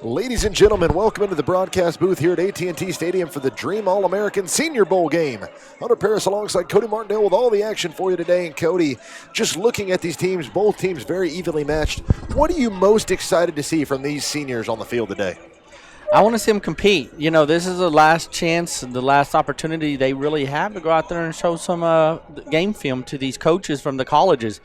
Ladies and gentlemen, welcome into the broadcast booth here at AT&T Stadium for the Dream All-American Senior Bowl game. Hunter Paris alongside Cody Martindale with all the action for you today. And Cody, just looking at these teams, both teams very evenly matched. What are you most excited to see from these seniors on the field today? I want to see them compete. You know, this is the last chance, the last opportunity they really have to go out there and show some game film to these coaches from the colleges.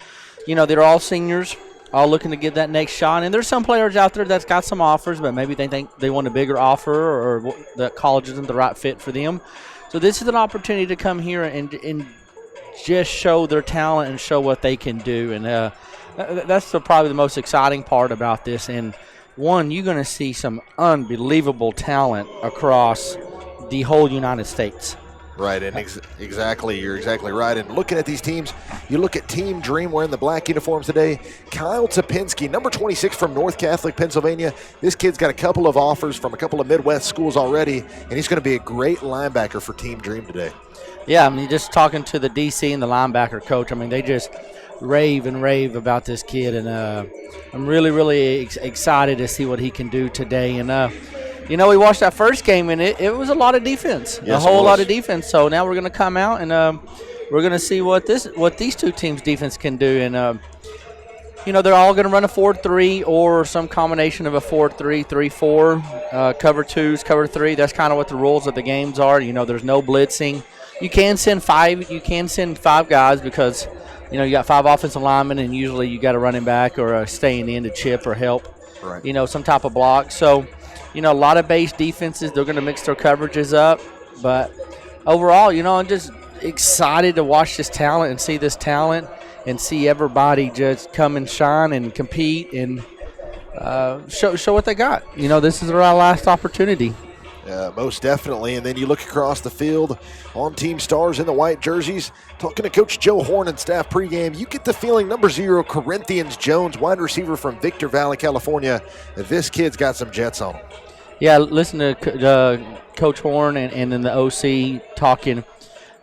You know, they're all seniors, all looking to get that next shot. And there's some players out there that's got some offers, but maybe they think they want a bigger offer or the college isn't the right fit for them. So this is an opportunity to come here and just show their talent and show what they can do. And that's probably the most exciting part about this. And one, you're going to see some unbelievable talent across the whole United States. Right, and exactly, you're exactly right. And looking at these teams, you look at Team Dream wearing the black uniforms today. Kyle Topinski, number 26 from North Catholic, Pennsylvania. This kid's got a couple of offers from a couple of Midwest schools already, and he's going to be a great linebacker for Team Dream today. Yeah, I mean, just talking to the DC and the linebacker coach, I mean, they just rave and rave about this kid, and I'm really, really excited to see what he can do today. And you know, we watched that first game, and it was a lot of defense, yes, a whole lot of defense. So now we're going to come out, and we're going to see what these two teams' defense can do. And, you know, they're all going to run a 4-3 or some combination of a 4-3, 3-4, cover twos, cover three. That's kind of what the rules of the games are. You know, there's no blitzing. You can send five guys because, you know, you got five offensive linemen, and usually you got a running back or a staying in to chip or help, right. You know, some type of block. So, you know, a lot of base defenses, they're going to mix their coverages up. But overall, you know, I'm just excited to watch this talent and see this talent and see everybody just come and shine and compete and show what they got. You know, this is our last opportunity. Most definitely. And then you look across the field on Team Stars in the white jerseys. Talking to Coach Joe Horn and staff pregame, you get the feeling number 0, Corinthians Jones, wide receiver from Victor Valley, California. This kid's got some jets on him. Yeah, listen to Coach Horn and then the OC talking.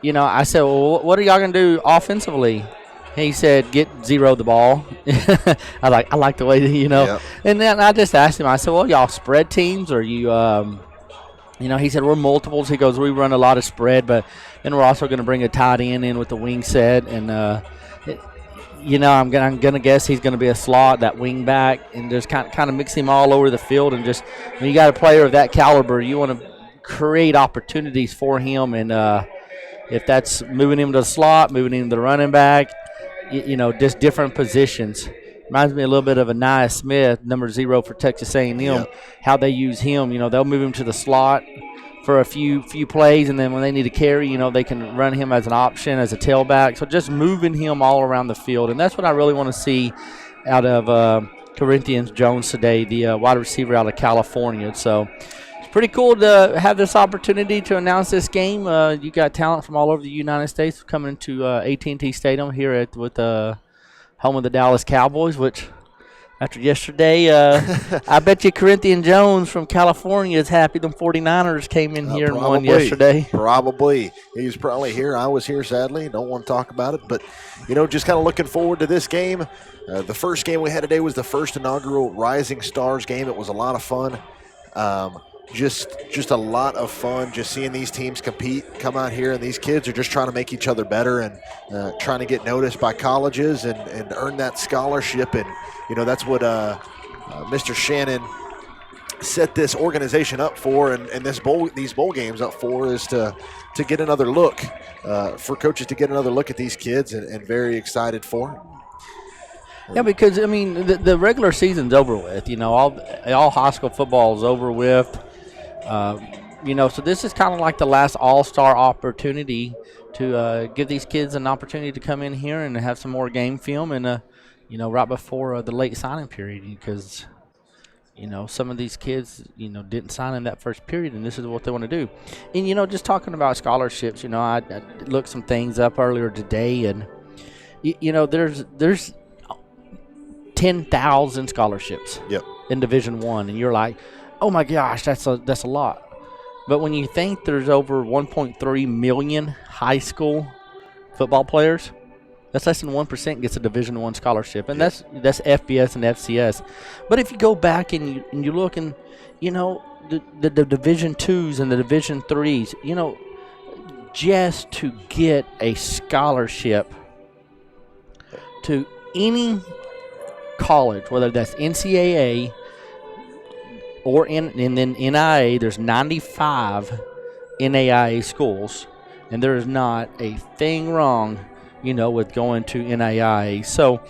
You know, I said, well, what are y'all going to do offensively? He said, get zero the ball. I like the way that, you know. Yep. And then I just asked him, I said, well, y'all spread teams or you you know, he said, we're multiples. He goes, we run a lot of spread, but then we're also going to bring a tight end in with the wing set. And, you know, I'm gonna guess he's going to be a slot, that wing back, and just kind of mix him all over the field. And just when you got a player of that caliber, you want to create opportunities for him. And if that's moving him to the slot, moving him to the running back, you know, just different positions. Reminds me a little bit of Anaya Smith, number 0 for Texas A&M, yep. How they use him. You know, they'll move him to the slot for a few plays, and then when they need to carry, you know, they can run him as an option, as a tailback. So just moving him all around the field, and that's what I really want to see out of Corinthians Jones today, the wide receiver out of California. So it's pretty cool to have this opportunity to announce this game. You got talent from all over the United States coming into AT&T Stadium here with home of the Dallas Cowboys, which after yesterday, I bet you Corinthian Jones from California is happy them 49ers came in here and won yesterday. Probably. He's probably here. I was here, sadly. Don't want to talk about it. But, you know, just kind of looking forward to this game. The first game we had today was the first inaugural Rising Stars game. It was a lot of fun. Just a lot of fun just seeing these teams compete, come out here, and these kids are just trying to make each other better and trying to get noticed by colleges and earn that scholarship. And, you know, that's what Mr. Shannon set this organization up for and these bowl games up for is to get another look, for coaches to get another look at these kids and very excited for it. Yeah, because, I mean, the regular season's over with. You know, all high school football is over with. You know, so this is kind of like the last all-star opportunity to give these kids an opportunity to come in here and have some more game film and, you know, right before the late signing period because, you know, some of these kids, you know, didn't sign in that first period, and this is what they want to do. And, you know, just talking about scholarships, you know, I looked some things up earlier today, and, you know, there's 10,000 scholarships in Division I, and you're like, oh my gosh, that's a lot. But when you think there's over 1.3 million high school football players, That's less than 1% gets a Division I scholarship, and that's FBS and FCS. But if you go back and you look and the Division IIs and the Division IIIs, just to get a scholarship to any college, whether that's NCAA or and then NIA, there's 95 NAIA schools, and there is not a thing wrong, with going to NAIA. So,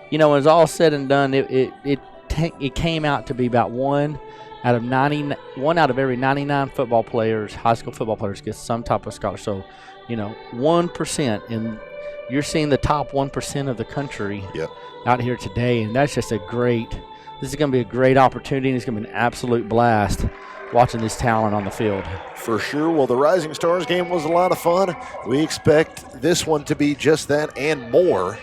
when it's all said and done, it came out to be about one out of every 99 football players, high school football players, gets some type of scholarship. So, 1%, and you're seeing the top 1% of the country out here today, and that's just this is going to be a great opportunity, and it's going to be an absolute blast watching this talent on the field. For sure. Well, the Rising Stars game was a lot of fun. We expect this one to be just that and more.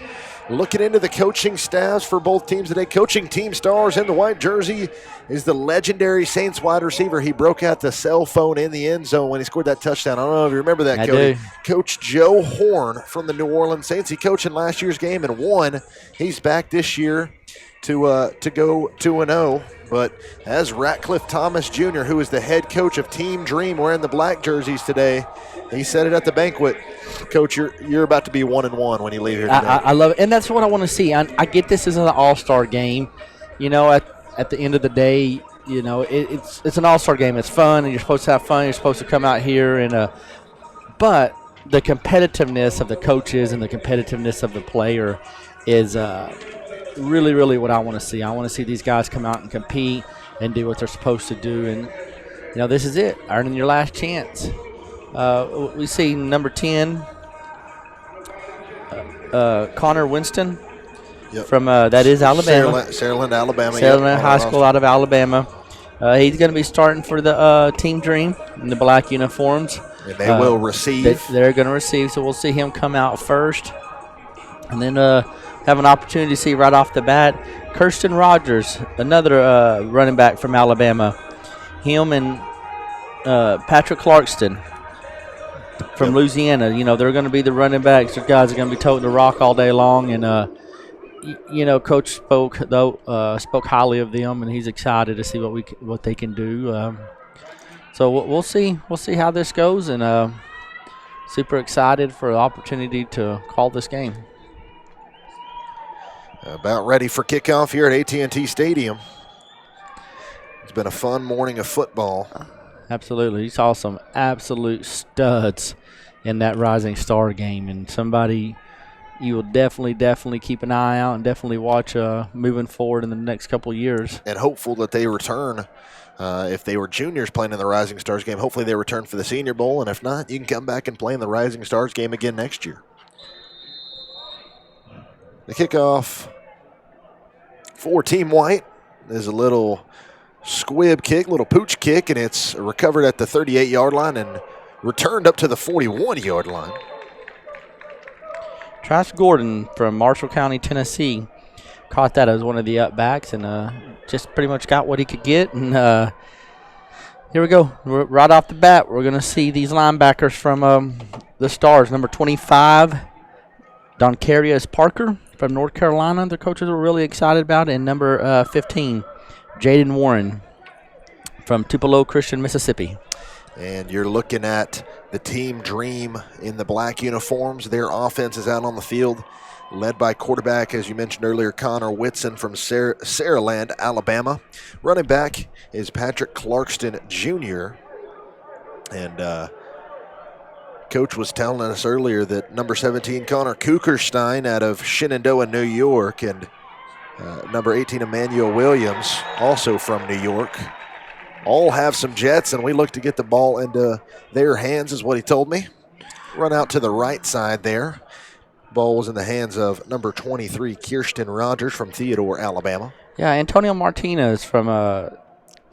Looking into the coaching staffs for both teams today, coaching Team Stars in the white jersey is the legendary Saints wide receiver. He broke out the cell phone in the end zone when he scored that touchdown. I don't know if you remember that, Cody. Coach Joe Horn from the New Orleans Saints. He coached in last year's game and won. He's back this year to go 2-0. But as Ratcliffe Thomas Jr., who is the head coach of Team Dream, wearing the black jerseys today, he said it at the banquet. Coach, you're about to be 1-1 when you leave here today. I love it, and that's what I want to see. I get this as an all-star game. At the end of the day, it's an all-star game. It's fun, and you're supposed to have fun. You're supposed to come out here but the competitiveness of the coaches and the competitiveness of the player is really, really what I want to see. I want to see these guys come out and compete and do what they're supposed to do. And, this is it, earning your last chance. We see number 10, Connor Winston from, that is Alabama. Saraland, Alabama. Saraland High School out of Alabama. He's going to be starting for the Team Dream in the black uniforms. And they will receive. They're going to receive, so we'll see him come out first. And then have an opportunity to see right off the bat Kirsten Rogers, another running back from Alabama. Him and Patrick Clarkston from Louisiana. They're going to be the running backs. Their guys are going to be toting the rock all day long. And, Coach spoke highly of them, and he's excited to see what they can do. So we'll see. We'll see how this goes, and super excited for the opportunity to call this game. About ready for kickoff here at AT&T Stadium. It's been a fun morning of football. Absolutely. You saw some absolute studs in that Rising Star game, and somebody you will definitely keep an eye out and definitely watch moving forward in the next couple of years. And hopeful that they return. If they were juniors playing in the Rising Stars game, hopefully they return for the Senior Bowl, and if not, you can come back and play in the Rising Stars game again next year. The kickoff for Team White is a little squib kick, little pooch kick, and it's recovered at the 38-yard line and returned up to the 41-yard line. Trash Gordon from Marshall County, Tennessee, caught that as one of the upbacks and just pretty much got what he could get. And here we go. Right off the bat, we're going to see these linebackers from the Stars. Number 25, Doncarius Parker from North Carolina. The coaches were really excited about it. And number 15, Jaden Warren from Tupelo Christian, Mississippi. And you're looking at the Team Dream in the black uniforms. Their offense is out on the field, led by quarterback, as you mentioned earlier, Connor Whitson from Saraland, Alabama. Running back is Patrick Clarkston Jr. And Coach was telling us earlier that number 17, Connor Kukerstein out of Shenandoah, New York, and number 18, Emmanuel Williams, also from New York, all have some jets, and we look to get the ball into their hands, is what he told me. Run out to the right side there. Ball was in the hands of number 23, Kirsten Rogers from Theodore, Alabama. Yeah, Antonio Martinez from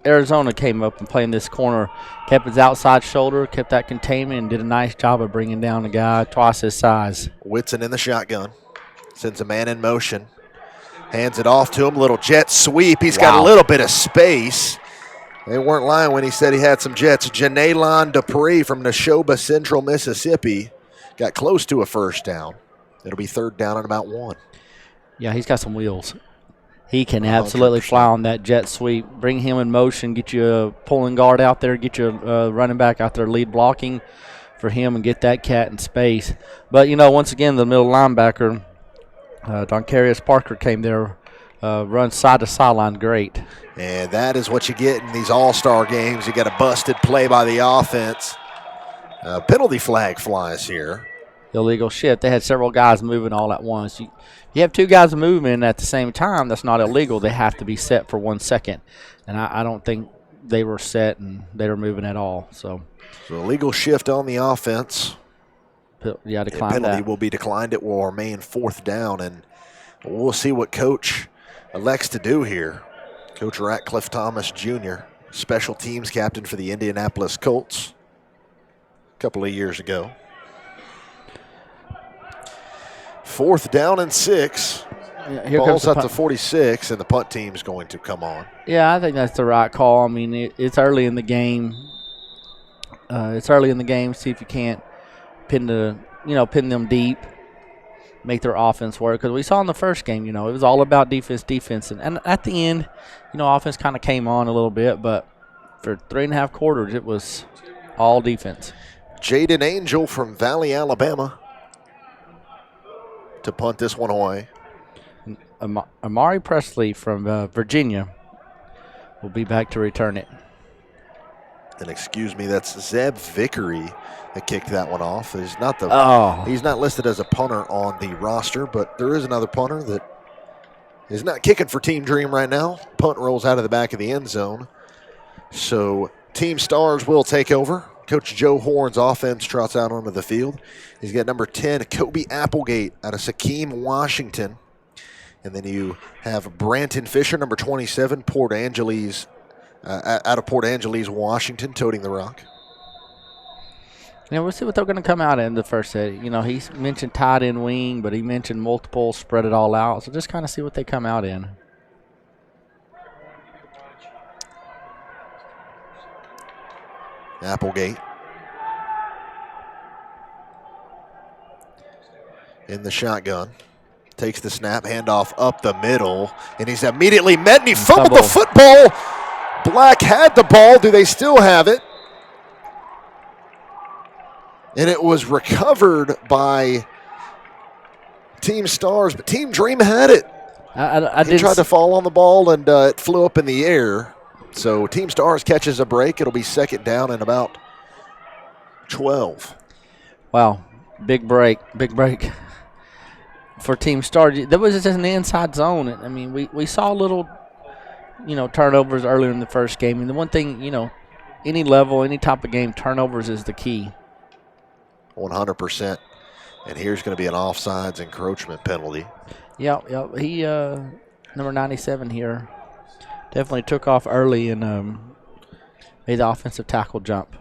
Arizona came up and played in this corner, kept his outside shoulder, kept that containment, and did a nice job of bringing down a guy twice his size. Whitson in the shotgun, sends a man in motion, hands it off to him, little jet sweep. He's got a little bit of space. They weren't lying when he said he had some jets. Janelon Dupree from Neshoba Central, Mississippi, got close to a first down. It'll be third down and about 1. Yeah, he's got some wheels. He can absolutely 100%. fly on that jet sweep. Bring him in motion, get you a pulling guard out there, get you a running back out there lead blocking for him and get that cat in space. But, once again, the middle linebacker, Doncarius Parker came there, runs side to sideline great. And that is what you get in these all-star games. You got a busted play by the offense. Penalty flag flies here. Illegal shift. They had several guys moving all at once. You have 2 guys moving at the same time. That's not illegal. They have to be set for 1 second. And I don't think they were set and they were moving at all. So illegal shift on the offense. Yeah, decline penalty that. will be declined. It will remain 4th down, and we'll see what Coach elects to do here. Coach Ratcliffe Thomas Jr., special teams captain for the Indianapolis Colts a couple of years ago. 4th down and 6. Here Ball's comes at the 46, and the punt team's going to come on. Yeah, I think that's the right call. I mean, it's early in the game. See if you can't pin them deep, make their offense work. Because we saw in the first game, it was all about defense. And at the end, offense kind of came on a little bit. But for 3.5 quarters, it was all defense. Jaden Angel from Valley, Alabama, to punt this one away. Amari Presley from Virginia will be back to return it. And excuse me, that's Zeb Vickery that kicked that one off. He's not listed as a punter on the roster, but there is another punter that is not kicking for Team Dream right now. Punt rolls out of the back of the end zone. So Team Stars will take over. Coach Joe Horn's offense trots out onto the field. He's got number 10, Kobe Applegate out of Sequim, Washington. And then you have Branton Fisher, number 27, Port Angeles, out of Port Angeles, Washington, toting the rock. We'll see what they're going to come out in the first set. He's mentioned tight end wing, but he mentioned multiple, spread it all out. So just kind of see what they come out in. Applegate in the shotgun. Takes the snap, handoff up the middle, and he's immediately met, and he fumbled the football. Black had the ball. Do they still have it? And it was recovered by Team Stars, but Team Dream had it. He tried to fall on the ball, and it flew up in the air. So Team Stars catches a break. It'll be 2nd down and about 12. Wow, big break for Team Stars. That was just an inside zone. I mean, we saw little, turnovers earlier in the first game. And the one thing, any level, any type of game, turnovers is the key. 100%. And here's going to be an offsides encroachment penalty. Yeah. He, number 97 here, definitely took off early and made the offensive tackle jump.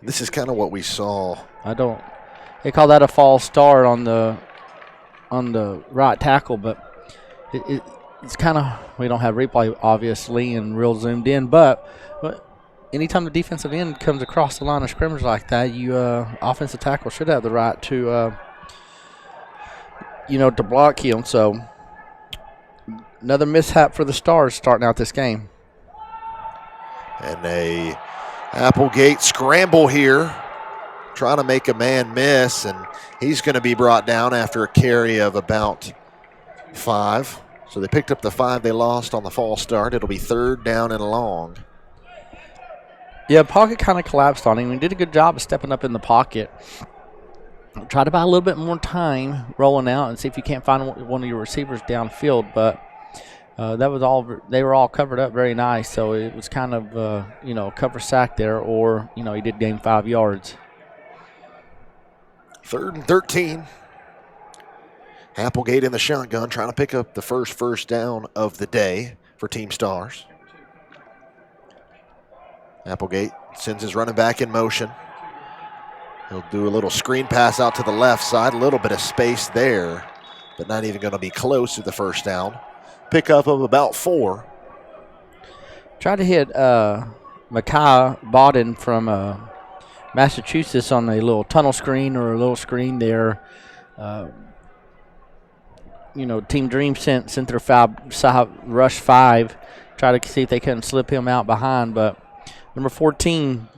This is kind of what we saw. They call that a false start on the right tackle, but it's kind of, we don't have replay obviously and real zoomed in, but anytime the defensive end comes across the line of scrimmage like that, you offensive tackle should have the right to to block him. So another mishap for the Stars starting out this game. And a Applegate scramble here, trying to make a man miss, and he's going to be brought down after a carry of about 5. So they picked up the 5 they lost on the false start. It'll be 3rd down and long. Yeah, pocket kind of collapsed on him. He did a good job of stepping up in the pocket. Try to buy a little bit more time rolling out and see if you can't find one of your receivers downfield, but that was all. They were all covered up very nice, so it was kind of cover sack there, or he did gain 5 yards. 3rd and 13. Applegate in the shotgun, trying to pick up the first down of the day for Team Stars. Applegate sends his running back in motion. He'll do a little screen pass out to the left side, a little bit of space there, but not even going to be close to the first down. Pickup of about 4. Tried to hit Makai Bodden from Massachusetts on a little tunnel screen or a little screen there. Team Dream sent their rush 5, try to see if they couldn't slip him out behind. But number 14,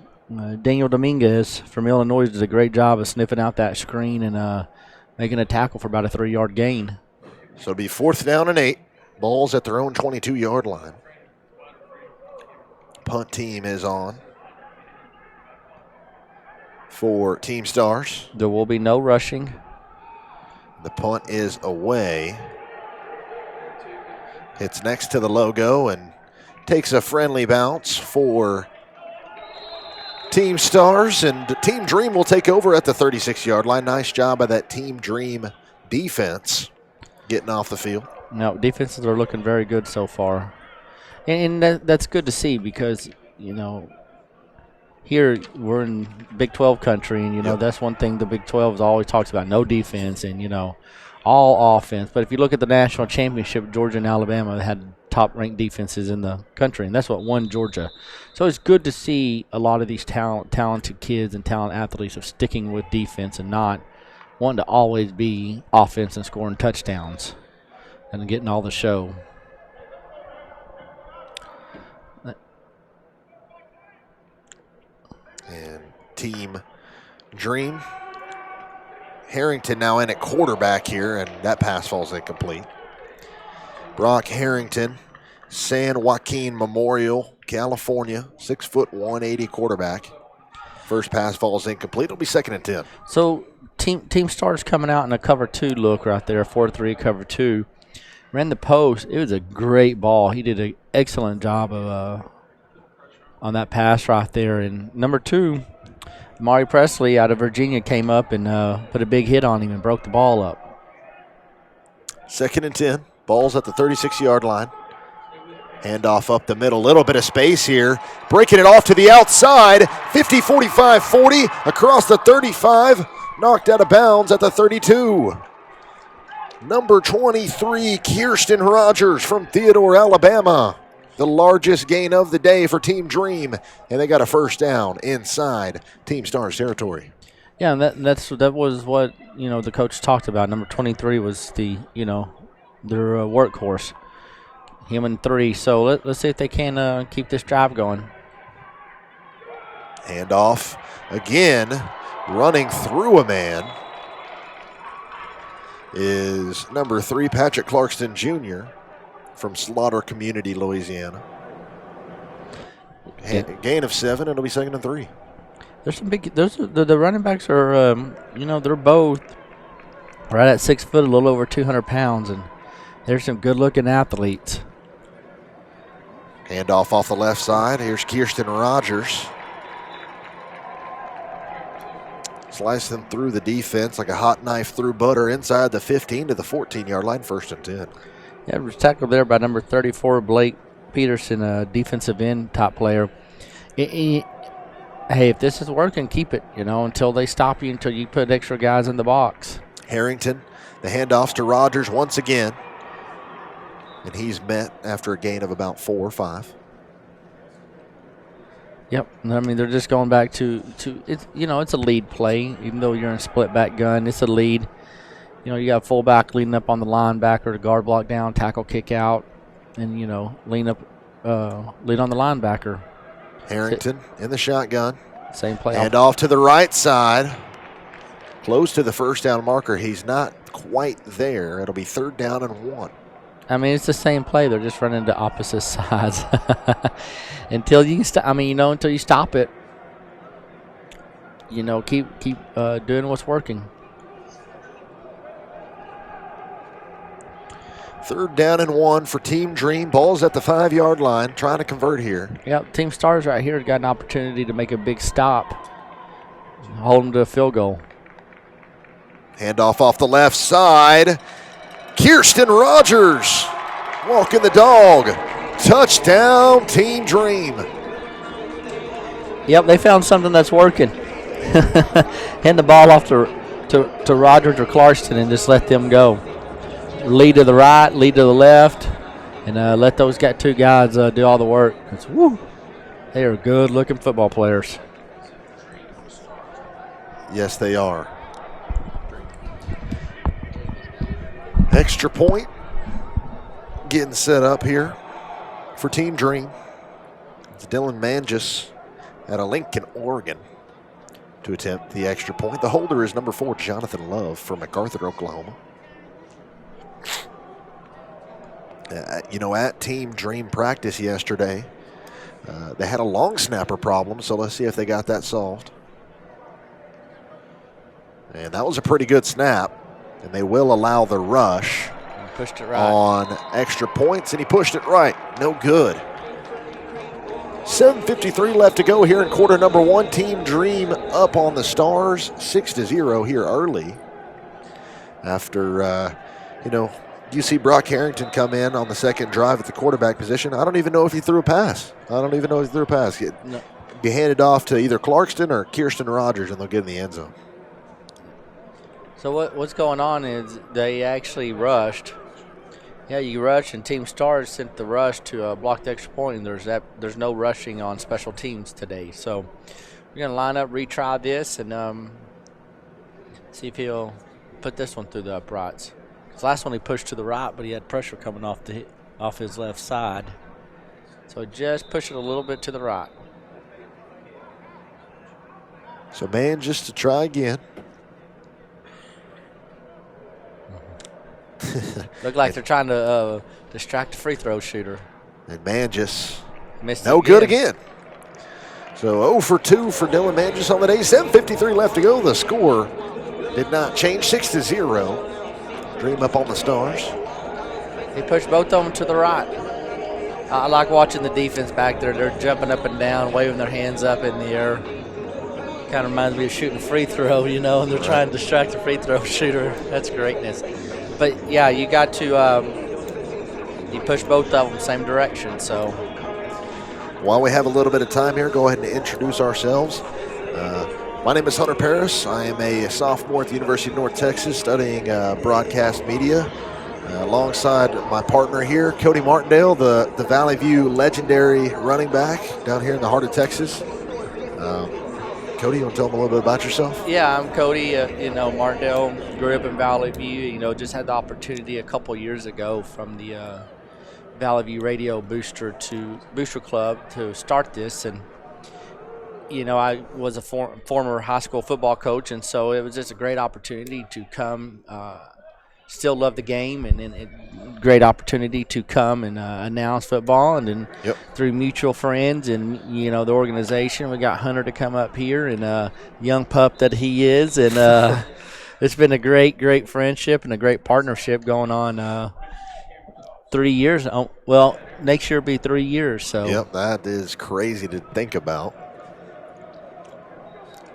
Daniel Dominguez from Illinois, did a great job of sniffing out that screen and making a tackle for about a 3-yard gain. So it'll be 4th down and 8. Bulls at their own 22-yard line. Punt team is on for Team Stars. There will be no rushing. The punt is away. Hits next to the logo and takes a friendly bounce for Team Stars, and Team Dream will take over at the 36-yard line. Nice job by that Team Dream defense getting off the field. No, defenses are looking very good so far. And that's good to see because, here we're in Big 12 country, and, that's one thing the Big 12 always talks about, no defense and, all offense. But if you look at the national championship, Georgia and Alabama had top-ranked defenses in the country, and that's what won Georgia. So it's good to see a lot of these talented kids and talented athletes of sticking with defense and not wanting to always be offense and scoring touchdowns and getting all the show. And Team Dream. Harrington now in at quarterback here, and that pass falls incomplete. Brock Harrington, San Joaquin Memorial, California, 6', 180 quarterback. First pass falls incomplete. It'll be 2nd and 10. So Team Stars coming out in a cover 2 look right there, 4-3 cover 2. Ran the post. It was a great ball. He did an excellent job of on that pass right there. And number 2, Mari Presley out of Virginia came up and put a big hit on him and broke the ball up. 2nd and 10. Ball's at the 36-yard line. Handoff up the middle. Little bit of space here. Breaking it off to the outside. 50, 45, 40. Across the 35. Knocked out of bounds at the 32. Number 23, Kirsten Rogers from Theodore, Alabama. The largest gain of the day for Team Dream. And they got a first down inside Team Stars territory. Yeah, and that was what, the coach talked about. Number 23 was the, their workhorse. Him and 3. So let's see if they can keep this drive going. Handoff again, running through a man is number 3, Patrick Clarkston Jr. from Slaughter Community, Louisiana. Gain of 7, it'll be 2nd and 3. There's some big. The running backs are, they're both right at 6 foot, a little over 200 pounds, and there's some good-looking athletes. Handoff off the left side. Here's Kirsten Rogers. Slicing through the defense like a hot knife through butter inside the 15 to the 14-yard line, 1st and 10. Yeah, it was tackled there by number 34, Blake Peterson, a defensive end top player. Hey, if this is working, keep it, until they stop you, until you put extra guys in the box. Harrington, the handoffs to Rogers once again. And he's met after a gain of about 4 or 5. Yep. I mean, they're just going back to it's, it's a lead play. Even though you're in a split back gun, it's a lead. You got a fullback leading up on the linebacker to guard block down, tackle kick out, and, lead on the linebacker. Harrington in the shotgun. Same play. And off to the right side. Close to the first down marker. He's not quite there. It'll be 3rd down and 1. I mean, it's the same play. They're just running to opposite sides until you stop. Until you stop it. Keep doing what's working. 3rd down and 1 for Team Dream. Ball's at the 5-yard line, trying to convert here. Yep, Team Stars right here got an opportunity to make a big stop, hold them to a field goal. Handoff off the left side. Kirsten Rogers walking the dog. Touchdown, Team Dream. Yep, they found something that's working. Hand the ball off to Rogers or Clarkston and just let them go. Lead to the right, lead to the left, and let those 2 guys do all the work. They are good-looking football players. Yes, they are. Extra point getting set up here for Team Dream. It's Dylan Mangis out of Lincoln, Oregon, to attempt the extra point. The holder is number 4, Jonathan Love from MacArthur, Oklahoma. At Team Dream practice yesterday, they had a long snapper problem, so let's see if they got that solved. And that was a pretty good snap, and they will allow the rush pushed it right on extra points, and he pushed it right. No good. 7:53 left to go here in quarter number 1. Team Dream up on the Stars, 6-0 here early. After, you see Brock Harrington come in on the second drive at the quarterback position. I don't even know if he threw a pass. No. Be handed off to either Clarkston or Kirsten Rogers, and they'll get in the end zone. So what's going on is they actually rushed. Yeah, you rushed, and Team Stars sent the rush to block the extra point, and there's no rushing on special teams today. So we're going to line up, retry this, and see if he'll put this one through the uprights. The last one he pushed to the right, but he had pressure coming off his left side. So just push it a little bit to the right. So man, just to try again. Look like they're trying to distract the free throw shooter. And Mangis, missed no good again. So 0 for 2 for Dylan Mangis on the day. 7:53 left to go. The score did not change, 6-0. Dream up on the Stars. He pushed both of them to the right. I like watching the defense back there. They're jumping up and down, waving their hands up in the air. Kind of reminds me of shooting a free throw, and they're trying to distract the free throw shooter. That's greatness. But, yeah, you got to you push both of them same direction. So while we have a little bit of time here, go ahead and introduce ourselves. My name is Hunter Paris. I am a sophomore at the University of North Texas studying broadcast media. Alongside my partner here, Cody Martindale, the Valley View legendary running back down here in the heart of Texas. Cody, you want to tell them a little bit about yourself? Yeah, I'm Cody. Martindale, grew up in Valley View. Just had the opportunity a couple years ago from the Valley View Radio Booster Club to start this, and I was a former high school football coach, and so it was just a great opportunity to come. Still love the game, and a great opportunity to come and announce football, and then through mutual friends and the organization, we got Hunter to come up here, and young pup that he is, and it's been a great friendship and a great partnership going on 3 years. Well, next year will be 3 years. So yep, that is crazy to think about.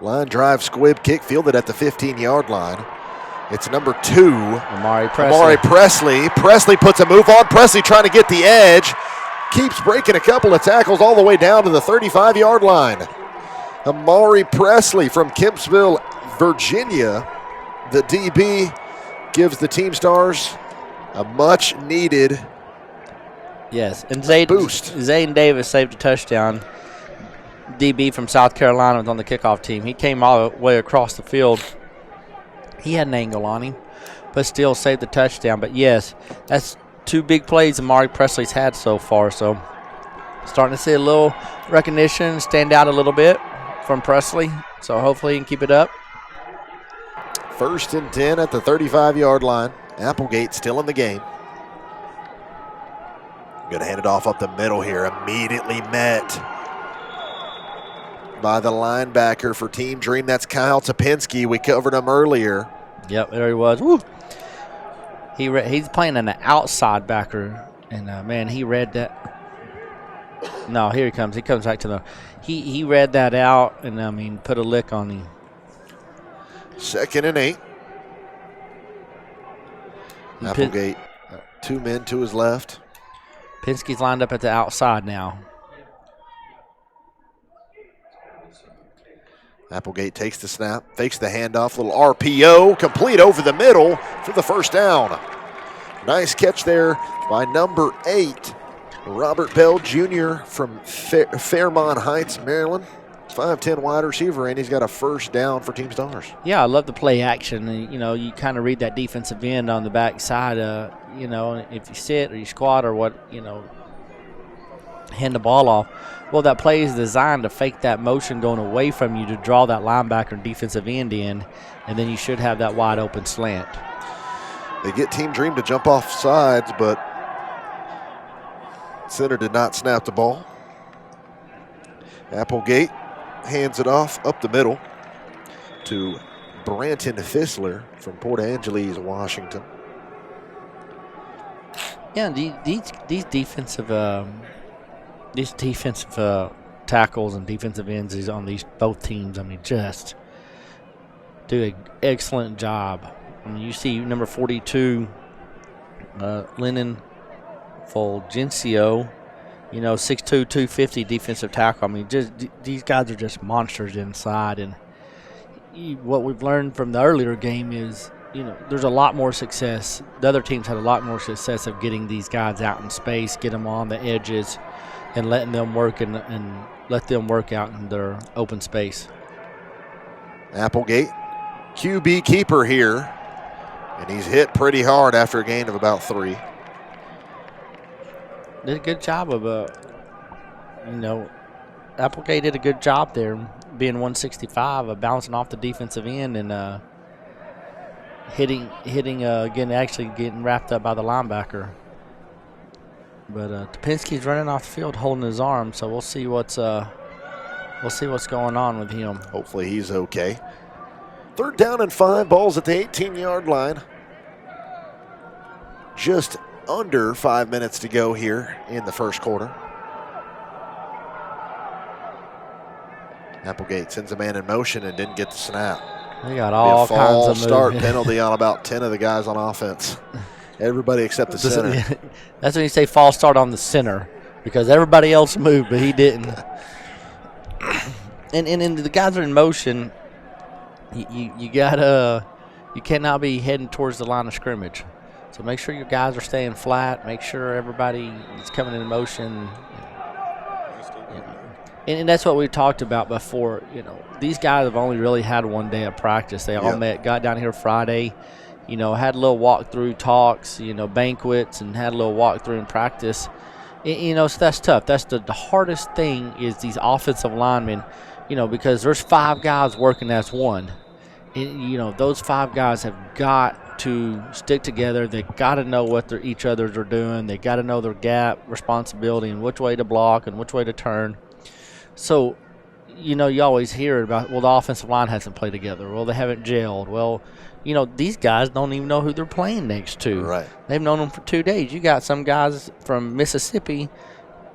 Line drive, squib kick, fielded at the 15-yard line. It's number 2, Amari Presley. Presley puts a move on. Presley trying to get the edge. Keeps breaking a couple of tackles all the way down to the 35-yard line. Amari Presley from Kempsville, Virginia. The DB gives the Team Stars a much-needed and boost. Zayden Davis saved a touchdown. DB from South Carolina was on the kickoff team. He came all the way across the field. He had an angle on him, but still saved the touchdown. But, yes, that's 2 big plays Amari Presley's had so far. So, starting to see a little recognition, stand out a little bit from Presley. So, hopefully he can keep it up. 1st and 10 at the 35-yard line. Applegate still in the game. Going to hand it off up the middle here. Immediately met by the linebacker for Team Dream. That's Kyle Topinski. We covered him earlier. Yep, there he was. Woo. He's playing an outside backer, and, man, he read that. No, here he comes. He comes back to the – he read that out and, put a lick on him. 2nd and 8. Applegate, 2 men to his left. Pinsky's lined up at the outside now. Applegate takes the snap, fakes the handoff, little RPO, complete over the middle for the first down. Nice catch there by number 8, Robert Bell Jr. from Fairmont Heights, Maryland. 5'10" wide receiver, and he's got a first down for Team Stars. Yeah, I love the play action. And, you kind of read that defensive end on the backside. If you sit or you squat or what, hand the ball off. Well, that play is designed to fake that motion going away from you to draw that linebacker and defensive end in, and then you should have that wide open slant. They get Team Dream to jump off sides, but center did not snap the ball. Applegate hands it off up the middle to Branton Fissler from Port Angeles, Washington. Yeah, these defensive tackles and defensive ends on these both teams, just do an excellent job. You see number 42, Lennon Fulgencio, 6'2", 250 defensive tackle. Just these guys are just monsters inside. And what we've learned from the earlier game is, there's a lot more success. The other teams had a lot more success of getting these guys out in space, get them on the edges, and letting them work and let them work out in their open space. Applegate, QB keeper here, and he's hit pretty hard after a gain of about 3. Did a good job of, Applegate did a good job there, being 165, of bouncing off the defensive end and hitting again, actually getting wrapped up by the linebacker. But Topinski's running off the field holding his arm, so we'll see what's going on with him. Hopefully he's okay. 3rd down and 5, balls at the 18-yard line. Just under 5 minutes to go here in the first quarter. Applegate sends a man in motion and didn't get the snap. They got all kinds of start penalty on about 10 of the guys on offense. Everybody except the center. That's when you say false start on the center, because everybody else moved, but he didn't. and the guys are in motion. You cannot be heading towards the line of scrimmage. So make sure your guys are staying flat. Make sure everybody is coming in motion. And that's what we talked about before. These guys have only really had one day of practice. They all got down here Friday, had a little walkthrough talks, banquets, and had a little walkthrough in practice. So that's tough. That's the hardest thing is these offensive linemen, because there's 5 guys working as one. Those 5 guys have got to stick together. They got to know what each others are doing. They got to know their gap responsibility and which way to block and which way to turn. So, you always hear about, the offensive line hasn't played together. Well, they haven't gelled. Well, these guys don't even know who they're playing next to. Right. They've known them for 2 days. You got some guys from Mississippi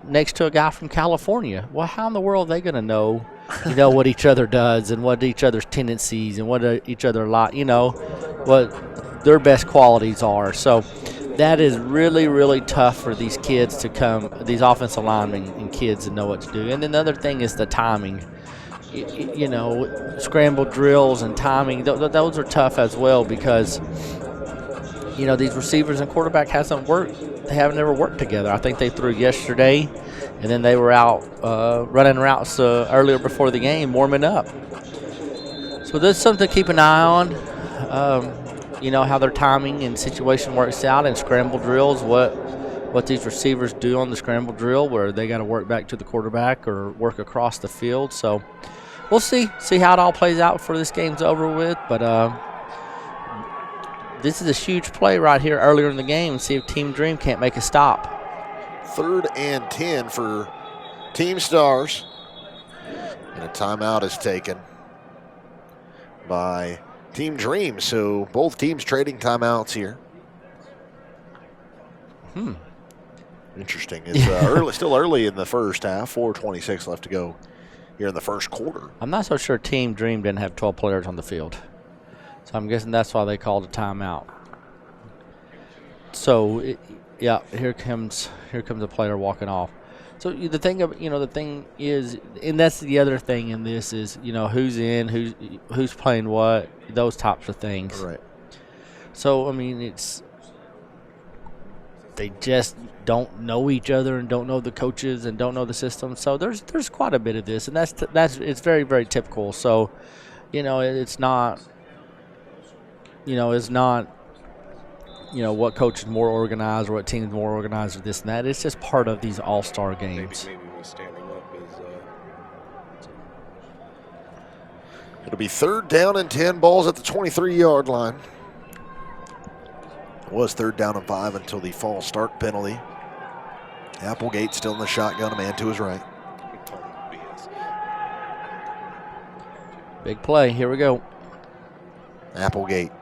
next to a guy from California. Well, how in the world are they going to know, what each other does and what each other's tendencies and what each other what their best qualities are. So that is really, really tough for these kids to come, these offensive linemen and kids to know what to do. And then the other thing is the timing. Scramble drills and timing, those are tough as well because, these receivers and quarterback hasn't worked. They haven't ever worked together. I think they threw yesterday, and then they were out running routes earlier before the game, warming up. So there's something to keep an eye on. How their timing and situation works out, and scramble drills, what these receivers do on the scramble drill, where they got to work back to the quarterback or work across the field. So we'll see how it all plays out before this game's over with. But this is a huge play right here earlier in the game. See if Team Dream can't make a stop. 3rd and 10 for Team Stars. And a timeout is taken by Team Dream. So both teams trading timeouts here. Interesting. It's still early in the first half. 4:26 left to go here in the first quarter. I'm not so sure Team Dream didn't have 12 players on the field. So I'm guessing that's why they called a timeout. So, here comes a player walking off. So the thing is, and that's the other thing in this is, who's in, who's playing what, those types of things. Right. So it's they just don't know each other and don't know the coaches and don't know the system. So there's quite a bit of this, and it's very, very typical. So, it's not, what coach is more organized or what team is more organized or this and that. It's just part of these all-star games. Maybe standing up is. It'll be 3rd down and 10, balls at the 23-yard line. It was 3rd down and 5 until the false start penalty. Applegate still in the shotgun, a man to his right. Big play. Here we go. Applegate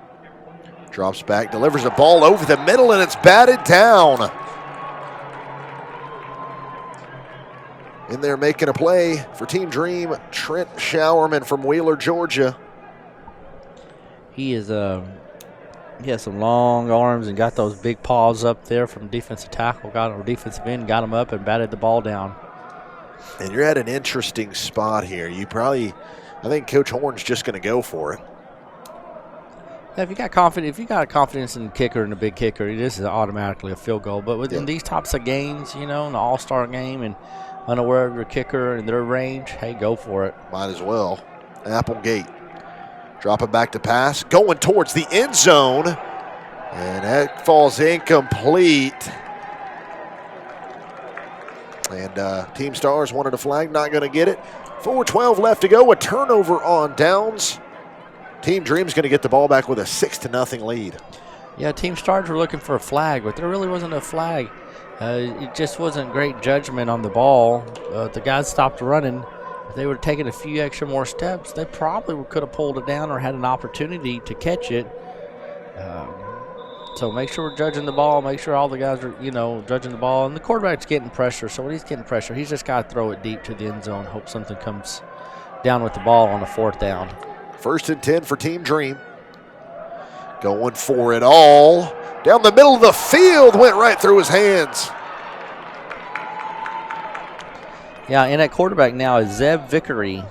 drops back, delivers a ball over the middle, and it's batted down. In there making a play for Team Dream, Trent Showerman from Wheeler, Georgia. He has some long arms and got those big paws up there from defensive tackle, defensive end, got him up and batted the ball down. And you're at an interesting spot here. I think Coach Horn's just going to go for it. Yeah, if you got confidence in the kicker and the big kicker, this is automatically a field goal. But within these types of games, in the all-star game and unaware of your kicker and their range, hey, go for it. Might as well. Applegate dropping back to pass, going towards the end zone, and that falls incomplete. And Team Stars wanted a flag, not going to get it. 4:12 left to go, a turnover on downs. Team Dream's going to get the ball back with a 6-0 lead. Yeah, Team Stars were looking for a flag, but there really wasn't a flag. It just wasn't great judgment on the ball. The guys stopped running. If they would have taken a few extra more steps, they probably could have pulled it down or had an opportunity to catch it. So make sure we're judging the ball. Make sure all the guys are, judging the ball. And the quarterback's getting pressure. So when he's getting pressure, he's just got to throw it deep to the end zone, hope something comes down with the ball on a 4th down. 1st and 10 for Team Dream. Going for it all. Down the middle of the field, went right through his hands. Yeah, and at quarterback now is Zeb Vickery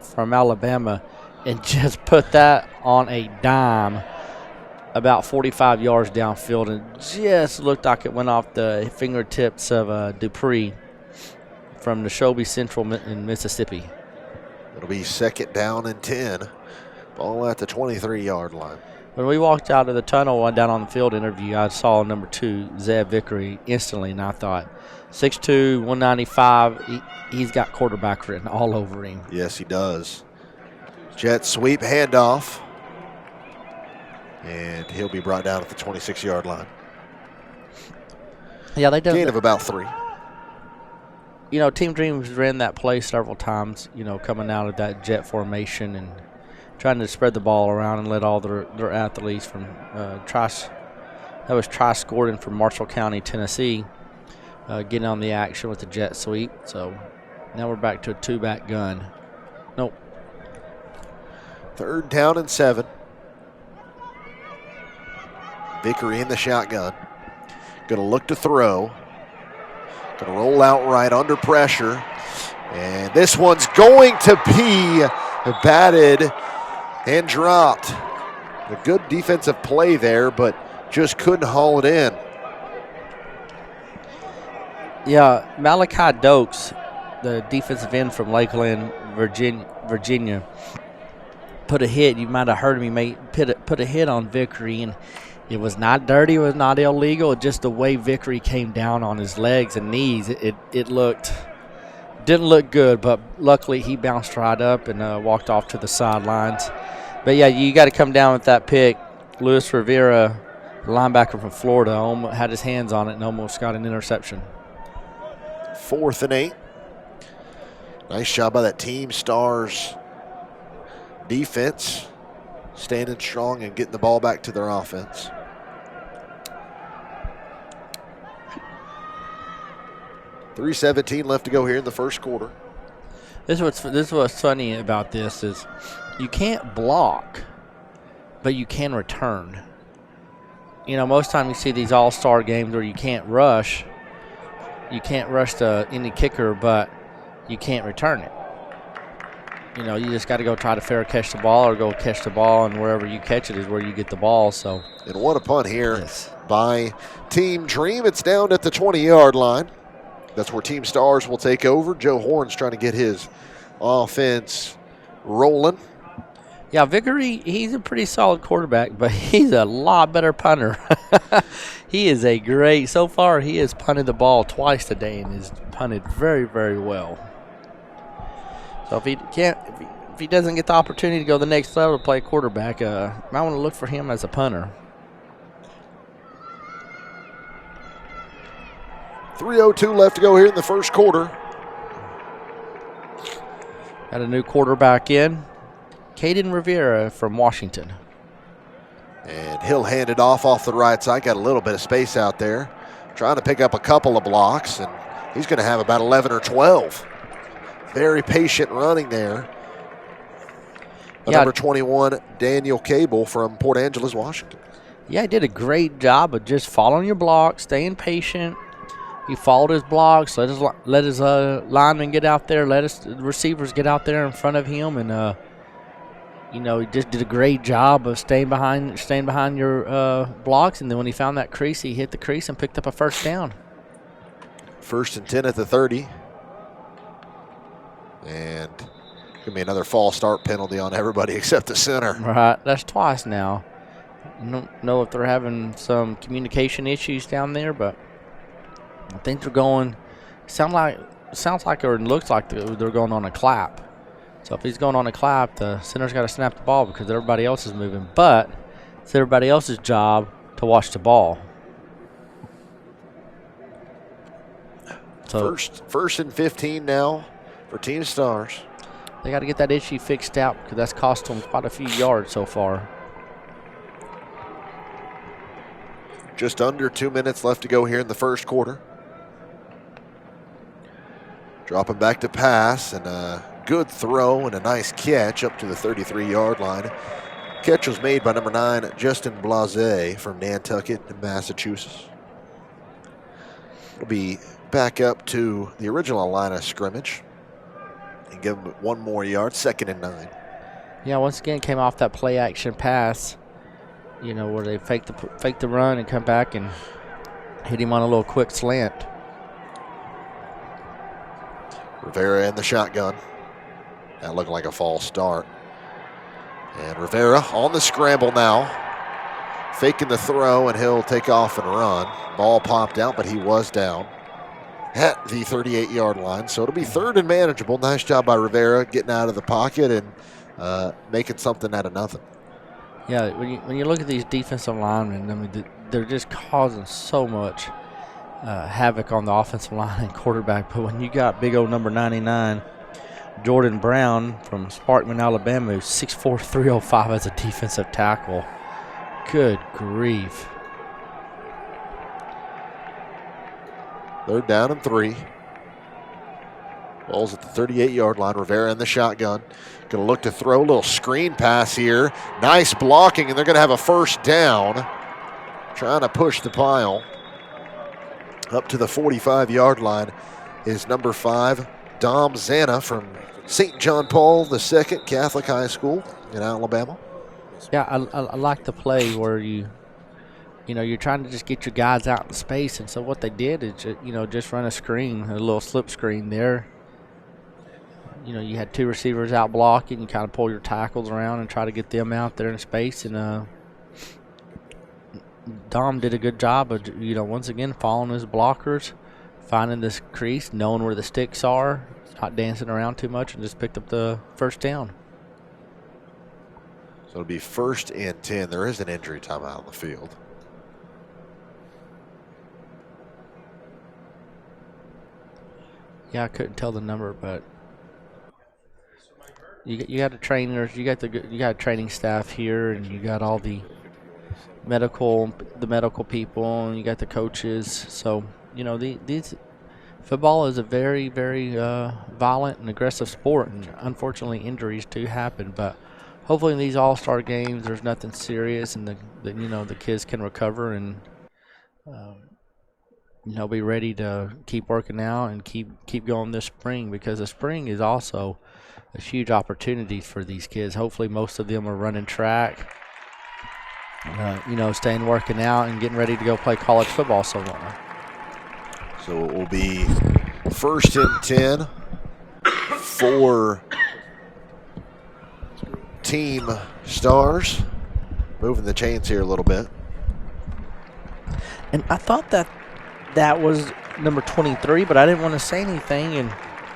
from Alabama, and just put that on a dime about 45 yards downfield, and just looked like it went off the fingertips of Dupree from Neshoba Central in Mississippi. It'll be 2nd down and 10. Ball at the 23-yard line. When we walked out of the tunnel down on the field interview, I saw number 2, Zeb Vickery, instantly, and I thought, 6'2", 195, he's got quarterback written all over him. Yes, he does. Jet sweep handoff. And he'll be brought down at the 26-yard line. Yeah, they done gain of about 3. Team Dreams ran that play several times, coming out of that jet formation and trying to spread the ball around and let all their athletes from Trice Gordon from Marshall County, Tennessee, getting on the action with the jet sweep. So now we're back to a 2-back gun. Nope. 3rd down and 7. Vickery in the shotgun. Going to look to throw. Going to roll out right under pressure. And this one's going to be batted and dropped. A good defensive play there, but just couldn't haul it in. Yeah, Malachi Dokes, the defensive end from Lakeland, Virginia, put a hit. You might have heard me put a hit on Vickery, and it was not dirty. It was not illegal. Just the way Vickery came down on his legs and knees, it didn't look good. But luckily, he bounced right up and walked off to the sidelines. But yeah, you got to come down with that pick. Luis Rivera, the linebacker from Florida, almost had his hands on it and almost got an interception. 4th and 8. Nice job by that Team Stars defense, standing strong and getting the ball back to their offense. $3:17 left to go here in the first quarter. This is what's funny about this is you can't block, but you can return. Most time you see these all-star games where you can't rush. You can't rush any kicker, but you can't return it. You just got to go try to fair catch the ball or go catch the ball, and wherever you catch it is where you get the ball. So, and what a punt here. Yes. by Team Dream. It's down at the 20-yard line. That's where Team Stars will take over. Joe Horn's trying to get his offense rolling. Yeah, Vickery, he's a pretty solid quarterback, but he's a lot better punter. He is a great, so far he has punted the ball twice today and has punted very, very well. So if he doesn't get the opportunity to go the next level to play quarterback, might want to look for him as a punter. 3:02 left to go here in the first quarter. Got a new quarterback in, Caden Rivera from Washington. And he'll hand it off the right side. Got a little bit of space out there. Trying to pick up a couple of blocks, and he's going to have about 11 or 12. Very patient running there. Number 21, Daniel Cable from Port Angeles, Washington. Yeah, he did a great job of just following your blocks, staying patient. He followed his blocks, let his linemen get out there, let his receivers get out there in front of him, and he just did a great job of staying behind your blocks. And then when he found that crease, he hit the crease and picked up a first down. 1st and 10 at the 30. And going to be another false start penalty on everybody except the center. Right, that's twice now. I don't know if they're having some communication issues down there, but I think they're going. Sounds like or looks like they're going on a clap. So if he's going on a clap, the center's got to snap the ball because everybody else is moving. But it's everybody else's job to watch the ball. So first and 15 now for Team Stars. They got to get that issue fixed out because that's cost them quite a few yards so far. Just under 2 minutes left to go here in the first quarter. Dropping back to pass, and a good throw and a nice catch up to the 33-yard line. Catch was made by number 9, Justin Blase from Nantucket, Massachusetts. It'll be back up to the original line of scrimmage and give him 1 more yard, 2nd and 9. Yeah, once again, came off that play action pass, where they fake the run and come back and hit him on a little quick slant. Rivera in the shotgun. That looked like a false start. And Rivera on the scramble now. Faking the throw, and he'll take off and run. Ball popped out, but he was down at the 38-yard line. So it'll be 3rd and manageable. Nice job by Rivera getting out of the pocket and making something out of nothing. Yeah, when you look at these defensive linemen, I mean, they're just causing so much havoc on the offensive line and quarterback. But when you got big old number 99, Jordan Brown from Sparkman, Alabama, who's 6'4", 305 as a defensive tackle. Good grief. 3rd down and 3. Ball's at the 38-yard line. Rivera in the shotgun. Going to look to throw a little screen pass here. Nice blocking, and they're going to have a first down. Trying to push the pile. Up to the 45-yard line is number 5, Dom Zana from St. John Paul II Catholic High School in Alabama. Yeah, I like the play where you're trying to just get your guys out in space, and so what they did is just run a screen, a little slip screen there. You had 2 receivers out blocking, you kind of pull your tackles around and try to get them out there in space, and Dom did a good job of once again following his blockers, finding this crease, knowing where the sticks are, not dancing around too much, and just picked up the first down. So it'll be 1st and 10. There is an injury timeout on the field. Yeah, I couldn't tell the number, but you got the trainers, you got training staff here, and you got all the medical people, and you got the coaches. So these football is a very, very violent and aggressive sport, and unfortunately injuries do happen. But hopefully in these all-star games, there's nothing serious, and the kids can recover and be ready to keep working out and keep going this spring, because the spring is also a huge opportunity for these kids. Hopefully most of them are running track. staying working out and getting ready to go play college football somewhere. So it will be 1st and 10 for Team Stars. Moving the chains here a little bit. And I thought that was number 23, but I didn't want to say anything. And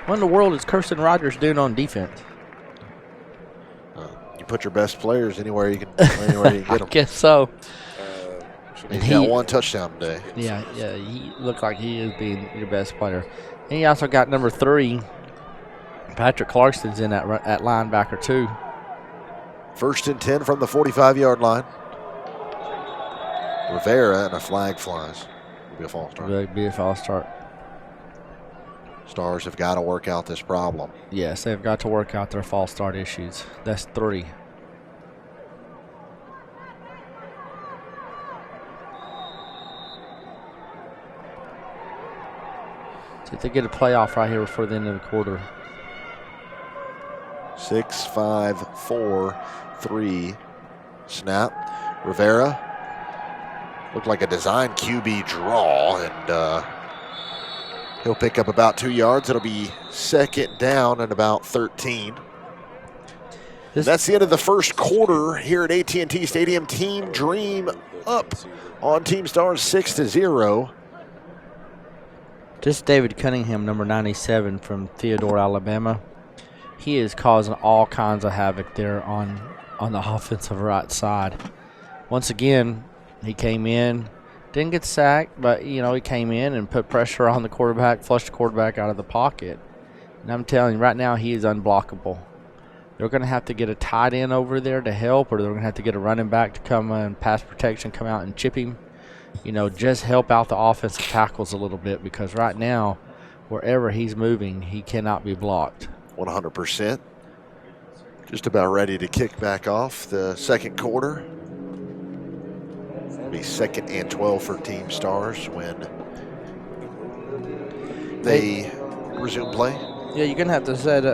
what in the world is Kirsten Rogers doing on defense? You put your best players anywhere you can get them. I guess so. And he got 1 touchdown today. Yeah, he looked like he is being your best player. And he also got number 3, Patrick Clarkson's in at linebacker too. 1st and 10 from the 45-yard line. Rivera and a flag flies. It'll be a false start. It'll be a false start. Stars have got to work out this problem. Yes, they've got to work out their false start issues. That's 3. See if they get a playoff right here before the end of the quarter. 6, 5, 4, 3. Snap. Rivera. Looked like a design QB draw, and he'll pick up about 2 yards. It'll be 2nd down and about 13. That's the end of the first quarter here at AT&T Stadium. Team Dream up on Team Stars 6-0. This is David Cunningham, number 97 from Theodore, Alabama. He is causing all kinds of havoc there on the offensive right side. Once again, he came in, didn't get sacked, but, he came in and put pressure on the quarterback, flushed the quarterback out of the pocket. And I'm telling you, right now, he is unblockable. They're going to have to get a tight end over there to help, or they're going to have to get a running back to come in, pass protection, come out and chip him. Just help out the offensive tackles a little bit, because right now, wherever he's moving, he cannot be blocked. 100%. Just about ready to kick back off the second quarter. It'll be 2nd and 12 for Team Stars when they resume play. Yeah, you're going to have to set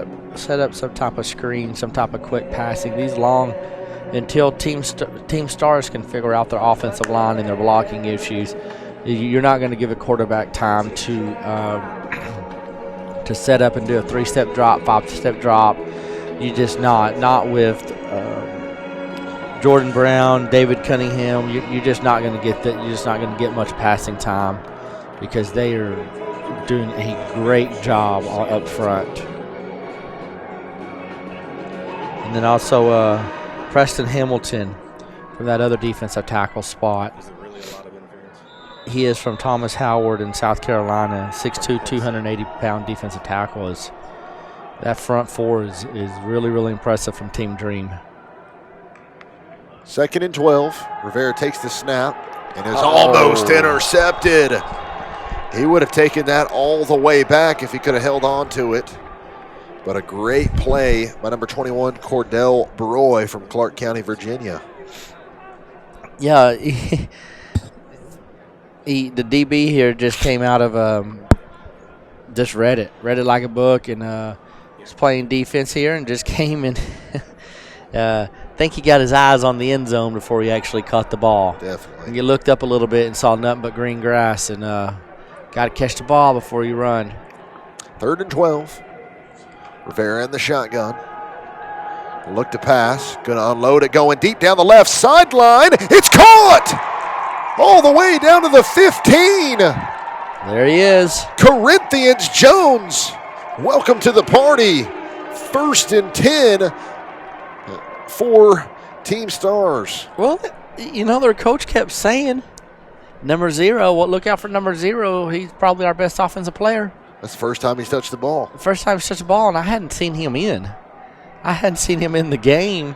up some type of screen, some type of quick passing. These long, until Team Stars can figure out their offensive line and their blocking issues, you're not going to give a quarterback time to set up and do a 3-step drop, 5-step drop. You just not with Jordan Brown, David Cunningham. You're just not going to get that. You're just not going to get much passing time, because they are doing a great job up front. And then also Preston Hamilton from that other defensive tackle spot. He is from Thomas Howard in South Carolina, 6'2", 280-pound defensive tackle. That front 4 is really, really impressive from Team Dream. 2nd and 12. Rivera takes the snap and is almost intercepted. He would have taken that all the way back if he could have held on to it. But a great play by number 21, Cordell Broy from Clark County, Virginia. Yeah, the DB here just came out of just read it like a book, and was playing defense here and just came and I think he got his eyes on the end zone before he actually caught the ball. Definitely. And you looked up a little bit and saw nothing but green grass, and got to catch the ball before you run. 3rd and 12. Rivera in the shotgun. Look to pass. Going to unload it, going deep down the left sideline. It's caught! All the way down to the 15. There he is. Corinthians Jones. Welcome to the party. 1st and 10 for Team Stars. Well, their coach kept saying, number 0, well, look out for number 0. He's probably our best offensive player. That's the first time he's touched the ball. First time he's touched the ball, and I hadn't seen him in. I hadn't seen him in the game.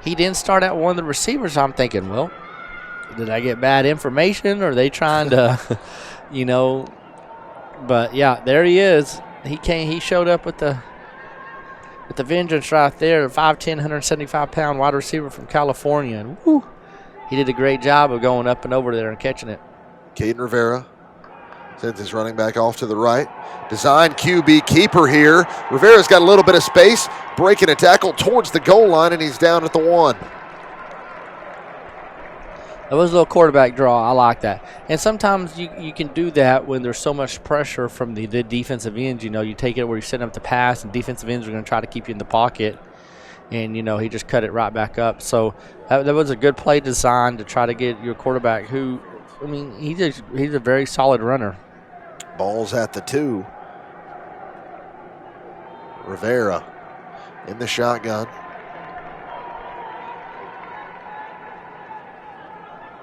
He didn't start out one of the receivers. I'm thinking, well, did I get bad information, or are they trying to, But, yeah, there he is. He showed up with the vengeance right there, 5'10", 175-pound wide receiver from California. And, woo, he did a great job of going up and over there and catching it. Caden Rivera sends his running back off to the right. Design QB keeper here. Rivera's got a little bit of space, breaking a tackle towards the goal line, and he's down at the 1. It was a little quarterback draw. I like that. And sometimes you can do that when there's so much pressure from the defensive ends. You take it where you're setting up the pass, and defensive ends are going to try to keep you in the pocket. And, he just cut it right back up. So that was a good play design to try to get your quarterback who, he's a very solid runner. Ball's at the 2. Rivera in the shotgun.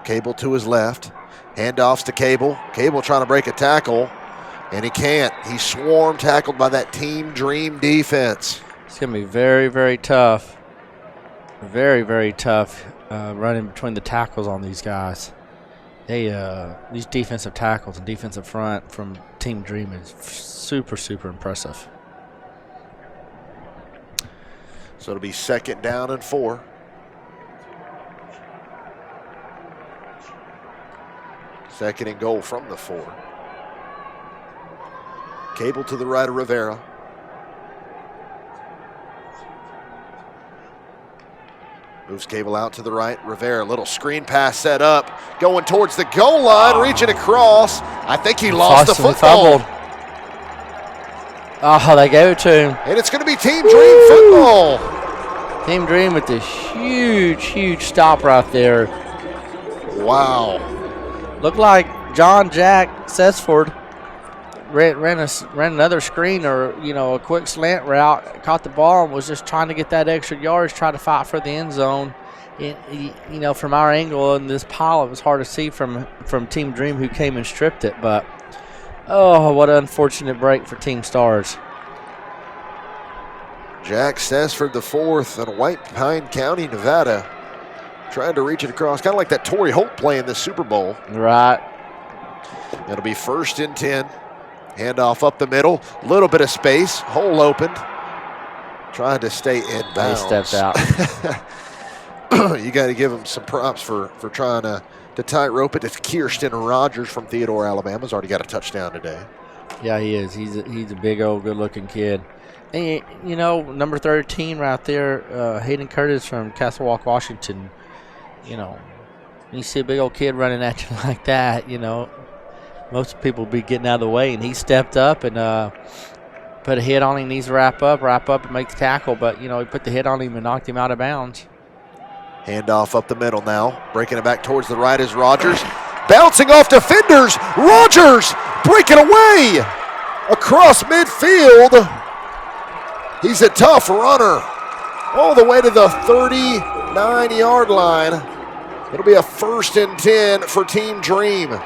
Cable to his left. Handoffs to Cable. Cable trying to break a tackle, and he can't. He's swarm tackled by that Team Dream defense. It's going to be very, very tough. Very, very tough running between the tackles on these guys. These defensive tackles and defensive front from Team Dream is super, super impressive. So it'll be 2nd down and 4. Second and goal from the 4. Cable to the right of Rivera. Moves Cable out to the right. Rivera, little screen pass set up. Going towards the goal line, reaching across. I think he lost the football. Oh, they gave it to him. And it's going to be Team Dream football. Team Dream with this huge, huge stop right there. Wow. Looked like John Jack Sesford ran another screen or, a quick slant route, caught the ball and was just trying to get that extra yards, try to fight for the end zone. From our angle in this pile, it was hard to see from Team Dream who came and stripped it. But, what an unfortunate break for Team Stars. Jack Sesford the 4th in White Pine County, Nevada. Trying to reach it across, kind of like that Torrey Holt play in the Super Bowl. Right. It'll be 1st and 10. Handoff up the middle. Little bit of space. Hole opened. Trying to stay in bounds. He stepped out. You got to give him some props for trying to tightrope it. It's Kirsten Rogers from Theodore, Alabama. Has already got a touchdown today. Yeah, he is. He's a big old good-looking kid. And, number 13 right there, Hayden Curtis from Castle Walk, Washington. You see a big old kid running at you like that, most people be getting out of the way, and he stepped up and put a hit on him. Needs to wrap up and make the tackle, but, he put the hit on him and knocked him out of bounds. Handoff up the middle now. Breaking it back towards the right is Rogers. Bouncing off defenders. Rogers breaking away across midfield. He's a tough runner. All the way to the 39-yard line. It'll be a 1st and 10 for Team Dream.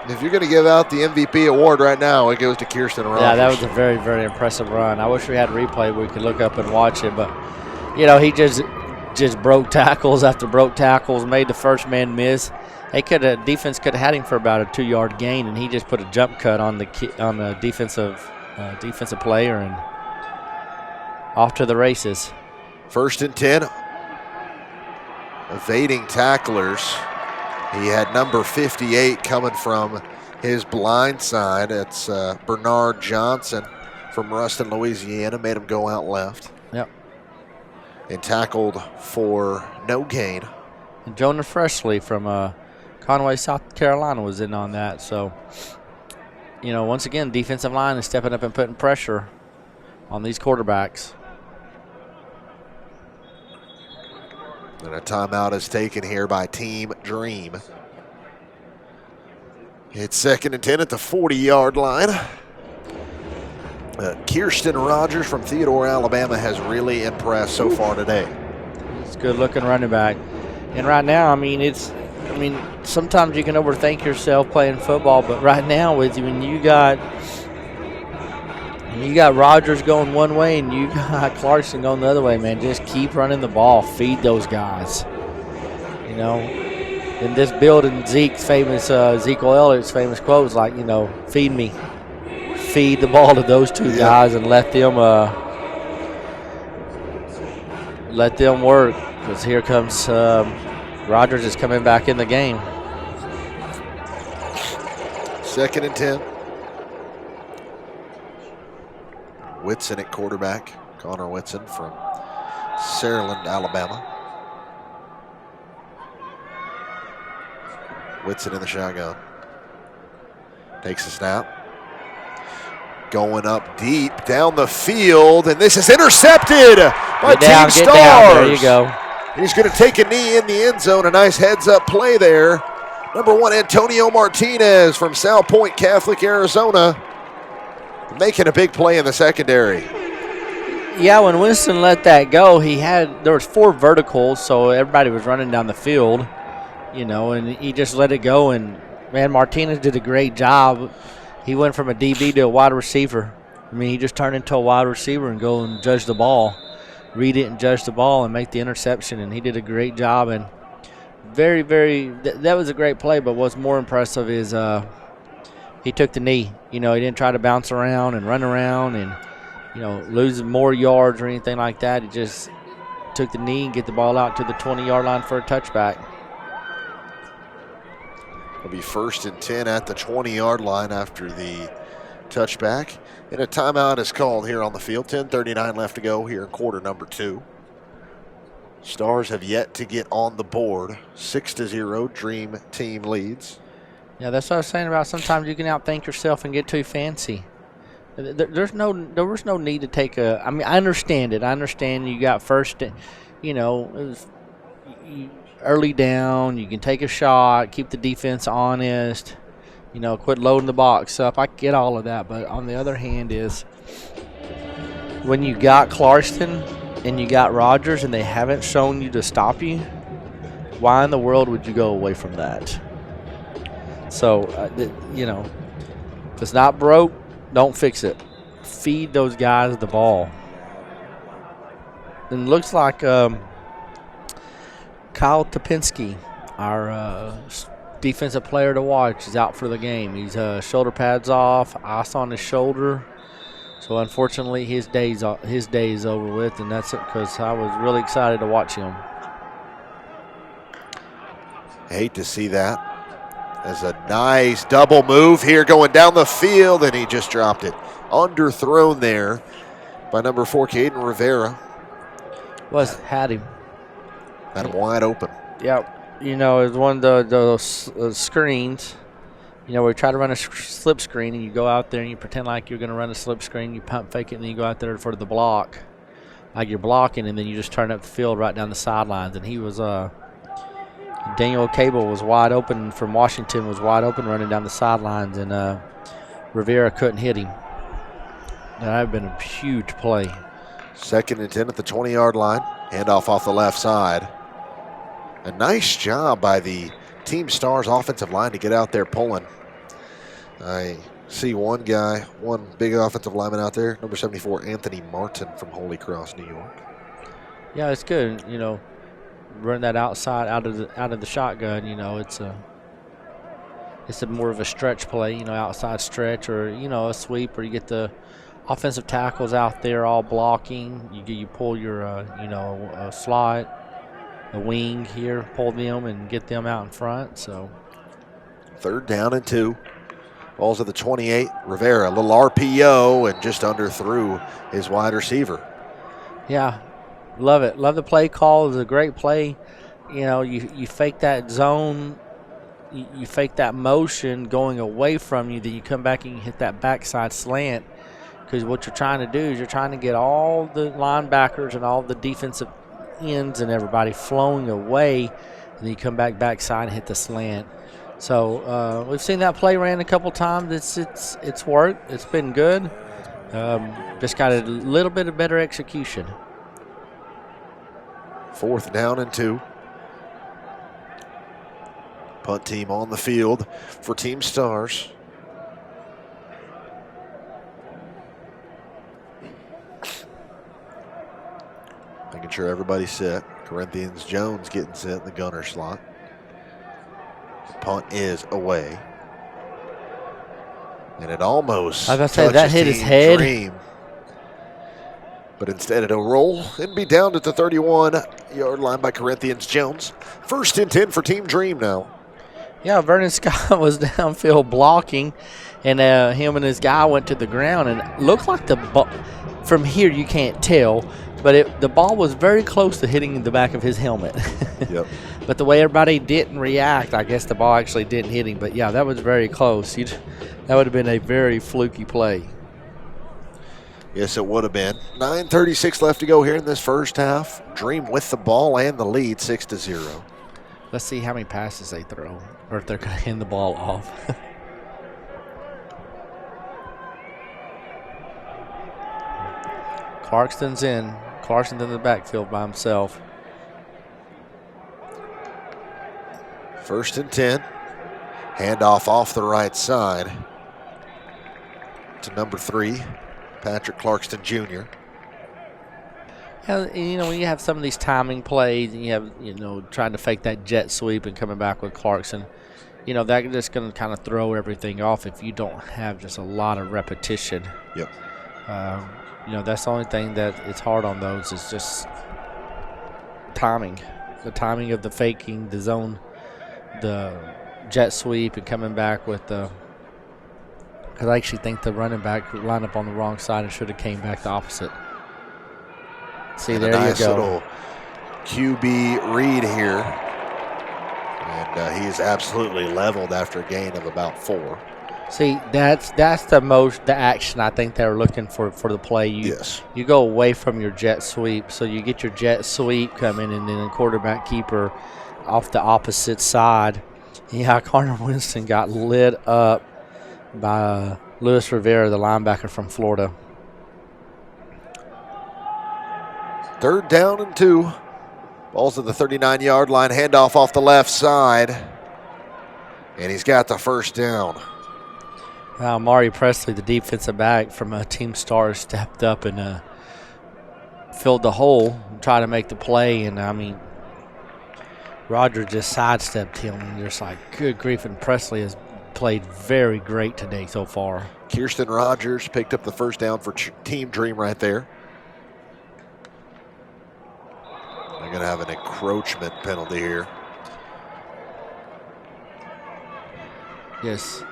If you're going to give out the MVP award right now, it goes to Kirsten Rogers. Yeah, that was a very, very impressive run. I wish we had a replay we could look up and watch it, but, he just broke tackles after broke tackles, made the first man miss. Defense could have had him for about a 2-yard gain, and he just put a jump cut on the defensive player and off to the races. 1st and 10. Evading tacklers. He had number 58 coming from his blind side. It's Bernard Johnson from Ruston, Louisiana. Made him go out left. Yep. And tackled for no gain. And Jonah Freshley from Conway, South Carolina was in on that. So, once again, defensive line is stepping up and putting pressure on these quarterbacks. And a timeout is taken here by Team Dream. It's 2nd and 10 at the 40-yard line. Kirsten Rogers from Theodore, Alabama has really impressed so far today. It's a good-looking running back. And right now, sometimes you can overthink yourself playing football, but right now, when you got Rogers going one way and you got Clarkson going the other way, man, just keep running the ball. Feed those guys. In this building, Ezekiel Elliott's famous quote was like, feed me. Feed the ball to those two guys and let them work. Because here comes Rogers is coming back in the game. 2nd and 10. Whitson at quarterback. Connor Whitson from Saraland, Alabama. Whitson in the shotgun. Takes a snap. Going up deep down the field, and this is intercepted by Team Stars. Down. There you go. He's going to take a knee in the end zone. A nice heads-up play there. Number 1, Antonio Martinez from South Point Catholic, Arizona, making a big play in the secondary. Yeah, when Winston let that go, there was 4 verticals, so everybody was running down the field, and he just let it go. And man, Martinez did a great job. He went from a DB to a wide receiver. I mean, he just turned into a wide receiver and go and judge the ball, read it and judge the ball and make the interception. And he did a great job. And very, very, that was a great play. But what's more impressive is he took the knee. He didn't try to bounce around and run around and, lose more yards or anything like that. He just took the knee and get the ball out to the 20-yard line for a touchback. It'll be 1st and 10 at the 20-yard line after the touchback. And a timeout is called here on the field. 10:39 left to go here in quarter number 2. Stars have yet to get on the board. 6-0, Dream Team leads. Yeah, that's what I was saying about sometimes you can outthink yourself and get too fancy. There was no need to take a. I mean, I understand it. I understand you got first. It was early down. You can take a shot, keep the defense honest. Quit loading the box up. I get all of that, but on the other hand, is when you got Clarkston and you got Rogers, and they haven't shown you to stop you. Why in the world would you go away from that? So, if it's not broke, don't fix it. Feed those guys the ball. And it looks like Kyle Topinski, our defensive player to watch, is out for the game. He's shoulder pads off, ice on his shoulder. So unfortunately, his day is over with, and that's it because I was really excited to watch him. I hate to see that. As a nice double move here going down the field, and he just dropped it. Underthrown there by number 4, Caden Rivera. Had him. Had him wide open. Yep. It was one of those screens, where you try to run a slip screen, and you go out there and you pretend like you're going to run a slip screen, you pump fake it, and then you go out there for the block. Like you're blocking, and then you just turn up the field right down the sidelines. And he was Daniel Cable was wide open from Washington, was wide open running down the sidelines, and Rivera couldn't hit him. That would have been a huge play. 2nd and 10 at the 20-yard line. Handoff off the left side. A nice job by the Team Stars offensive line to get out there pulling. I see one big offensive lineman out there, number 74, Anthony Martin from Holy Cross, New York. Yeah, it's good. Run that outside out of the shotgun. It's a more of a stretch play. Outside stretch or a sweep, or you get the offensive tackles out there all blocking. You pull your a slot, a wing here, pull them and get them out in front. So 3rd down and 2. Balls at the 28. Rivera, a little RPO and just underthrew his wide receiver. Yeah. Love it. Love the play call. It was a great play. You fake that zone, you fake that motion going away from you, then you come back and you hit that backside slant. Because what you're trying to do is you're trying to get all the linebackers and all the defensive ends and everybody flowing away, and then you come backside and hit the slant. So we've seen that play ran a couple times. It's worked. It's been good. Just got a little bit of better execution. 4th down and 2. Punt team on the field for Team Stars. Making sure everybody's set. Corinthians Jones getting set in the gunner slot. The punt is away. And it almost that hit his head. Dream. But instead it'll roll and be down at the 31-yard line by Corinthians Jones. 1st and 10 for Team Dream now. Yeah, Vernon Scott was downfield blocking, and him and his guy went to the ground, and it looked like the ball, from here you can't tell, but the ball was very close to hitting the back of his helmet. Yep. But the way everybody didn't react, I guess the ball actually didn't hit him. But, yeah, that was very close. That would have been a very fluky play. Yes, it would have been. 9:36 left to go here in this first half. Dream with the ball and the lead, 6-0. Let's see how many passes they throw, or if they're going to hand the ball off. Clarkston's in. Clarkston's in the backfield by himself. 1st and 10. Handoff off the right side to number 3, Patrick Clarkston Jr. Yeah, when you have some of these timing plays and you have, trying to fake that jet sweep and coming back with Clarkson, that's just going to kind of throw everything off if you don't have just a lot of repetition. Yep. That's the only thing that it's hard on those is just timing. The timing of the faking, the zone, the jet sweep, and coming back with the – because I actually think the running back lined up on the wrong side and should have came back the opposite. See, there nice you go. Little QB read here. And he is absolutely leveled after a gain of about 4. See, that's the action I think they're looking for the play. Yes. You go away from your jet sweep, so you get your jet sweep coming, and then a quarterback keeper off the opposite side. Yeah, Connor Winston got lit up by Luis Rivera, the linebacker from Florida. 3rd down and 2. Ball's at the 39-yard line. Handoff off the left side. And he's got the 1st down. Mari Presley, the defensive back from Team Stars, stepped up and filled the hole and tried to make the play. And, Roger just sidestepped him. And just like, good grief. And Presley has played very great today so far. Kirsten Rogers picked up the 1st down for Team Dream right there. They're going to have an encroachment penalty here. Yes.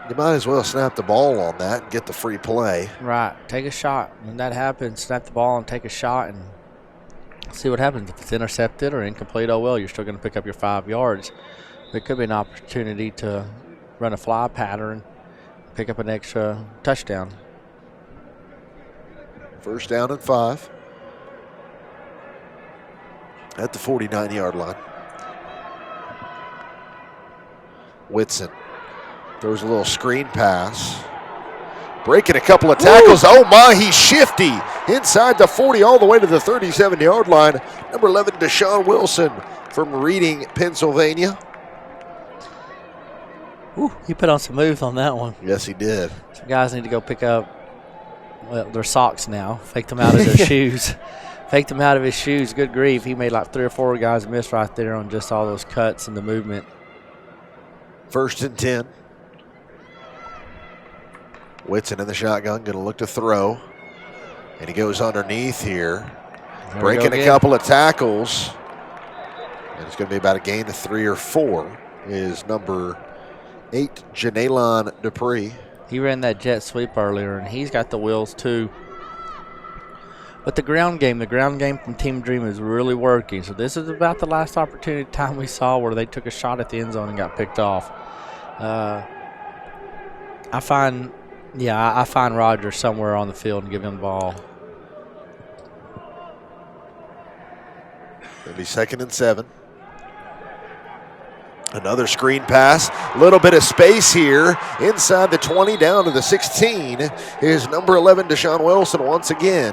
You might as well snap the ball on that and get the free play. Right. Take a shot. When that happens, snap the ball and take a shot and see what happens. If it's intercepted or incomplete, oh well, you're still going to pick up your 5 yards. There could be an opportunity to run a fly pattern, pick up an extra touchdown. 1st down and 5. At the 49-yard line. Whitson throws a little screen pass. Breaking a couple of tackles. Ooh. Oh, my, he's shifty. Inside the 40 all the way to the 37-yard line. Number 11, Deshaun Wilson from Reading, Pennsylvania. Ooh, he put on some moves on that one. Yes, he did. Some guys need to go pick up their socks now. Fake them out of their shoes. Faked him out of his shoes. Good grief. He made like 3 or 4 guys miss right there on just all those cuts and the movement. 1st and 10. Whitson in the shotgun, going to look to throw. And he goes underneath here. Breaking a couple of tackles. And it's going to be about a gain of 3 or 4 is number 8, Janelon Dupree. He ran that jet sweep earlier, and he's got the wheels too. But the ground game from Team Dream is really working. So this is about the last opportunity time we saw where they took a shot at the end zone and got picked off. I find Rogers somewhere on the field and give him the ball. It'll be 2nd and 7. Another screen pass. A little bit of space here. Inside the 20 down to the 16 is number 11, Deshaun Wilson once again.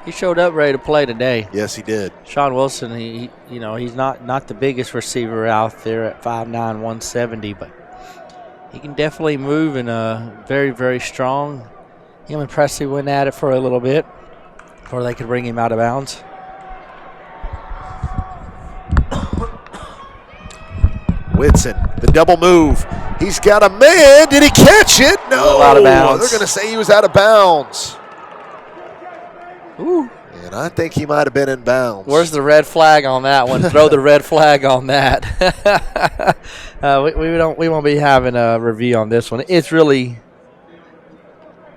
He showed up ready to play today. Yes, he did. Sean Wilson, he's not the biggest receiver out there at 5'9", 170, but he can definitely move and very, very strong. Him and Presley went at it for a little bit before they could bring him out of bounds. Whitson, the double move. He's got a man. Did he catch it? No. Out of bounds. They're going to say he was out of bounds. Ooh. And I think he might have been in bounds. Where's the red flag on that one? Throw the red flag on that. We won't be having a review on this one. It's really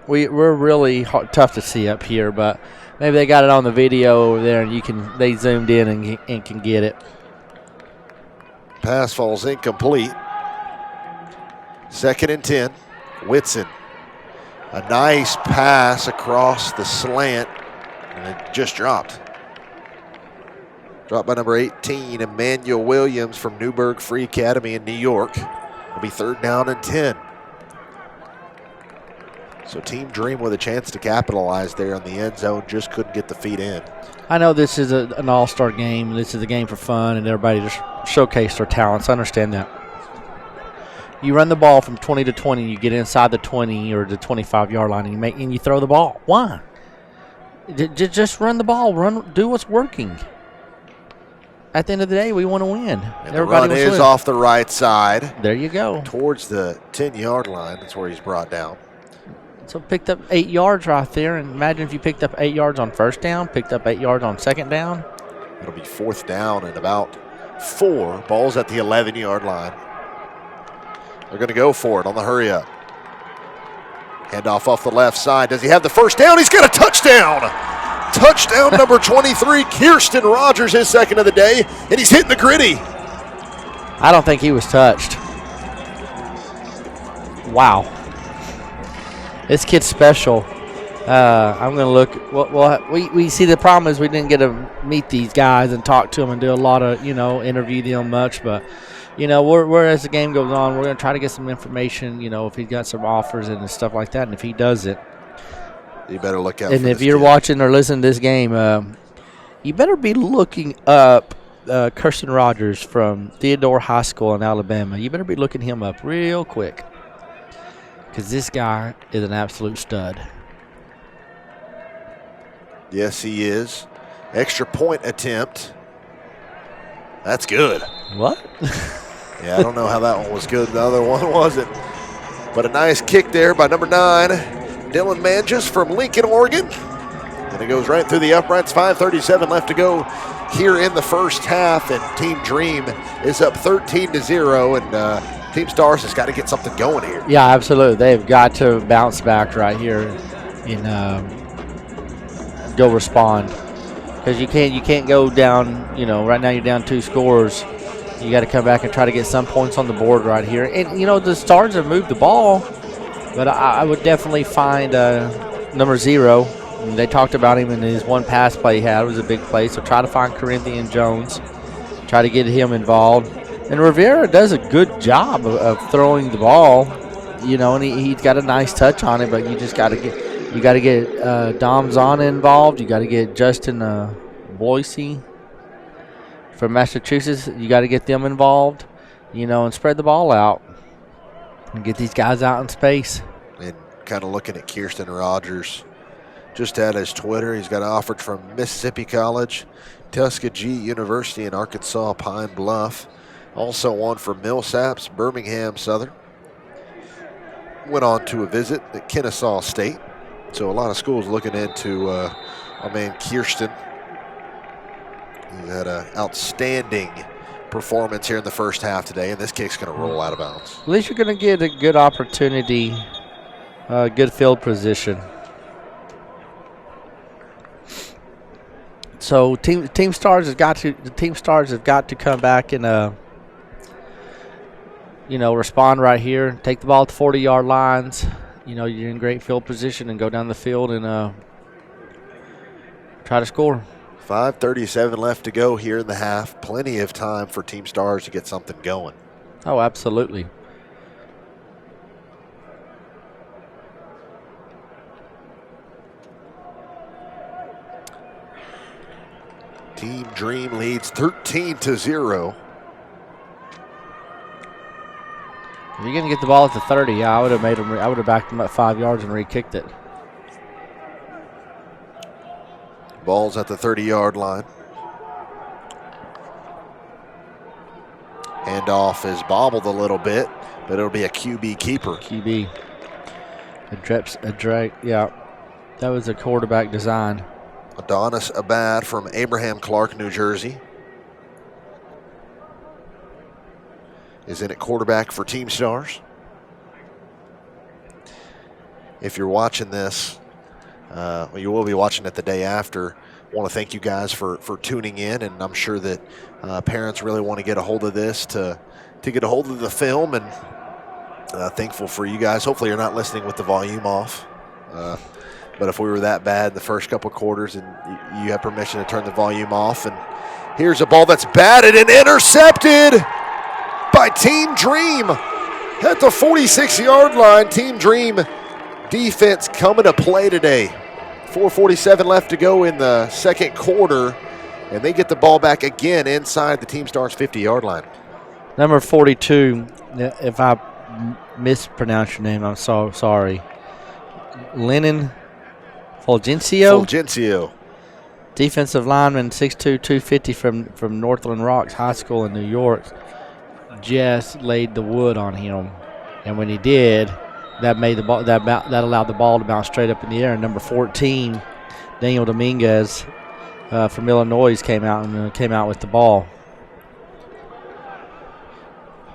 we're really tough to see up here, but Maybe they got it on the video over there, and they zoomed in and can get it. Pass falls incomplete. 2nd and 10. Whitson. A nice pass across the slant, and it just dropped. Dropped by number 18, Emmanuel Williams from Newburgh Free Academy in New York. It'll be 3rd down and 10. So Team Dream with a chance to capitalize there on the end zone, just couldn't get the feet in. I know this is an all-star game. This is a game for fun, and everybody just showcase their talents. I understand that. You run the ball from 20 to 20, you get inside the 20 or the 25-yard line, and you throw the ball. Why? Just run the ball. Do what's working. At the end of the day, we want to win. And the run is off the right side. There you go. Towards the 10-yard line. That's where he's brought down. So picked up 8 yards right there. And imagine if you picked up 8 yards on 1st down, picked up 8 yards on 2nd down. It'll be 4th down and about 4. Ball's at the 11-yard line. They're going to go for it on the hurry up. Handoff off the left side. Does he have the 1st down? He's got a touchdown. Touchdown number 23, Kirsten Rogers, his 2nd of the day, and he's hitting the gritty. I don't think he was touched. Wow. This kid's special. I'm going to look. Well, we see the problem is we didn't get to meet these guys and talk to them and do a lot of, interview them much, but we're as the game goes on, we're going to try to get some information, if he's got some offers and stuff like that. And if he does it, you better look out. And if you're watching or listening to this game, you better be looking up Kirsten Rogers from Theodore High School in Alabama. You better be looking him up real quick because this guy is an absolute stud. Yes, he is. Extra point attempt. That's good. What? Yeah, I don't know how that one was good. The other one wasn't. But a nice kick there by number 9, Dylan Manges from Lincoln, Oregon. And it goes right through the uprights. 5:37 left to go here in the first half. And Team Dream is up 13-0. And Team Stars has got to get something going here. Yeah, absolutely. They've got to bounce back right here and go respond. Because you can't go down, right now you're down 2 scores. You got to come back and try to get some points on the board right here. And, the Stars have moved the ball, but I would definitely find number 0. And they talked about him in his one pass play he had. It was a big play. So try to find Corinthian Jones, try to get him involved. And Rivera does a good job of throwing the ball, and he's got a nice touch on it, but you just got to get – you got to get Dom Zahn involved. You got to get Justin Boise from Massachusetts. You got to get them involved, and spread the ball out and get these guys out in space. And kind of looking at Kirsten Rogers, just at his Twitter, he's got offered from Mississippi College, Tuskegee University in Arkansas, Pine Bluff. Also one from Millsaps, Birmingham Southern. Went on to a visit at Kennesaw State. So a lot of schools looking into our man Kirsten. He had an outstanding performance here in the first half today, and this kick's going to roll out of bounds. At least you're going to get a good opportunity, good field position. So Team Stars has got to come back and respond right here. Take the ball at the 40-yard lines. You're in great field position and go down the field and try to score. 5:37 left to go here in the half. Plenty of time for Team Stars to get something going. Oh, absolutely. Team Dream leads 13-0. If you're going to get the ball at the 30, I would have backed him up 5 yards and re-kicked it. Ball's at the 30-yard line. Handoff is bobbled a little bit, but it'll be a QB keeper. QB. Yeah. That was a quarterback design. Adonis Abad from Abraham Clark, New Jersey, is in at quarterback for Team Stars. If you're watching this You will be watching it the day after. I want to thank you guys for tuning in, and I'm sure that parents really want to get a hold of this to get a hold of the film, and thankful for you guys. Hopefully you're not listening with the volume off. But if we were that bad in the first couple quarters, and you have permission to turn the volume off, and here's a ball that's batted and intercepted by Team Dream at the 46-yard line. Team Dream defense coming to play today. 4:47 left to go in the second quarter, and they get the ball back again inside the Team Stars 50-yard line. Number 42, if I mispronounce your name, I'm so sorry. Lennon Fulgencio. Defensive lineman, 6'2", 250 from Northland Rocks High School in New York. Just laid the wood on him, and when he did, that made the ball that allowed the ball to bounce straight up in the air. And number 14, Daniel Dominguez from Illinois came out with the ball.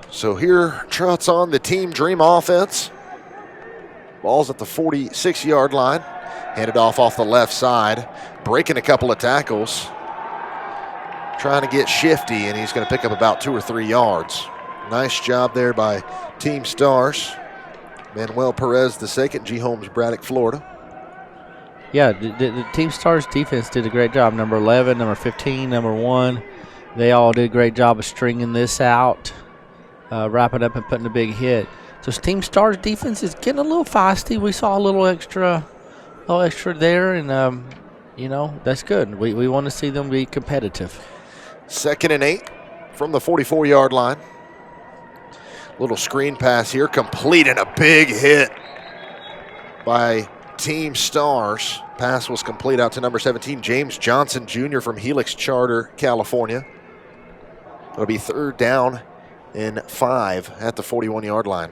So here trots on the Team Dream offense. Ball's at the 46-yard line. Handed off the left side. Breaking a couple of tackles. Trying to get shifty, and he's going to pick up about 2 or 3 yards. Nice job there by Team Stars. Manuel Perez II, G. Holmes, Braddock, Florida. Yeah, the Team Stars defense did a great job. Number 11, number 15, number 1. They all did a great job of stringing this out, wrapping up and putting a big hit. So Team Stars defense is getting a little feisty. We saw a little extra there, and that's good. We want to see them be competitive. 2nd and 8 from the 44-yard line. Little screen pass here, complete, and a big hit by Team Stars. Pass was complete out to number 17, James Johnson Jr. from Helix Charter, California. It'll be 3rd down and 5 at the 41-yard line.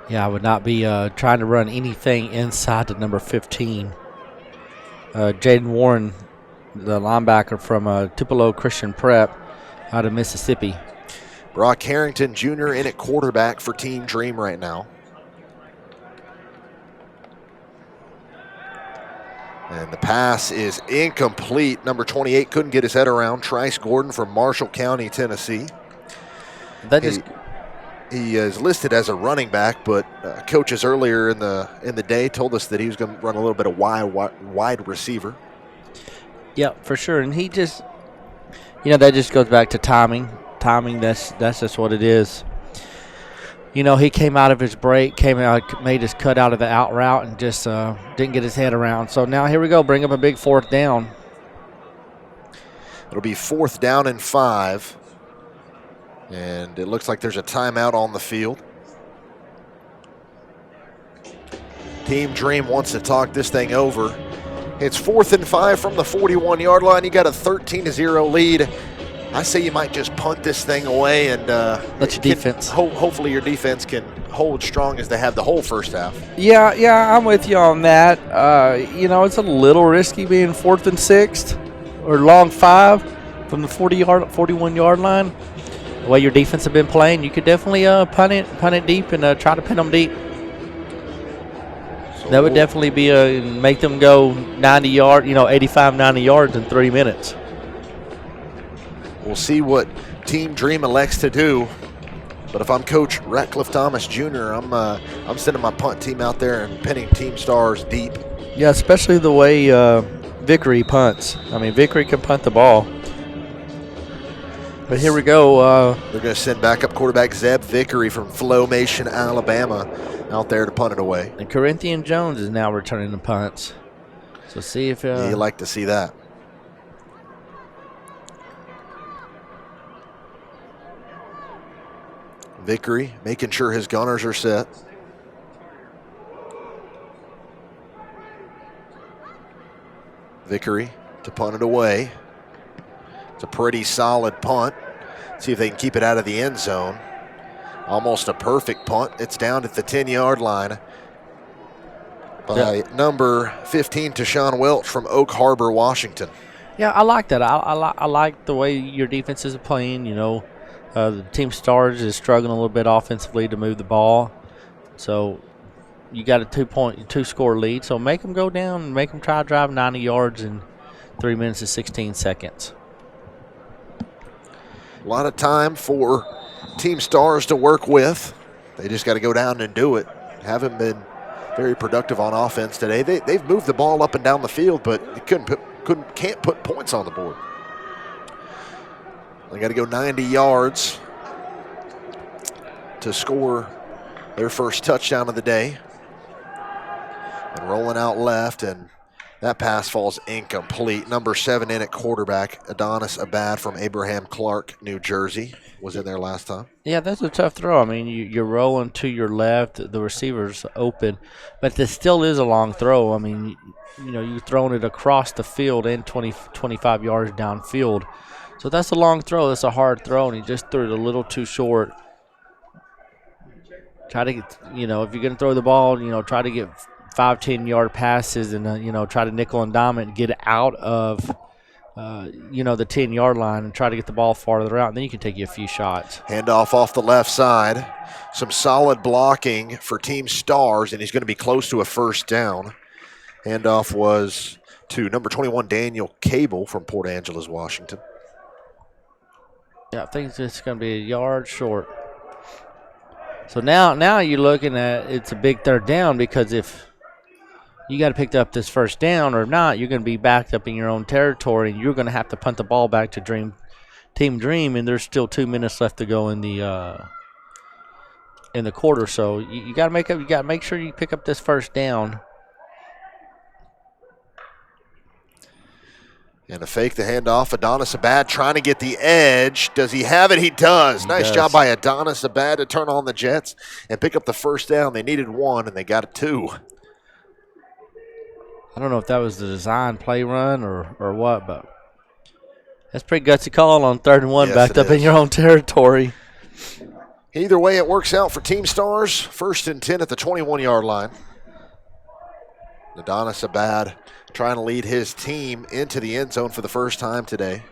Yeah, I would not be trying to run anything inside the number 15. Jaden Warren, the linebacker from Tupelo Christian Prep out of Mississippi. Brock Harrington Jr. in at quarterback for Team Dream right now. And the pass is incomplete. Number 28 couldn't get his head around. Trice Gordon from Marshall County, Tennessee. He is listed as a running back, but coaches earlier in the day told us that he was going to run a little bit of wide receiver. Yeah, for sure. And he just, that just goes back to timing. Timing, that's just what it is. He came out of his break, made his cut out of the out route, and just didn't get his head around. So now here we go, bring up a big 4th down. It'll be 4th down and 5. And it looks like there's a timeout on the field. Team Dream wants to talk this thing over. It's 4th and 5 from the 41-yard line. You got a 13-0 lead. I say you might just punt this thing away and let your defense. Hopefully your defense can hold strong as they have the whole first half. Yeah, I'm with you on that. It's a little risky being 4th and 6 or long 5 from the 41-yard line. The way your defense have been playing, you could definitely punt it deep and try to pin them deep. So that would definitely be make them go 85, 90 yards in 3 minutes. We'll see what Team Dream elects to do. But if I'm Coach Ratcliffe Thomas Jr., I'm sending my punt team out there and pinning Team Stars deep. Yeah, especially the way Vickery punts. I mean, Vickery can punt the ball. But here we go. They're going to send backup quarterback Zeb Vickery from Flowmation, Alabama, out there to punt it away. And Corinthian Jones is now returning the punts. So see if you like to see that. Vickery making sure his gunners are set. Vickery to punt it away. It's a pretty solid punt. See if they can keep it out of the end zone. Almost a perfect punt. It's down at the 10-yard line by number 15, Tashawn Welch from Oak Harbor, Washington. Yeah, I like that. I like the way your defense is playing. The Team Stars is struggling a little bit offensively to move the ball. So you got a 2-score lead. So make them go down and make them try to drive 90 yards in 3 minutes and 16 seconds. A lot of time for Team Stars to work with. They just got to go down and do it. Haven't been very productive on offense today. They've moved the ball up and down the field, but they can't put points on the board. They got to go 90 yards to score their first touchdown of the day. And rolling out left, and that pass falls incomplete. Number 7 in at quarterback, Adonis Abad from Abraham Clark, New Jersey, was in there last time. Yeah, that's a tough throw. I mean, you're rolling to your left, the receiver's open, but this still is a long throw. I mean, you're throwing it across the field and 25 yards downfield. So that's a long throw. That's a hard throw, and he just threw it a little too short. Try to get, if you're going to throw the ball, try to get 5-10 yard passes and try to nickel and dime it and get out of the 10-yard line and try to get the ball farther out, and then you can take you a few shots. Handoff off the left side. Some solid blocking for Team Stars, and he's going to be close to a first down. Handoff was to number 21, Daniel Cable from Port Angeles, Washington. Yeah, I think it's going to be a yard short. So now you're looking at it's a big third down, because if you got to pick up this first down or not, you're going to be backed up in your own territory, and you're going to have to punt the ball back to Team Dream, and there's still 2 minutes left to go in the quarter. So you got to make sure you pick up this first down. And a fake the handoff. Adonis Abad trying to get the edge. Does he have it? He does. Nice job by Adonis Abad to turn on the Jets and pick up the first down. They needed 1, and they got it 2. I don't know if that was the design play run or what, but that's a pretty gutsy call on 3rd and 1 backed up in your own territory. Either way, it works out for Team Stars. 1st and 10 at the 21-yard line. Adonis Abad trying to lead his team into the end zone for the first time today.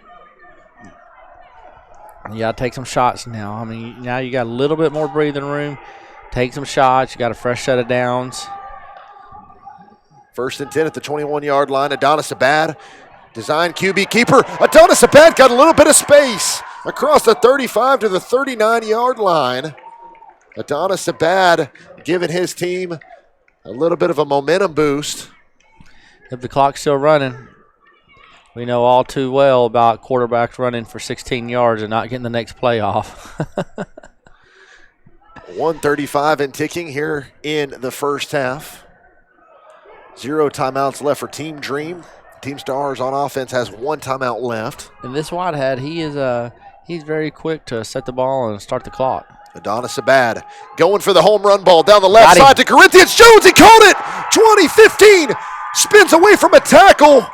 You got to take some shots now. I mean, now you got a little bit more breathing room. Take some shots. You got a fresh set of downs. 1st and 10 at the 21-yard line. Adonis Abad, design QB keeper. Adonis Abad got a little bit of space across the 35 to the 39-yard line. Adonis Abad giving his team a little bit of a momentum boost. If the clock's still running, we know all too well about quarterbacks running for 16 yards and not getting the next play off. 1:35 and ticking here in the first half. 0 timeouts left for Team Dream. Team Stars on offense has 1 timeout left. And this Whitehead, he's very quick to set the ball and start the clock. Adonis Abad going for the home run ball down the left side to Corinthians Jones. He caught it. 20-15. Spins away from a tackle.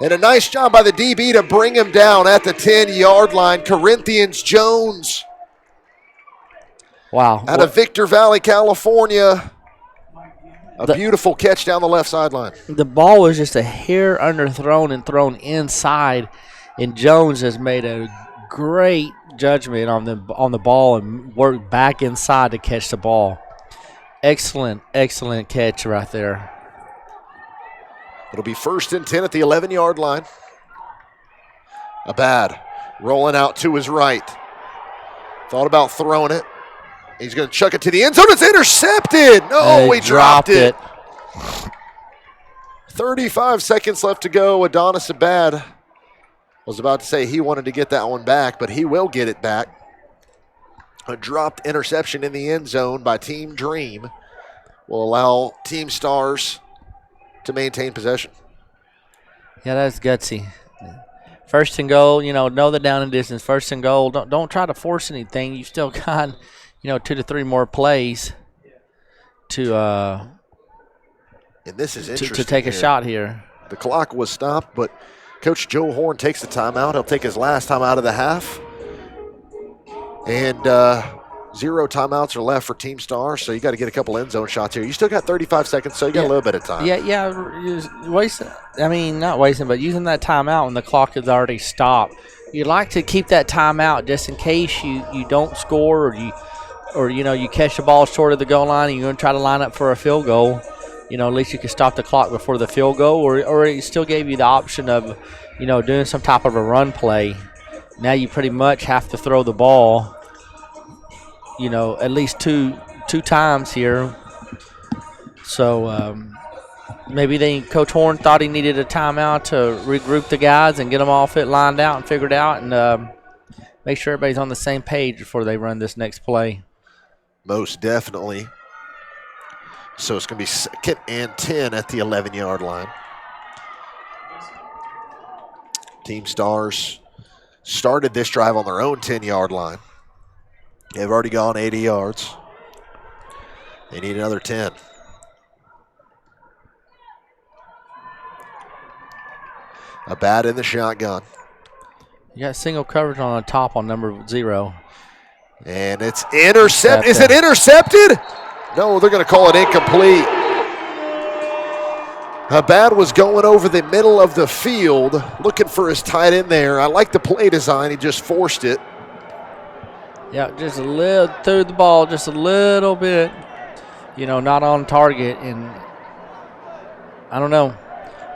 And a nice job by the DB to bring him down at the 10-yard line. Corinthians Jones. Wow. Out of Victor Valley, California. A beautiful catch down the left sideline. The ball was just a hair underthrown and thrown inside, and Jones has made a great judgment on the ball and worked back inside to catch the ball. Excellent catch right there. It'll be 1st and 10 at the 11-yard line. Abad rolling out to his right. Thought about throwing it. He's going to chuck it to the end zone. It's intercepted. No, he dropped it. 35 seconds left to go. Adonis Abad was about to say he wanted to get that one back, but he will get it back. A dropped interception in the end zone by Team Dream will allow Team Stars to maintain possession. Yeah, that's gutsy. 1st and goal, know the down and distance. 1st and goal, don't try to force anything. You still got, 2 to 3 more plays to and this is interesting to take a shot here. The clock was stopped, but Coach Joe Horn takes the timeout. He'll take his last time out of the half. And 0 timeouts are left for Team Stars, so you got to get a couple end zone shots here. You still got 35 seconds, so you got a little bit of time. Not wasting, but using that timeout when the clock is already stopped. You'd like to keep that timeout just in case you don't score or or you catch the ball short of the goal line and you're going to try to line up for a field goal, at least you can stop the clock before the field goal, or it still gave you the option of, doing some type of a run play. Now you pretty much have to throw the ball, at least two times here. So maybe Coach Horn thought he needed a timeout to regroup the guys and get them all lined out and figured out, and make sure everybody's on the same page before they run this next play. Most definitely. So it's going to be 2nd and 10 at the 11-yard line. Team Stars started this drive on their own 10-yard line. They've already gone 80 yards. They need another 10. A bat in the shotgun. You got single coverage on the top on number 0. And it's intercepted. Is it intercepted? No, they're going to call it incomplete. Abad was going over the middle of the field, looking for his tight end there. I like the play design. He just forced it. Yeah, just a little, threw the ball just a little bit, not on target. And I don't know.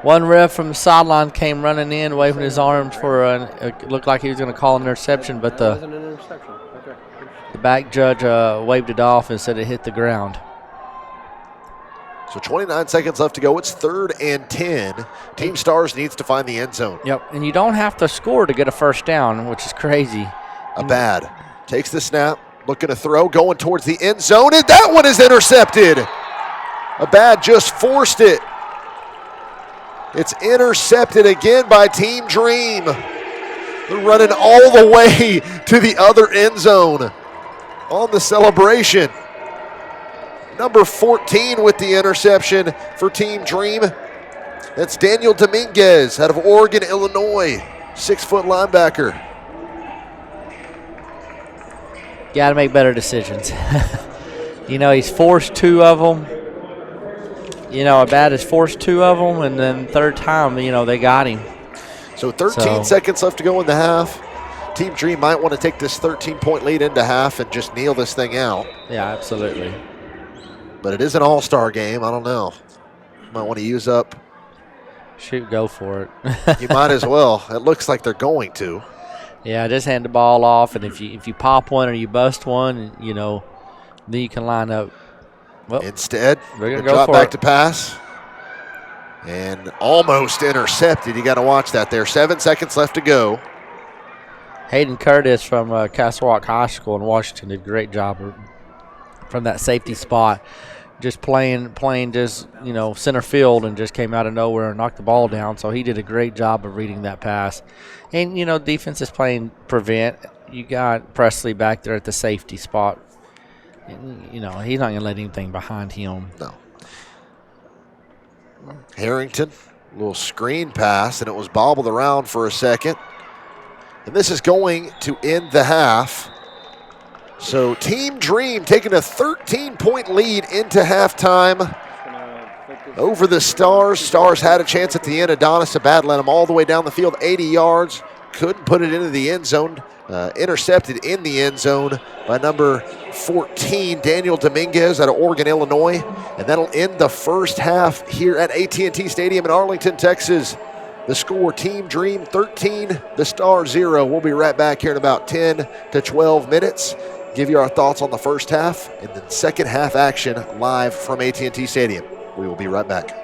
One ref from the sideline came running in, waving his arms for it looked like he was going to call an interception, but That wasn't an interception. Okay. the back judge waved it off and said it hit the ground. So 29 seconds left to go. It's 3rd and 10. Team Stars needs to find the end zone. Yep, and you don't have to score to get a first down, which is crazy. Abad takes the snap, looking to throw, going towards the end zone, and that one is intercepted. Abad just forced it. It's intercepted again by Team Dream. They're running all the way to the other end zone on the celebration. Number 14 with the interception for Team Dream. That's Daniel Dominguez out of Oregon, Illinois. 6-foot linebacker. Got to make better decisions. He's forced 2 of them. Abad has forced 2 of them, and then third time, they got him. So 13 seconds left to go in the half. Team Dream might want to take this 13-point lead into half and just kneel this thing out. Yeah, absolutely. But it is an all-star game. I don't know. Might want to use up. Shoot, go for it. You might as well. It looks like they're going to. Yeah, just hand the ball off, and if you pop one or you bust one, then you can line up. Well, instead, we're gonna drop go back for to pass. And almost intercepted. You got to watch that there. 7 seconds left to go. Hayden Curtis from Castle Rock High School in Washington did a great job from that safety spot. Just playing just, center field, and just came out of nowhere and knocked the ball down. So he did a great job of reading that pass. And, defense is playing prevent. You got Presley back there at the safety spot. He's not going to let anything behind him. No. Harrington, a little screen pass, and it was bobbled around for a second. And this is going to end the half. So Team Dream taking a 13-point lead into halftime over the Stars. Stars had a chance at the end. Adonis Abad led them all the way down the field, 80 yards. Couldn't put it into the end zone. Intercepted in the end zone by number 14, Daniel Dominguez out of Oregon, Illinois. And that'll end the first half here at AT&T Stadium in Arlington, Texas. The score, Team Dream 13, the Stars 0. We'll be right back here in about 10 to 12 minutes. Give you our thoughts on the first half and then second half action live from AT&T Stadium. We will be right back.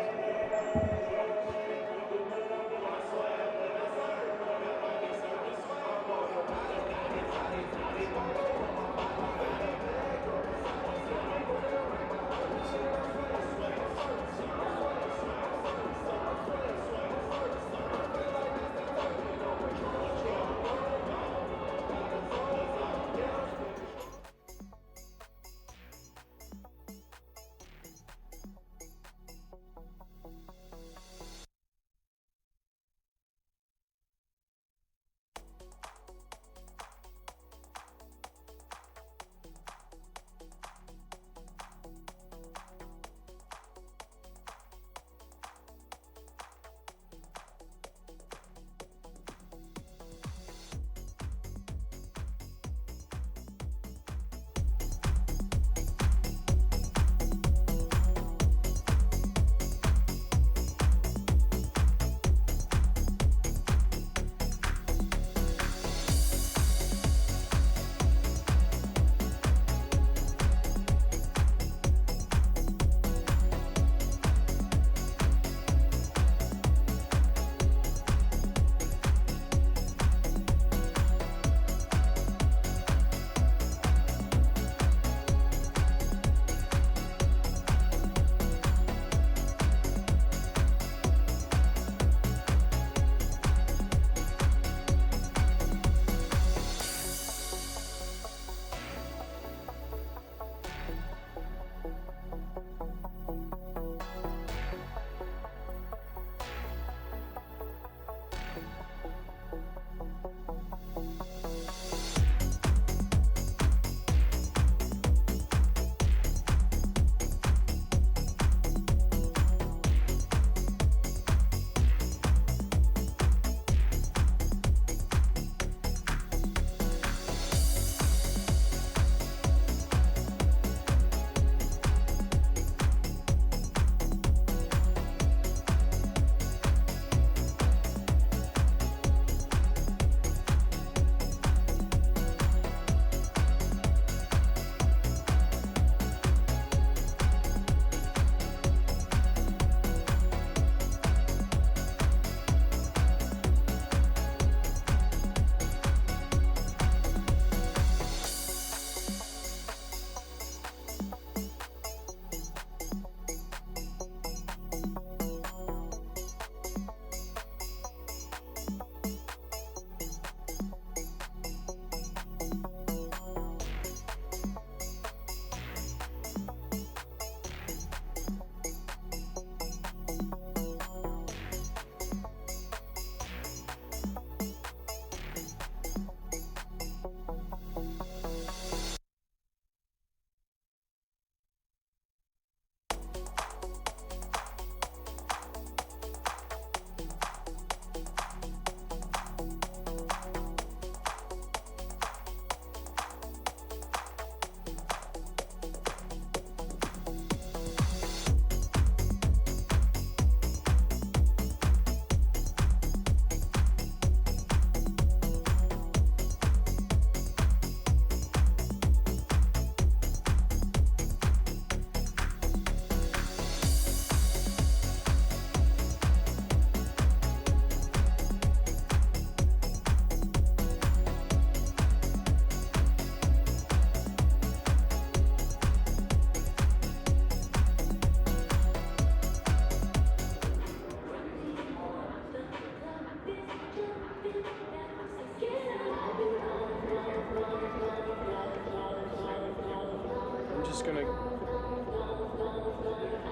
just gonna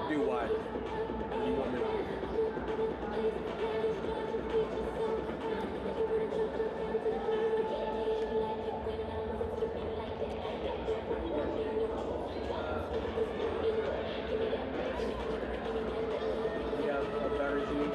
do what? You want me to? Yeah, a better team.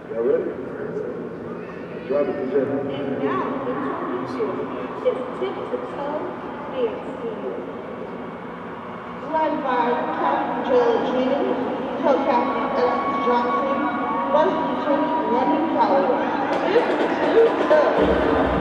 Y'all ready? Drop it, And now, introducing the tip-to-toe dance field. Led by Captain Joe Jenkins, Co-Captain Essex Johnson, First Lieutenant Lenny Calloway. Tip-to-toe.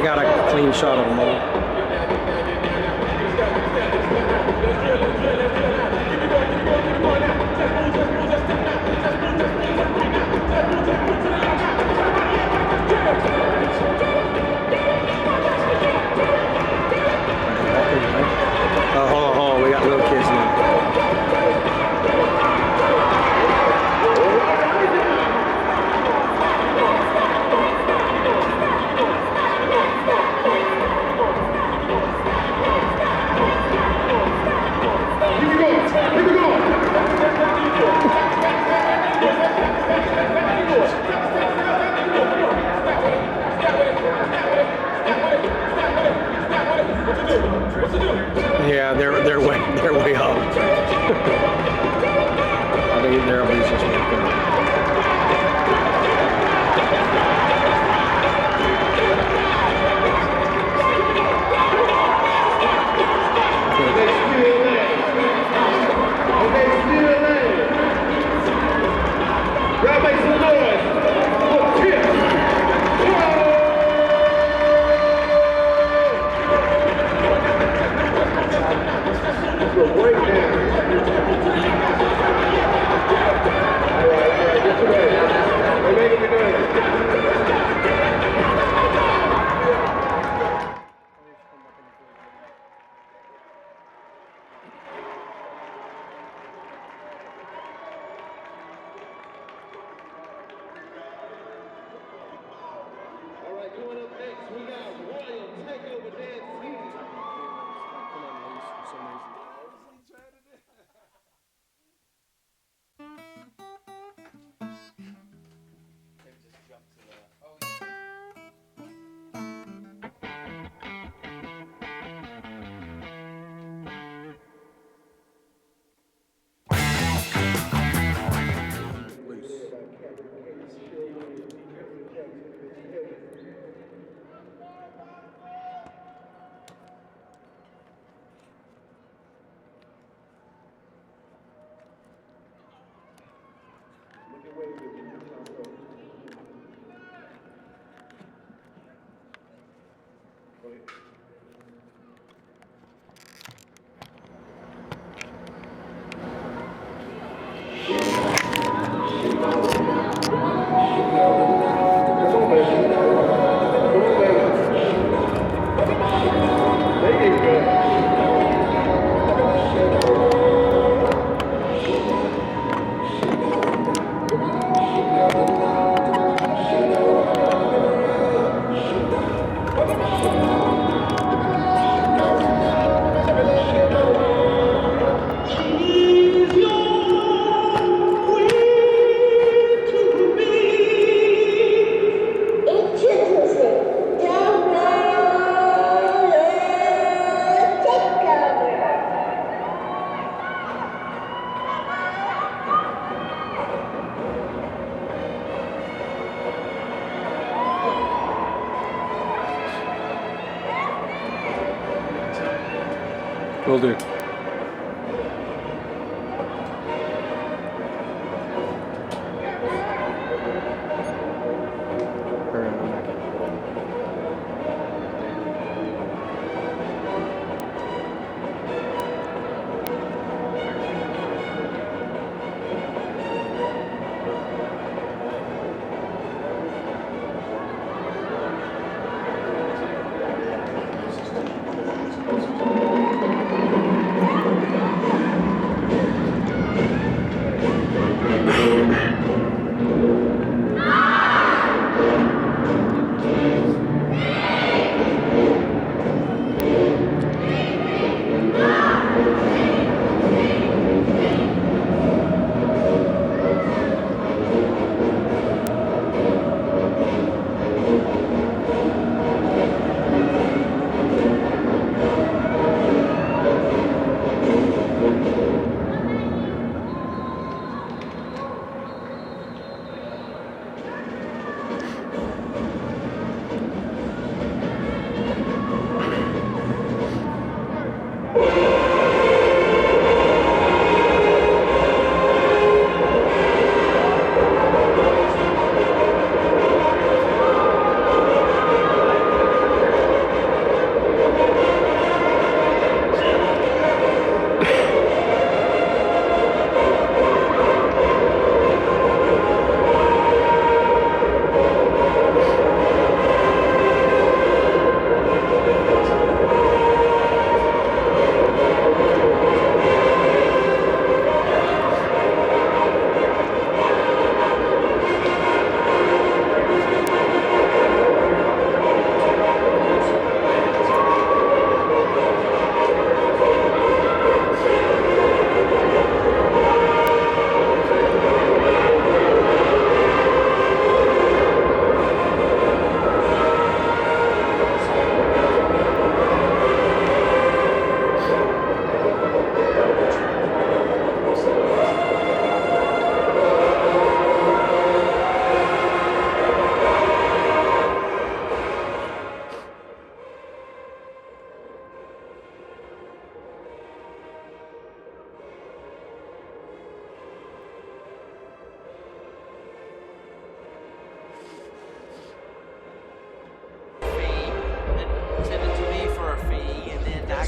We got a clean shot of them all. Oh, hold on. We got little kids now. Yeah, they're way up. I think they're at least just right there. Y'all make some noise for Tip. It's a breakdown. All right, get ready. They're making me nervous. All right, coming up next, we got Royal Takeover Dance Season. Will do.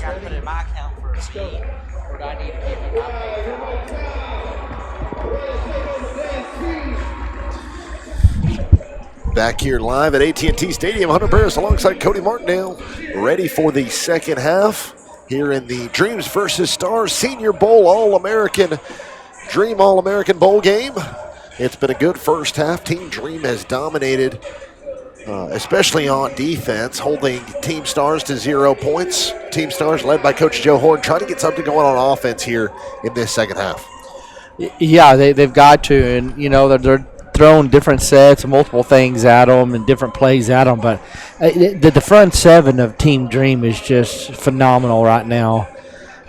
got to put it in my account for a fee, or do I need to give you my PayPal? Back here live at AT&T Stadium, Hunter Paris alongside Cody Martindale, ready for the second half here in the Dreams versus Stars Senior Bowl All-American Dream All-American Bowl game. It's been a good first half. Team Dream has dominated, especially on defense, holding Team Stars to 0 points. Team Stars led by Coach Joe Horn, trying to get something going on offense here in this second half. Yeah, they've got to, and they're throwing different sets, multiple things at them, and different plays at them. But the front seven of Team Dream is just phenomenal right now.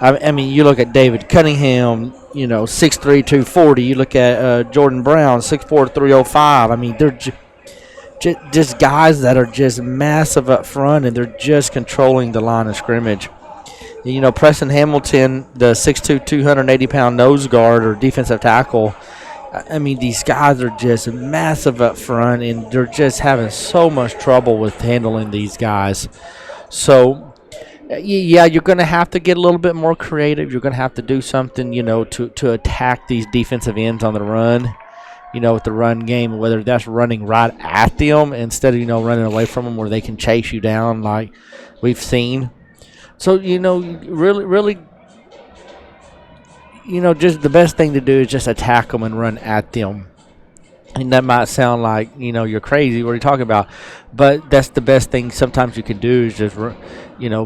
I mean, you look at David Cunningham, 6'3", 240. You look at Jordan Brown, 6'4", 305. I mean, they're just guys that are just massive up front, and they're just controlling the line of scrimmage. Preston Hamilton, the 6'2", 280-pound nose guard or defensive tackle, I mean, these guys are just massive up front, and they're just having so much trouble with handling these guys. So, yeah, you're going to have to get a little bit more creative. You're going to have to do something, to attack these defensive ends on the run, with the run game, whether that's running right at them instead of, running away from them where they can chase you down like we've seen. So, really, just the best thing to do is just attack them and run at them. And that might sound like, you're crazy. What are you talking about? But that's the best thing sometimes you can do is just,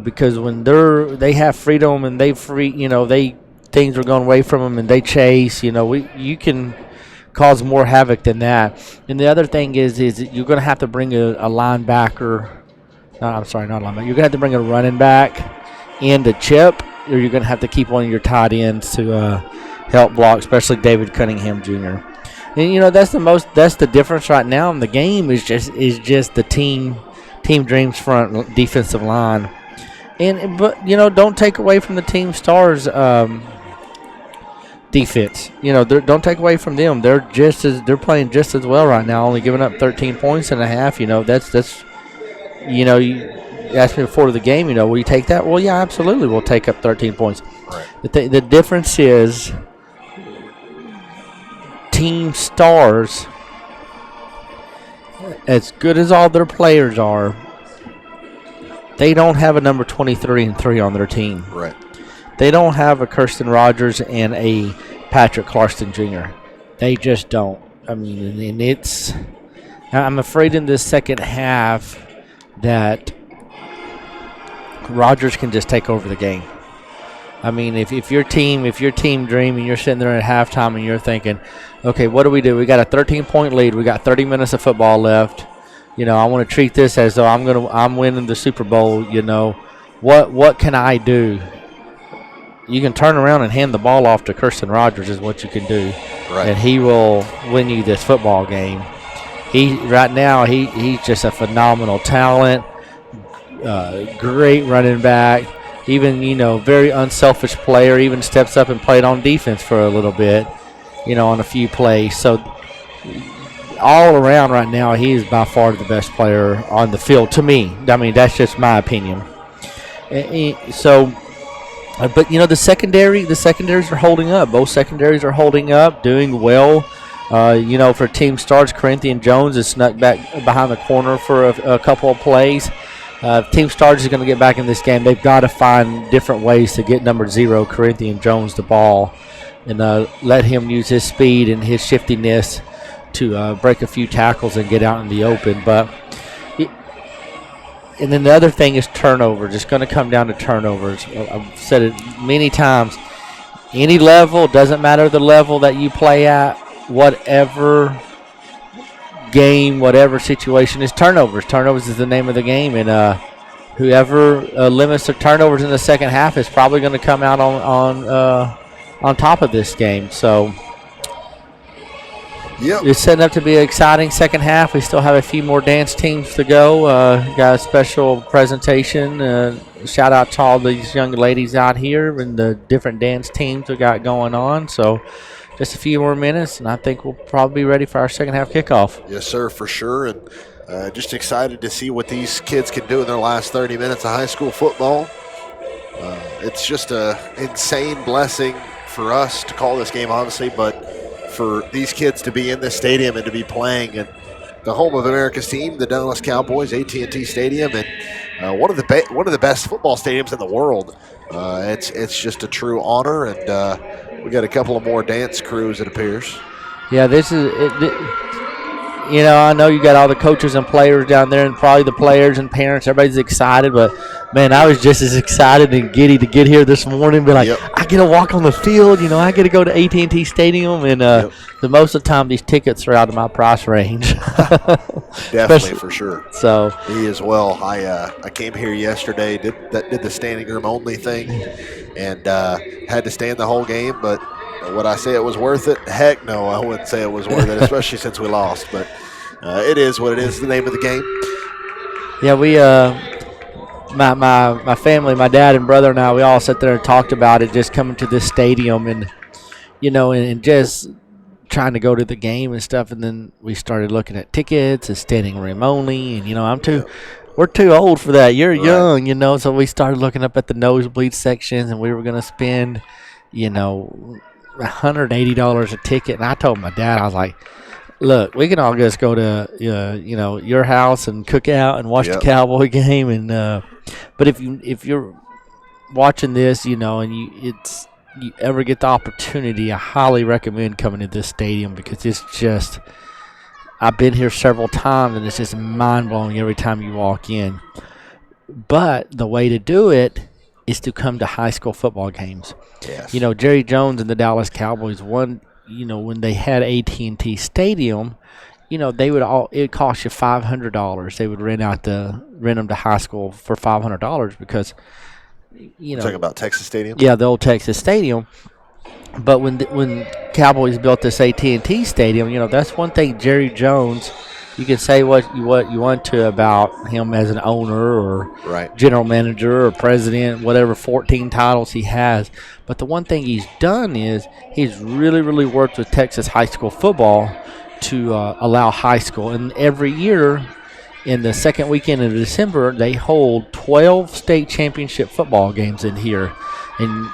because when they have freedom and things are going away from them and they chase, you can cause more havoc than that. And the other thing is you're going to have to bring a linebacker. I'm sorry, not linebacker. You're going to have to bring a running back in to chip, or you're going to have to keep one of your tight ends to help block, especially David Cunningham Jr. And that's the difference right now in the game is just the team Dreams front defensive line, but don't take away from the Team Stars defense. Don't take away from them. They're playing just as well right now, only giving up 13 points and a half. That's you asked me before the game. Will you take that? Well, yeah, absolutely. We'll take up 13 points. Right. The difference is Team Stars, as good as all their players are, they don't have a number 23 and 3 on their team. Right. They don't have a Kirsten Rogers and a Patrick Clarkston Jr. They just don't. I mean, and I'm afraid in this second half that Rogers can just take over the game. I mean, if your team Dream and you're sitting there at halftime and you're thinking, okay, what do? We got a 13-point lead. We got 30 minutes of football left. I want to treat this as though I'm winning the Super Bowl. What can I do? You can turn around and hand the ball off to Kirsten Rogers is what you can do, right? And he will win you this football game. Right now he's just a phenomenal talent, great running back. Even, very unselfish player, even steps up and played on defense for a little bit, on a few plays. So all around right now, he is by far the best player on the field to me. I mean, that's just my opinion. So, but, the secondaries are holding up. Both secondaries are holding up, doing well. For Team Stars, Corinthian Jones has snuck back behind the corner for a couple of plays. Team Stars is going to get back in this game. They've got to find different ways to get number 0, Corinthian Jones, the ball, and let him use his speed and his shiftiness to break a few tackles and get out in the open. And then the other thing is turnovers. It's going to come down to turnovers. I've said it many times. Any level, doesn't matter the level that you play at, whatever game, whatever situation, is turnovers. Turnovers is the name of the game, and whoever limits their turnovers in the second half is probably going to come out on top of this game. So yep, it's setting up to be an exciting second half. We still have a few more dance teams to go. Got a special presentation. Shout out to all these young ladies out here and the different dance teams we got going on. So just a few more minutes, and I think we'll probably be ready for our second half kickoff. Yes, sir, for sure. And just excited to see what these kids can do in their last 30 minutes of high school football. It's just a insane blessing for us to call this game, obviously, but for these kids to be in this stadium and to be playing in the home of America's team, the Dallas Cowboys, AT&T Stadium, and one of the best football stadiums in the world. It's just a true honor, and we got a couple of more dance crews, it appears. Yeah, this is I know you got all the coaches and players down there, and probably the players and parents. Everybody's excited, but man, I was just as excited and giddy to get here this morning. Be like, I get to walk on the field. I get to go to AT&T Stadium, and the most of the time these tickets are out of my price range. Definitely, for sure. So me as well. I came here yesterday, did the standing room only thing, and had to stand the whole game, but. Would I say it was worth it? Heck no, I wouldn't say it was worth it, especially since we lost. But it is what it is, the name of the game. Yeah, we my family, my dad and brother and I, we all sat there and talked about it, just coming to this stadium and, and just trying to go to the game and stuff. And then we started looking at tickets and standing room only. And, we're too old for that. You're young, so we started looking up at the nosebleed sections, and we were going to spend, $180 a ticket. And I told my dad, I was like, look, we can all just go to your house and cook out and watch the Cowboy game. And but if you're watching this, and you ever get the opportunity, I highly recommend coming to this stadium, because it's just, I've been here several times, and it's just mind blowing every time you walk in. But the way to do it is to come to high school football games. Yes. Jerry Jones and the Dallas Cowboys won, when they had AT&T Stadium, they would it cost you $500. They would rent them to high school for $500 because, You're talking about Texas Stadium? Yeah, the old Texas Stadium. But when Cowboys built this AT&T Stadium, that's one thing Jerry Jones, you can say what you want to about him as an owner or general manager or president, whatever 14 titles he has. But the one thing he's done is he's really, really worked with Texas high school football to allow high school. And every year in the second weekend of December, they hold 12 state championship football games in here. And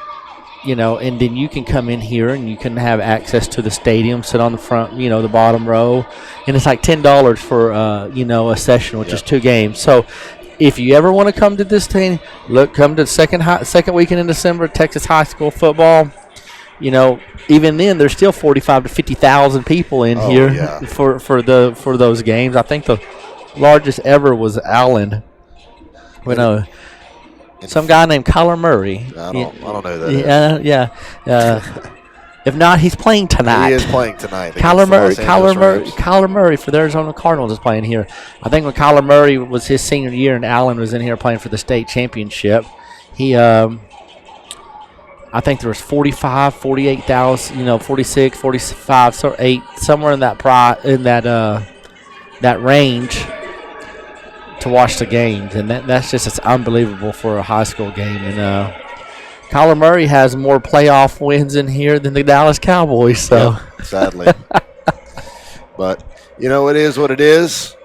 and then you can come in here and you can have access to the stadium, sit on the front, the bottom row, and it's like $10 for, a session, which is 2 games. So if you ever want to come to this thing, come to the second weekend in December, Texas high school football. Even then, there's still 45 to 50,000 people in here for those games. I think the largest ever was Allen. Some guy named Kyler Murray. I don't know who that is. If not, he's playing tonight. He is playing tonight. Kyler Murray for the Arizona Cardinals is playing here. I think when Kyler Murray was his senior year and Allen was in here playing for the state championship, he I think there was 45, 48,000, 46, 45, so 8, somewhere in that that range to watch the games, and it's unbelievable for a high school game. And Kyler Murray has more playoff wins in here than the Dallas Cowboys. So sadly, but it is what it is.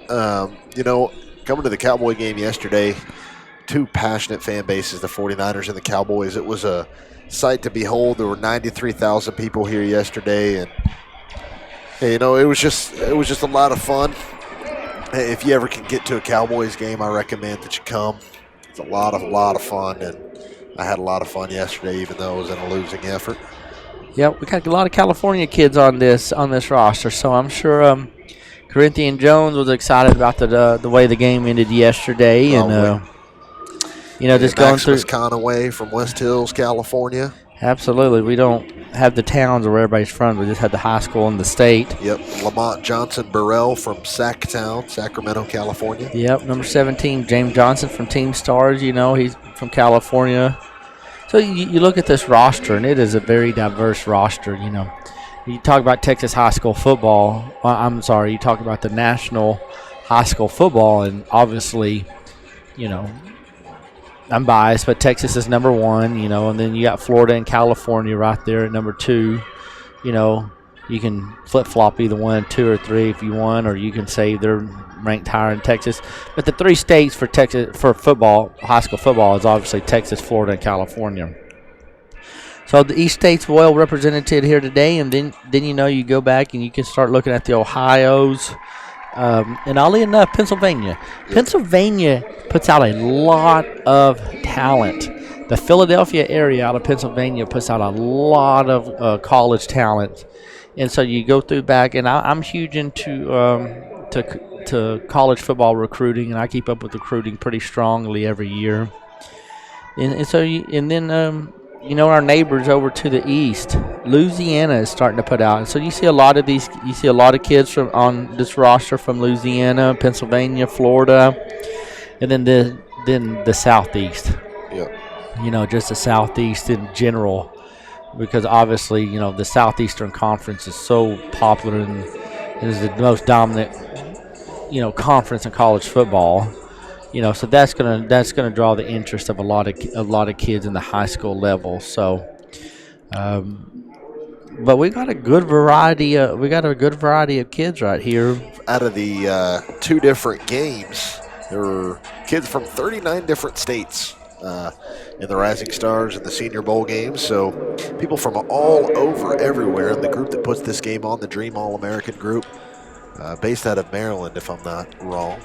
Coming to the Cowboy game yesterday, 2 passionate fan bases, the 49ers and the Cowboys. It was a sight to behold. There were 93,000 people here yesterday, and it was just a lot of fun. If you ever can get to a Cowboys game, I recommend that you come. It's a lot of fun, and I had a lot of fun yesterday, even though it was in a losing effort. Yeah, we got a lot of California kids on this roster, so I'm sure Corinthian Jones was excited about the way the game ended yesterday, and just going through Conaway from West Hills, California. Absolutely. We don't have the towns where everybody's from. We just have the high school in the state. Yep. Lamont Johnson Burrell from Sacktown, Sacramento, California. Yep. Number 17, James Johnson from Team Stars. He's from California. So you look at this roster, and it is a very diverse roster. You talk about Texas high school football. You talk about the national high school football, and obviously, I'm biased, but Texas is number 1, and then you got Florida and California right there at number 2. You can flip-flop either 1, 2, or 3 if you want, or you can say they're ranked higher in Texas. But the 3 states for Texas for football, high school football, is obviously Texas, Florida, and California. So the East State's well represented here today, and then you go back and you can start looking at the Ohio's. And oddly enough, Pennsylvania. Pennsylvania puts out a lot of talent. The Philadelphia area out of Pennsylvania puts out a lot of college talent. And so you go through back, and I'm huge into to college football recruiting, and I keep up with recruiting pretty strongly every year. And so our neighbors over to the east, Louisiana is starting to put out. And so you see a lot of kids on this roster from Louisiana, Pennsylvania, Florida, and then the southeast. Yeah. Just the southeast in general, because obviously, the Southeastern Conference is so popular and is the most dominant, conference in college football. So that's gonna draw the interest of a lot of kids in the high school level. So, but we got a good variety of kids right here. Out of the 2 different games, there were kids from 39 different states in the Rising Stars and the Senior Bowl games. So people from all over, everywhere. And the group that puts this game on, the Dream All-American group, based out of Maryland, if I'm not wrong.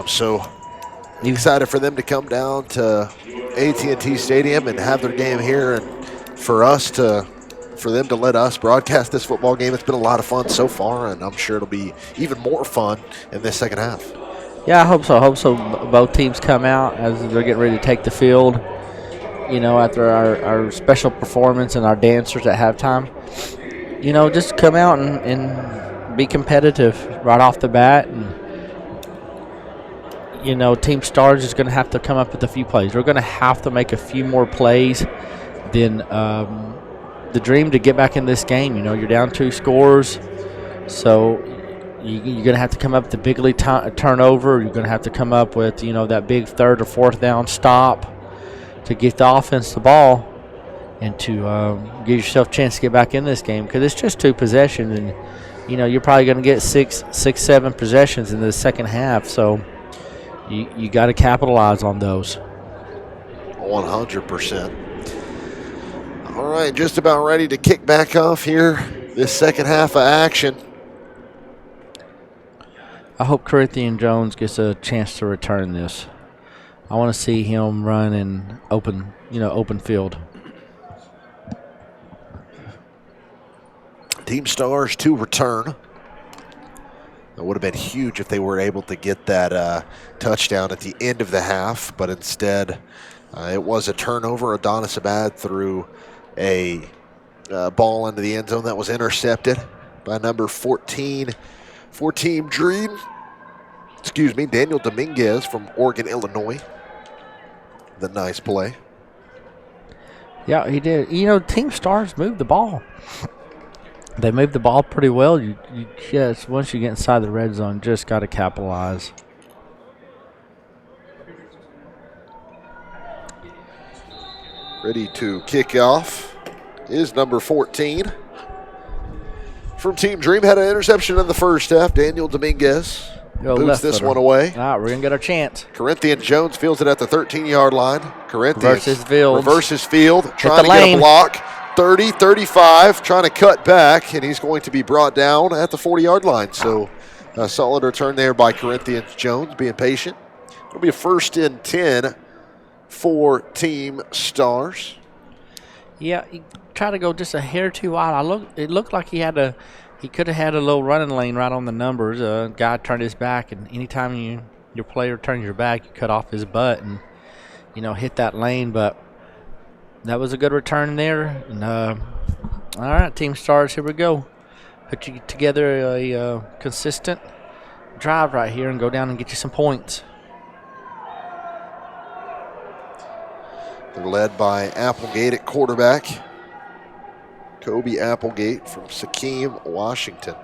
So excited for them to come down to AT&T Stadium and have their game here, and for them to let us broadcast this football game. It's been a lot of fun so far, and I'm sure it'll be even more fun in this second half. Yeah, I hope so. Both teams come out as they're getting ready to take the field, after our special performance and our dancers at halftime. Just come out and be competitive right off the bat. And Team Stars is going to have to come up with a few plays. We're going to have to make a few more plays than the Dream to get back in this game. You're down 2 scores, so you're going to have to come up with the big league turnover. You're going to have to come up with, that big 3rd or 4th down stop to get the offense the ball and to give yourself a chance to get back in this game, because it's just 2 possessions, and, you're probably going to get 6, 7 possessions in the second half. So you got to capitalize on those. 100%. All right, just about ready to kick back off here, this second half of action. I hope Corinthian Jones gets a chance to return this. I want to see him run in open field. Team Stars to return. That would have been huge if they were able to get that touchdown at the end of the half, but instead it was a turnover. Adonis Abad threw a ball into the end zone that was intercepted by number 14 for Team Dream. Daniel Dominguez from Oregon, Illinois. The nice play. Yeah, he did. Team Stars moved the ball. They moved the ball pretty well. You just, once you get inside the red zone, just got to capitalize. Ready to kick off is number 14 from Team Dream. Had an interception in the first half. Daniel Dominguez boots this one away. All right, we're going to get our chance. Corinthian Jones fields it at the 13-yard line. Corinthians reverses field, trying to get a block. 30, 35, trying to cut back, and he's going to be brought down at the 40-yard line. So a solid return there by Corinthian Jones, being patient. It'll be a 1st and 10 for Team Stars. Yeah, he tried to go just a hair too wide. It looked like he could have had a little running lane right on the numbers. Guy turned his back, and anytime your player turns your back, you cut off his butt and hit that lane. But that was a good return there. And all right, Team Stars, here we go. Put you together a consistent drive right here and go down and get you some points. They're led by Applegate at quarterback. Kobe Applegate from Sikkim, Washington.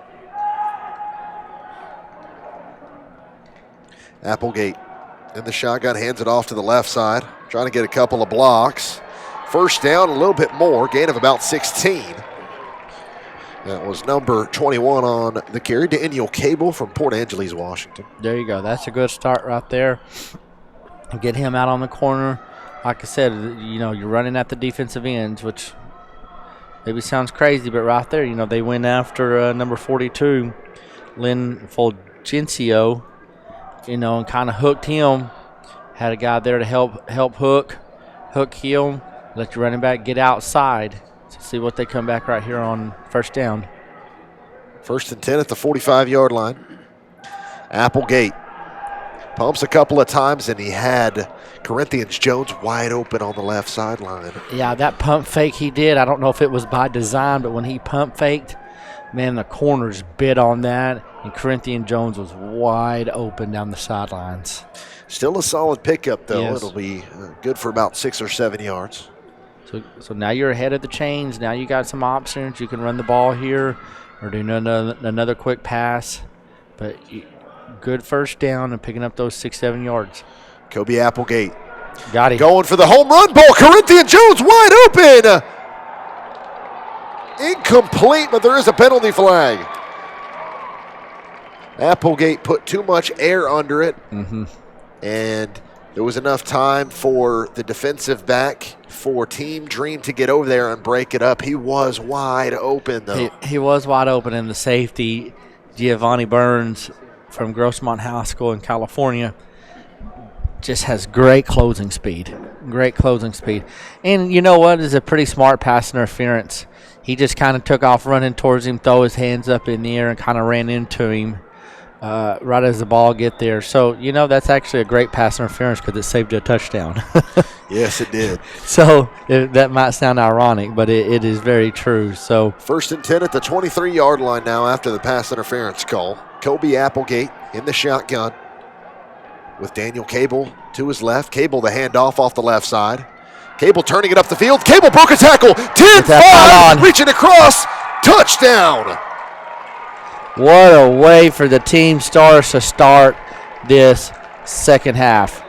Applegate in the shotgun, hands it off to the left side, trying to get a couple of blocks. 1st down, a little bit more, gain of about 16. That was number 21 on the carry, Daniel Cable from Port Angeles, Washington. There you go. That's a good start right there. Get him out on the corner. Like I said, you're running at the defensive ends, which maybe sounds crazy, but right there, they went after number 42, Lynn Fulgencio, and kind of hooked him. Had a guy there to help hook him, let your running back get outside. So see what they come back right here on first down. 1st and 10 at the 45-yard line. Applegate pumps a couple of times, and he had Corinthians Jones wide open on the left sideline. Yeah, that pump fake he did, I don't know if it was by design, but when he pump faked, man, the corners bit on that, and Corinthians Jones was wide open down the sidelines. Still a solid pickup, though. Yes. It'll be good for about 6 or 7 yards. So now you're ahead of the chains. Now you got some options. You can run the ball here or do another quick pass. But good first down and picking up those 6-7 yards. Kobe Applegate Got him. going for the home run ball. Corinthians Jones wide open. Incomplete, but there is a penalty flag. Applegate put too much air under it. Mm-hmm. And there was enough time for the defensive back for Team Dream to get over there and break it up. He was wide open, though. He was wide open, and the safety, Giovanni Burns from Grossmont High School in California, just has great closing speed. Great closing speed. And you know what? Is a pretty smart pass interference. He just kind of took off running towards him, throw his hands up in the air, and kind of ran into him right as the ball get there. So, that's actually a great pass interference because it saved you a touchdown. Yes, it did. So, that might sound ironic, but it is very true. So 1st and 10 at the 23-yard line now after the pass interference call. Kobe Applegate in the shotgun with Daniel Cable to his left. Cable the handoff off the left side. Cable turning it up the field. Cable broke a tackle. 10-5, reaching across. Touchdown. what a way for the Team Stars to start this second half.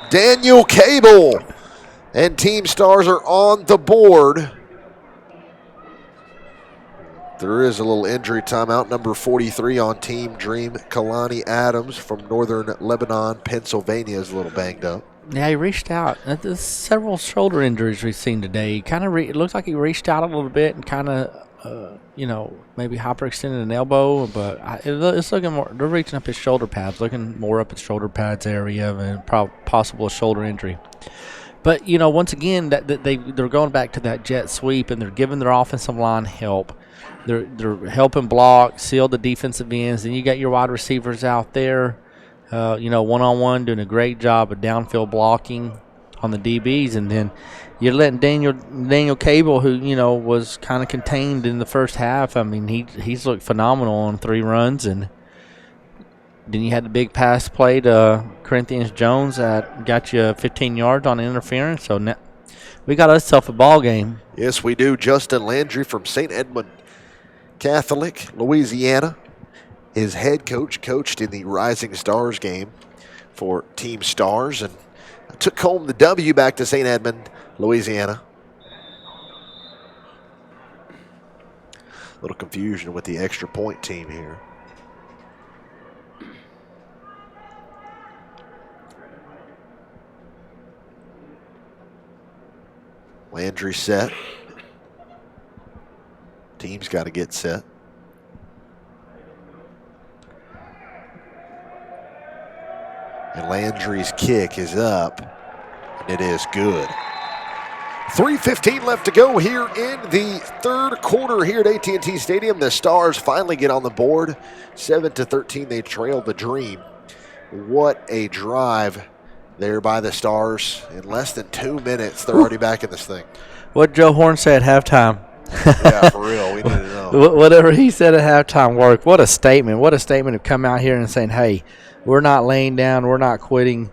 Daniel Cable and Team Stars are on the board. There is a little injury timeout. Number 43 on Team Dream, Kalani Adams from Northern Lebanon, Pennsylvania, is a little banged up. Yeah, he reached out. There's several shoulder injuries we've seen today. It looks like he reached out a little bit and kind of, maybe hyperextended an elbow, but it's looking more. They're reaching up his shoulder pads, looking more up his shoulder pads area and possible shoulder injury. But once again, they're going back to that jet sweep and they're giving their offensive line help. They're helping block, seal the defensive ends, and you got your wide receivers out there, one-on-one, doing a great job of downfield blocking on the DBs, and then you're letting Daniel Cable, who was kind of contained in the first half. I mean, he's looked phenomenal on 3 runs, and then you had the big pass play to Corinthians Jones that got you 15 yards on interference. So now we got ourselves a ball game. Yes, we do. Justin Landry from St. Edmund Catholic, Louisiana. His head coach coached in the Rising Stars game for Team Stars and took home the W back to St. Edmund, Louisiana. A little confusion with the extra point team here. Landry set. Team's got to get set. And Landry's kick is up, and it is good. 3:15 left to go here in the third quarter here at AT&T Stadium. The Stars finally get on the board. 7-13, they trail the Dream. What a drive there by the Stars. In less than 2 minutes, they're already back in this thing. What Joe Horn said at halftime. Yeah, for real. We need to know. Whatever he said at halftime worked. What a statement. What a statement to come out here and saying, hey, we're not laying down. We're not quitting.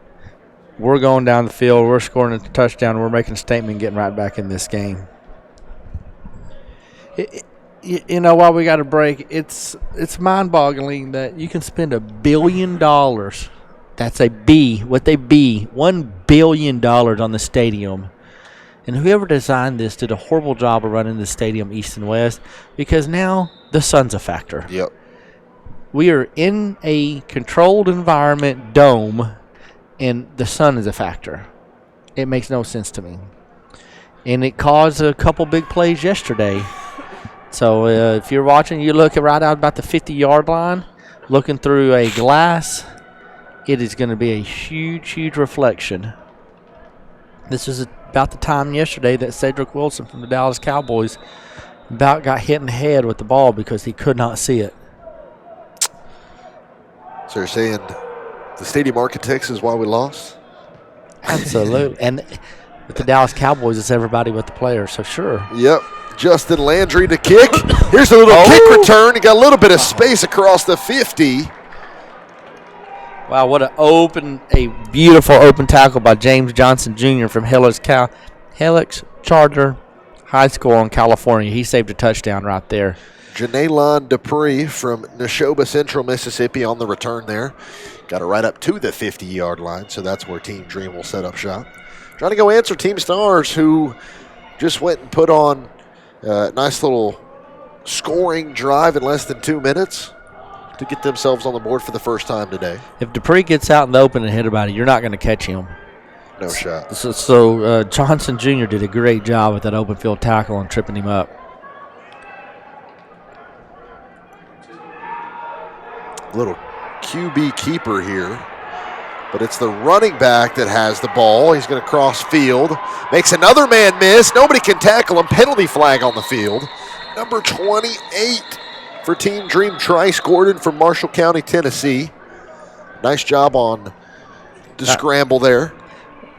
We're going down the field. We're scoring a touchdown. We're making a statement, getting right back in this game. While we got a break, it's mind-boggling that you can spend $1 billion. That's a B. What they be? $1 billion on the stadium. And whoever designed this did a horrible job of running the stadium east and west, because now the sun's a factor. Yep. We are in a controlled environment dome, and the sun is a factor. It makes no sense to me. And it caused a couple big plays yesterday. So if you're watching, you look right out about the 50-yard line, looking through a glass, it is going to be a huge, huge reflection. This is about the time yesterday that Cedric Wilson from the Dallas Cowboys about got hit in the head with the ball because he could not see it. So you're saying the stadium architects is why we lost? Absolutely. And with the Dallas Cowboys, it's everybody but the players, so sure. Yep. Justin Landry to kick. Here's a little kick return. He got a little bit of space across the 50. Wow, what a beautiful open tackle by James Johnson Jr. from Helix Charter High School in California. He saved a touchdown right there. Janelon Dupree from Neshoba Central, Mississippi on the return there. Got it right up to the 50-yard line, so that's where Team Dream will set up shop. Trying to go answer Team Stars, who just went and put on a nice little scoring drive in less than 2 minutes to get themselves on the board for the first time today. If Dupree gets out in the open and hit about it, you're not going to catch him. No shot. So Johnson Jr. did a great job with that open field tackle and tripping him up. Little QB keeper here, but it's the running back that has the ball. He's going to cross field, makes another man miss. Nobody can tackle him. Penalty flag on the field. Number 28 for Team Dream, Trice Gordon from Marshall County, Tennessee. Nice job on the scramble there.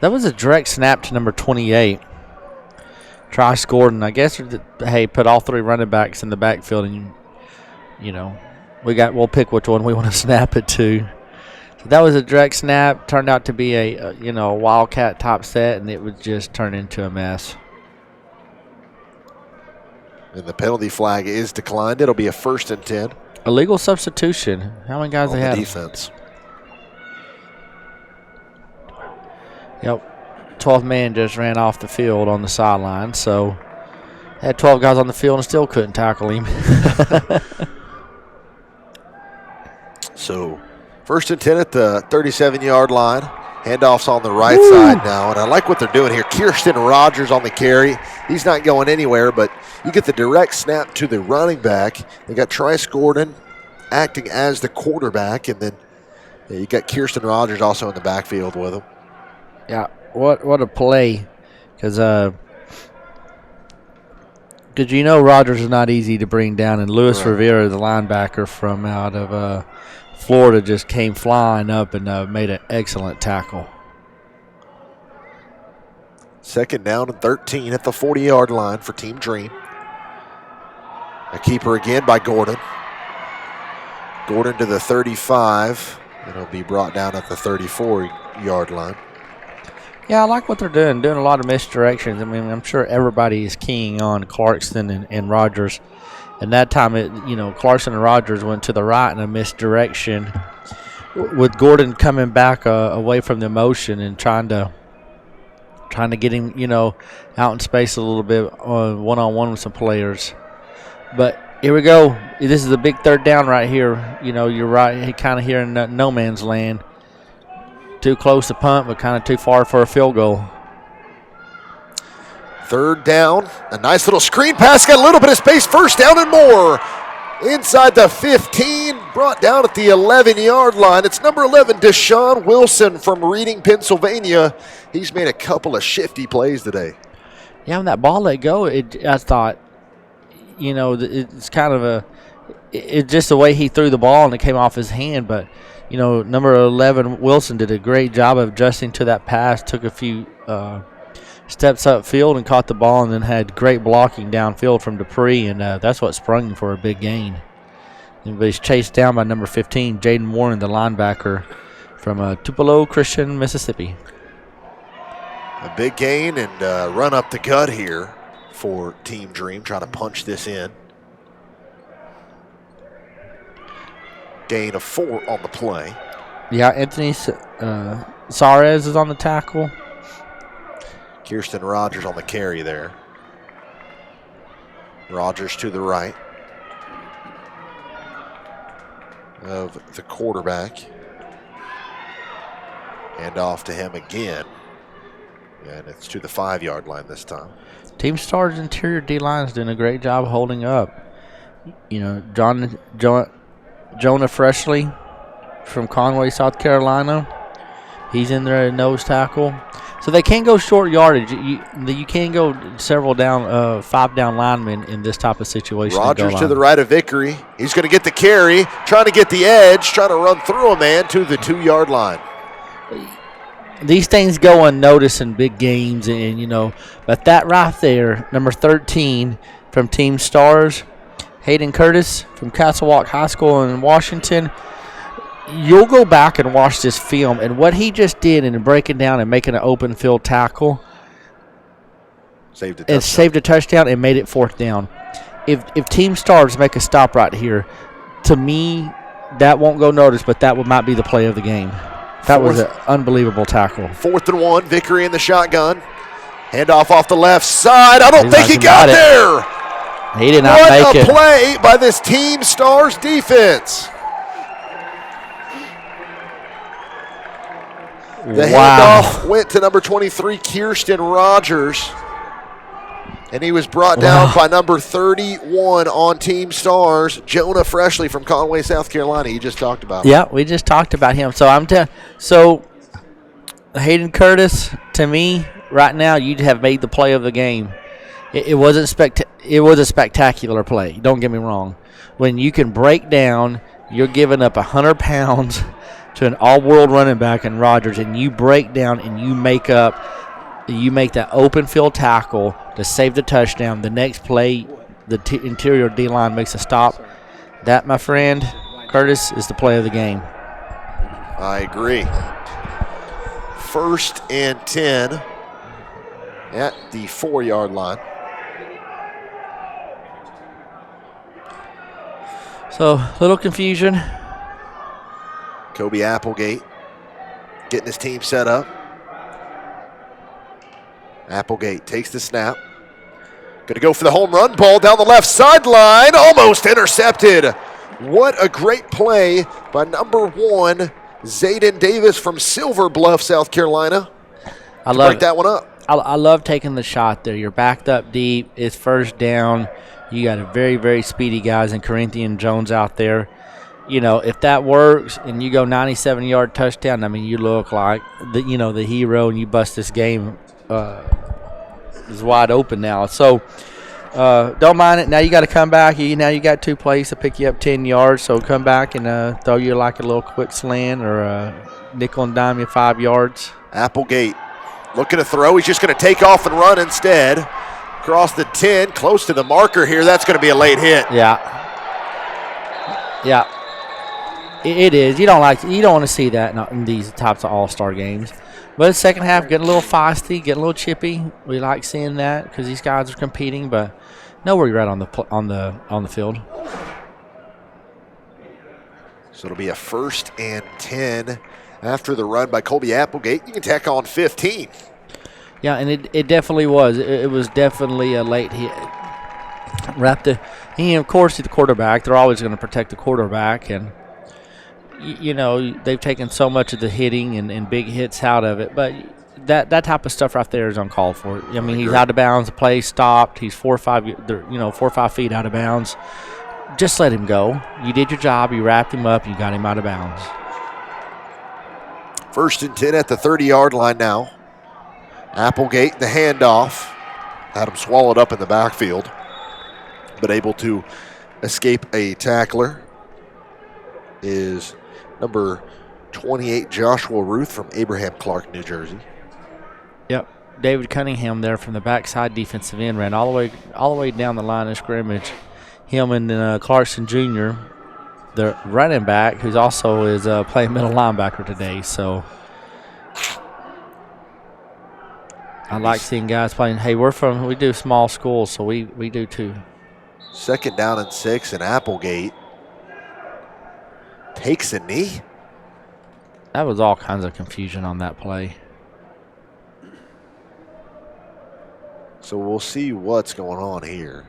That was a direct snap to number 28. Trice Gordon, I guess, put all three running backs in the backfield, and you know, we'll pick which one we want to snap it to. So that was a direct snap. Turned out to be a wildcat top set, and it would just turn into a mess. And the penalty flag is declined. It'll be a 1st and 10. Illegal substitution. How many guys on they had? Defense. Yep. 12th man just ran off the field on the sideline, so had 12 guys on the field and still couldn't tackle him. So 1st and 10 at the 37-yard line. Handoff's on the right side now, and I like what they're doing here. Kirsten Rogers on the carry. He's not going anywhere, but you get the direct snap to the running back. They got Trice Gordon acting as the quarterback, and then you got Kirsten Rogers also in the backfield with him. Yeah, what a play, because Rogers is not easy to bring down, and Luis Rivera, the linebacker from out of Florida, just came flying up and made an excellent tackle. 2nd down and 13 at the 40-yard line for Team Dream. A keeper again by Gordon. Gordon to the 35. It'll be brought down at the 34-yard line. Yeah, I like what they're doing a lot of misdirections. I mean, I'm sure everybody is keying on Clarkson and Rogers. And that time, Clarkson and Rogers went to the right in a misdirection, with Gordon coming back away from the motion and trying to get him, out in space a little bit one-on-one with some players. But here we go. This is a big 3rd down right here. You're right, kind of here in no man's land. Too close to punt, but kind of too far for a field goal. 3rd down, a nice little screen pass, got a little bit of space, 1st down and more. Inside the 15, brought down at the 11-yard line. It's number 11, Deshaun Wilson from Reading, Pennsylvania. He's made a couple of shifty plays today. Yeah, when that ball let go, I thought, it's kind of it's just the way he threw the ball and it came off his hand. But, number 11, Wilson, did a great job of adjusting to that pass, took a few steps upfield and caught the ball, and then had great blocking downfield from Dupree, and that's what sprung him for a big gain. And he's chased down by number 15, Jaden Warren, the linebacker from Tupelo Christian, Mississippi. A big gain and run up the gut here for Team Dream, trying to punch this in. Gain of 4 on the play. Yeah, Anthony Sares is on the tackle. Kirsten Rogers on the carry there. Rogers to the right. of the quarterback. Hand off to him again. And it's to the 5-yard line this time. Team Stars interior D-line is doing a great job holding up. You know, Jonah Freshly from Conway, South Carolina. He's in there at nose tackle. So they can go short yardage. You can go several down, 5-down linemen in this type of situation. Rogers to the right of Vickery. He's going to get the carry, trying to get the edge, trying to run through a man to the 2-yard line. These things go unnoticed in big games, and you know, but that right there, number 13 from Team Stars, Hayden Curtis from Castle Walk High School in Washington. You'll go back and watch this film, and what he just did in breaking down and making an open field tackle, saved a touchdown and made it 4th down. If Team Stars make a stop right here, to me, that won't go noticed, but that might be the play of the game. That was an unbelievable tackle. 4th and 1, Vickery in the shotgun. Handoff off the left side. I don't think he got there. He did not make it. What a play by this Team Stars defense. The handoff went to number 23, Kirsten Rogers. And he was brought down by number 31 on Team Stars, Jonah Freshly from Conway, South Carolina. You just talked about him. Yeah, we just talked about him. So Hayden Curtis, to me, right now, you'd have made the play of the game. It was a spectacular play. Don't get me wrong. When you can break down, you're giving up 100 pounds to an all-world running back in Rogers, and you break down and you make that open field tackle to save the touchdown. The next play, the interior D-line makes a stop. That, my friend, Curtis, is the play of the game. I agree. 1st and 10 at the 4-yard line. So, little confusion. Kobe Applegate getting his team set up. Applegate takes the snap. Going to go for the home run ball down the left sideline. Almost intercepted. What a great play by number 1, Zayden Davis from Silver Bluff, South Carolina. Break that one up. I love taking the shot there. You're backed up deep. It's 1st down. You got a very, very speedy guys in Corinthian Jones out there. You know, if that works and you go 97-yard touchdown, I mean, you look like the hero, and you bust this game is wide open now. So don't mind it. Now you got to come back. Now you got 2 plays to pick you up 10 yards. So come back and throw you like a little quick slant or a nickel and dime you 5 yards. Applegate looking to throw. He's just going to take off and run instead. Across the 10, close to the marker here. That's going to be a late hit. Yeah. It is. You don't want to see that in these types of all-star games. But the second half, getting a little feisty, getting a little chippy. We like seeing that because these guys are competing, but no regret on the field. So it'll be a 1st and 10 after the run by Colby Applegate. You can tack on 15. Yeah, and it definitely was. It was definitely a late hit. Of course, the quarterback. They're always going to protect the quarterback, and you know they've taken so much of the hitting and big hits out of it. But that type of stuff right there is uncalled for. I mean, he's out of bounds. The play stopped. He's 4 or 5 feet out of bounds. Just let him go. You did your job. You wrapped him up. You got him out of bounds. 1st and 10 at the 30-yard line now. Applegate, the handoff. Had him swallowed up in the backfield, but able to escape a tackler is number 28, Joshua Ruth from Abraham Clark, New Jersey. Yep. David Cunningham there from the backside defensive end ran all the way down the line of scrimmage. Him and Clarkson Jr., the running back, who's also is playing middle linebacker today. So I like seeing guys playing. Hey, we do small schools, so we do too. 2nd down and 6, and Applegate takes a knee. That was all kinds of confusion on that play. So we'll see what's going on here.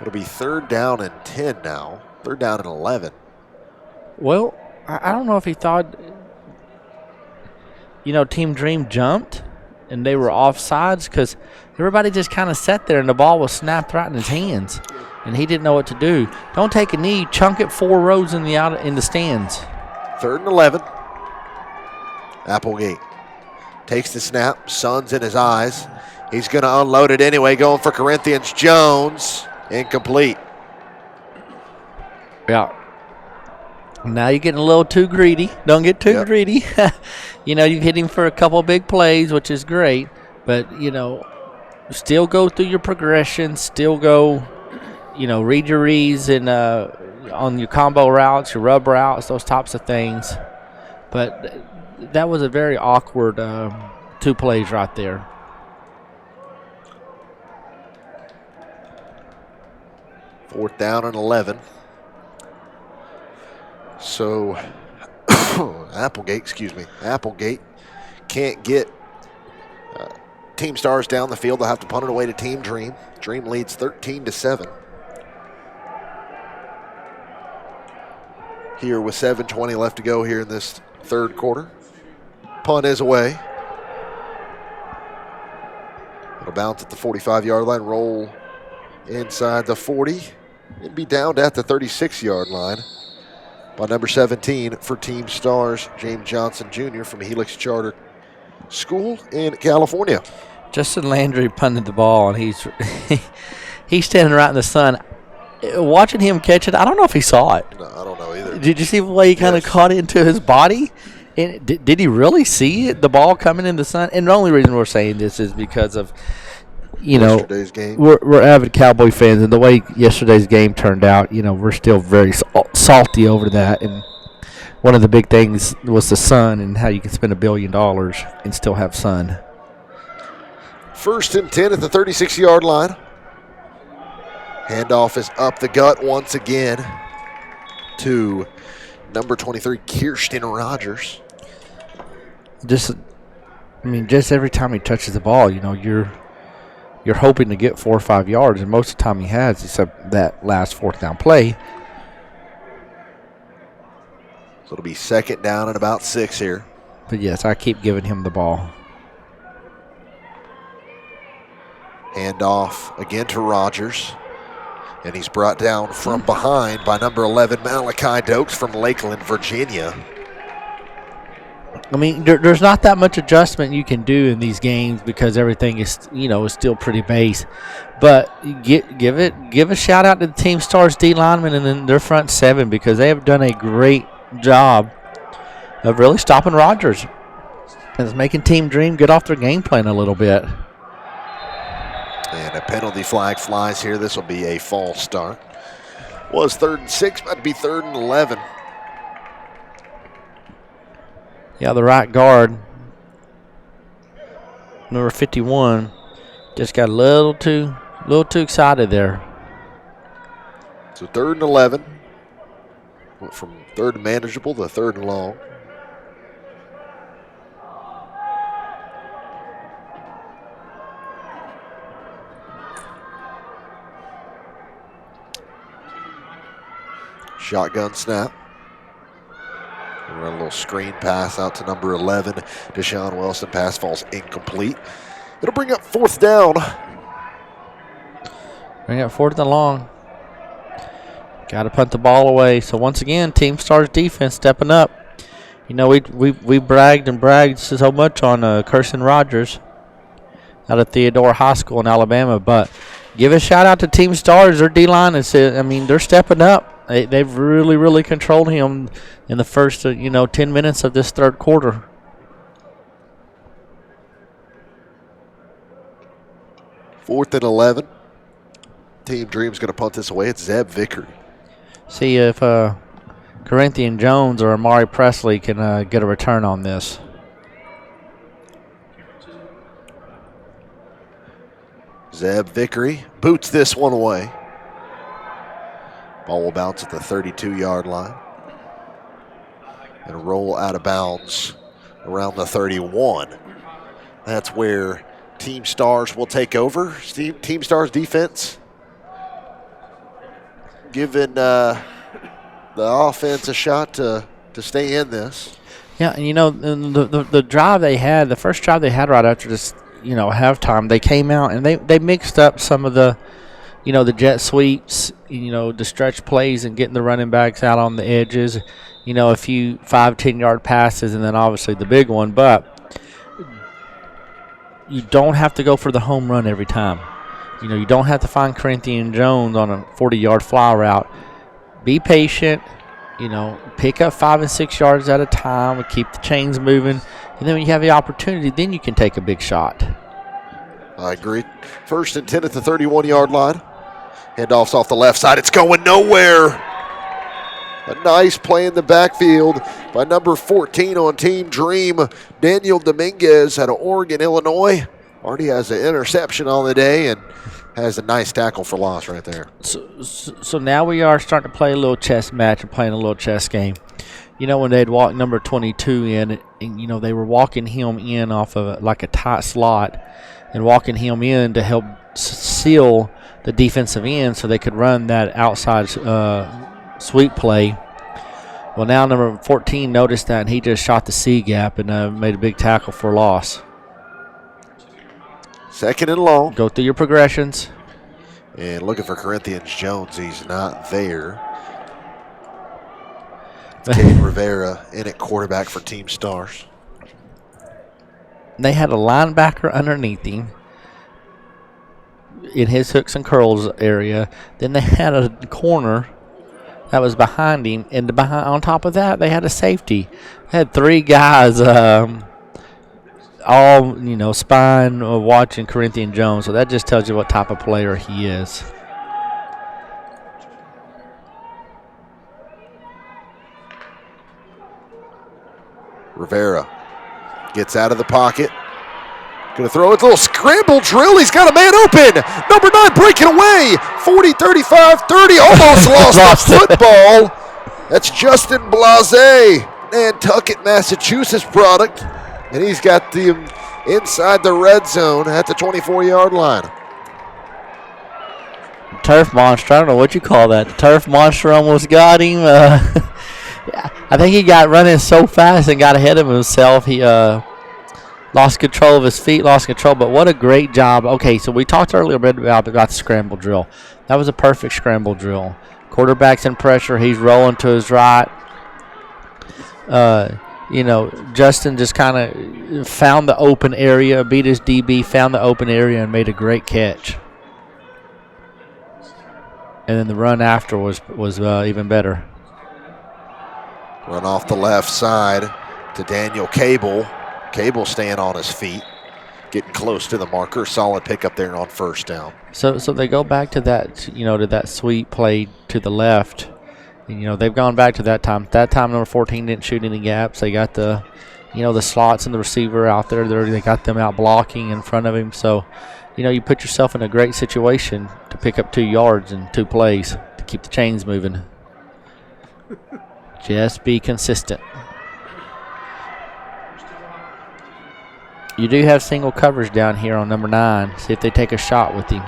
It'll be 3rd down and 10 now. 3rd down and 11. Well, I don't know if he thought, Team Dream jumped and they were offsides because everybody just kind of sat there and the ball was snapped right in his hands and he didn't know what to do. Don't take a knee, chunk it 4 rows in the stands. 3rd and 11. Applegate takes the snap, sun's in his eyes. He's going to unload it anyway, going for Corinthians Jones. Incomplete. Yeah. Now you're getting a little too greedy. Don't get too greedy. You've hit him for a couple of big plays, which is great. But, still go through your progression. Still go, read your reads and on your combo routes, your rub routes, those types of things. But that was a very awkward 2 plays right there. Fourth down and 11. So, Applegate can't get Team Stars down the field. They'll have to punt it away to Team Dream. Dream leads 13-7. Here with 7:20 left to go here in this 3rd quarter. Punt is away. It'll bounce at the 45-yard line, roll inside the 40. It'd be downed at the 36-yard line by number 17 for Team Stars, James Johnson Jr. from Helix Charter School in California. Justin Landry punted the ball, and he's standing right in the sun. Watching him catch it, I don't know if he saw it. No, I don't know either. Did you see the way he kind of caught it into his body? And did he really see it, the ball coming in the sun? And the only reason we're saying this is because of, yesterday's game. We're avid Cowboy fans, and the way yesterday's game turned out, we're still very salty over that. And one of the big things was the sun and how you can spend $1 billion and still have sun. 1st and 10 at the 36-yard line. Handoff is up the gut once again to number 23, Kirsten Rogers. Just every time he touches the ball, you're hoping to get 4 or 5 yards, and most of the time he has, except that last 4th down play. So it'll be 2nd down and about 6 here. But yes, I keep giving him the ball. Handoff again to Rogers. And he's brought down from behind by number 11, Malachi Dokes from Lakeland, Virginia. There's not that much adjustment you can do in these games because everything is, is still pretty base. But give a shout out to the Team Stars D linemen and then their front 7 because they have done a great job of really stopping Rogers and it's making Team Dream get off their game plan a little bit. And a penalty flag flies here. This will be a false start. Was 3rd and 6, about to be 3rd and 11. Yeah, the right guard, number 51, just got a little too excited there. So 3rd and 11. Went from 3rd and manageable to 3rd and long. Shotgun snap. Run a little screen pass out to number 11, Deshaun Wilson. Pass falls incomplete. It'll bring up 4th down. Bring up 4th and long. Got to punt the ball away. So once again, Team Stars defense stepping up. We bragged so much on Kirsten Rogers out of Theodore High School in Alabama, but give a shout out to Team Stars. Their D-line is, they're stepping up. They've really, really controlled him in the first, 10 minutes of this 3rd quarter. Fourth and 11. Team Dream's going to punt this away. It's Zeb Vickery. See if Corinthian Jones or Amari Presley can get a return on this. Zeb Vickery boots this one away. Ball will bounce at the 32-yard line and roll out of bounds around the 31. That's where Team Stars will take over. Team Stars defense giving the offense a shot to stay in this. Yeah, and the drive they had, the first drive they had right after this, halftime, they came out and they mixed up some of the, the jet sweeps, the stretch plays and getting the running backs out on the edges, a few 5-10 yard passes, and then obviously the big one. But you don't have to go for the home run every time. You don't have to find Corinthian Jones on a 40-yard fly route. Be patient. Pick up 5 and 6 yards at a time and keep the chains moving. And then when you have the opportunity, then you can take a big shot. I agree. 1st and 10 at the 31-yard line. Handoff's off the left side. It's going nowhere. A nice play in the backfield by number 14 on Team Dream, Daniel Dominguez out of Oregon, Illinois. Already has an interception on the day and has a nice tackle for loss right there. So now we are starting to play a little chess match and playing a little chess game. When they'd walk number 22 in, and, they were walking him in off of a tight slot and walking him in to help seal the defensive end so they could run that outside sweep play. Well, now number 14 noticed that, and he just shot the C gap and made a big tackle for loss. 2nd and long. Go through your progressions. And looking for Corinthian Jones. He's not there. Cade Rivera in at quarterback for Team Stars. They had a linebacker underneath him in his hooks and curls area. Then they had a corner that was behind him. And on top of that, they had a safety. They had 3 guys all, spine watching Corinthian Jones. So that just tells you what type of player he is. Rivera gets out of the pocket. Going to throw it. A little scramble drill. He's got a man open. Number 9 breaking away. 40, 35, 30. Almost lost the football. That's Justin Blase, Nantucket, Massachusetts product. And he's got them inside the red zone at the 24-yard line. Turf monster. I don't know what you call that. The turf monster almost got him. I think he got running so fast and got ahead of himself. He lost control of his feet, lost control. But what a great job. Okay, so we talked earlier about the scramble drill. That was a perfect scramble drill. Quarterback's in pressure. He's rolling to his right. Justin just kind of found the open area, beat his DB, found the open area, and made a great catch. And then the run after was even better. Run off the left side to Daniel Cable. Cable staying on his feet, getting close to the marker. Solid pickup there on 1st down. So they go back to that, to that sweep play to the left. And, they've gone back to that time. That time, number 14 didn't shoot any gaps. They got the, the slots and the receiver out there. They got them out blocking in front of him. So, you put yourself in a great situation to pick up 2 yards in 2 plays to keep the chains moving. Just be consistent. You do have single coverage down here on number 9. See if they take a shot with him.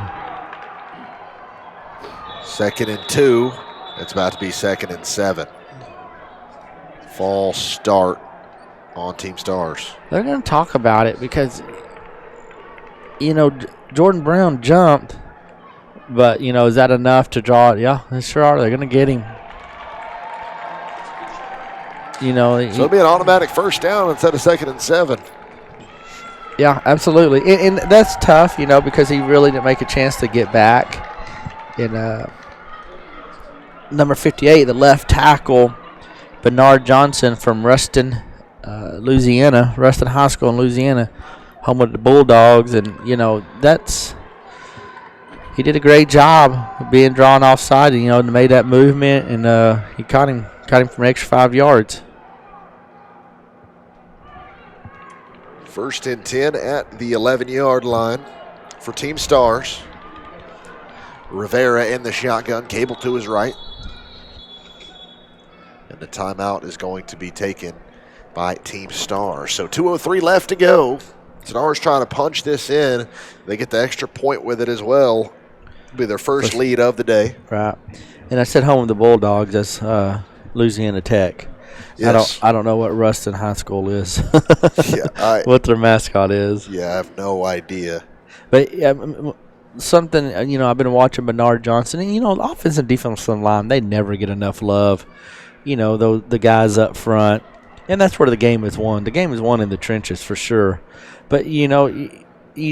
2nd and 2. It's about to be 2nd and 7. False start on Team Stars. They're going to talk about it because, Jordan Brown jumped, but, is that enough to draw it? Yeah, they sure are. They're going to get him. So it'll be an automatic 1st down instead of 2nd and 7. Yeah, absolutely. And that's tough, because he really didn't make a chance to get back. And number 58, the left tackle, Bernard Johnson from Ruston, Louisiana, Ruston High School in Louisiana, home of the Bulldogs. And, he did a great job of being drawn offside, and made that movement. And he caught him for an extra 5 yards. 1st and 10 at the 11-yard line for Team Stars. Rivera in the shotgun, Cable to his right. And the timeout is going to be taken by Team Stars. So 2:03 left to go. Stars trying to punch this in. They get the extra point with it as well. Be their first lead of the day. Right. And I said home of the Bulldogs. That's Louisiana Tech. Yes. I don't know what Ruston High School is. What their mascot is. Yeah, I have no idea. But something, I've been watching Bernard Johnson. And, the offensive and defensive line, they never get enough love. The guys up front. And that's where the game is won. The game is won in the trenches for sure. But, you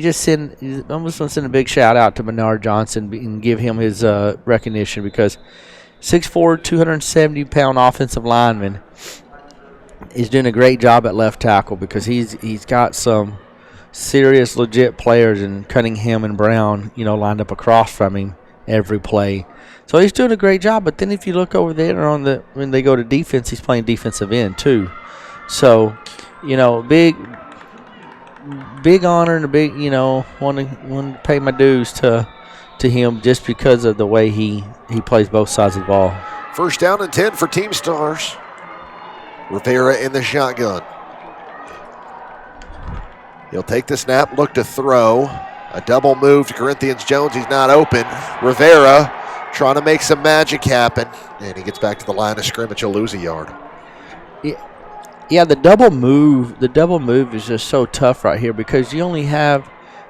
just I'm just going to send a big shout out to Bernard Johnson and give him his recognition because 6'4", 270-pound offensive lineman is doing a great job at left tackle because he's got some serious, legit players in Cunningham and Brown, lined up across from him every play. So he's doing a great job. But then if you look over there when they go to defense, he's playing defensive end too. So, big honor and a big, want to pay my dues to him just because of the way he plays both sides of the ball. First down and 10 for Team Stars. Rivera in the shotgun. He'll take the snap, look to throw. A double move to Corinthians Jones. He's not open. Rivera trying to make some magic happen. And he gets back to the line of scrimmage. He'll lose a yard. Yeah, the double move is just so tough right here because you only have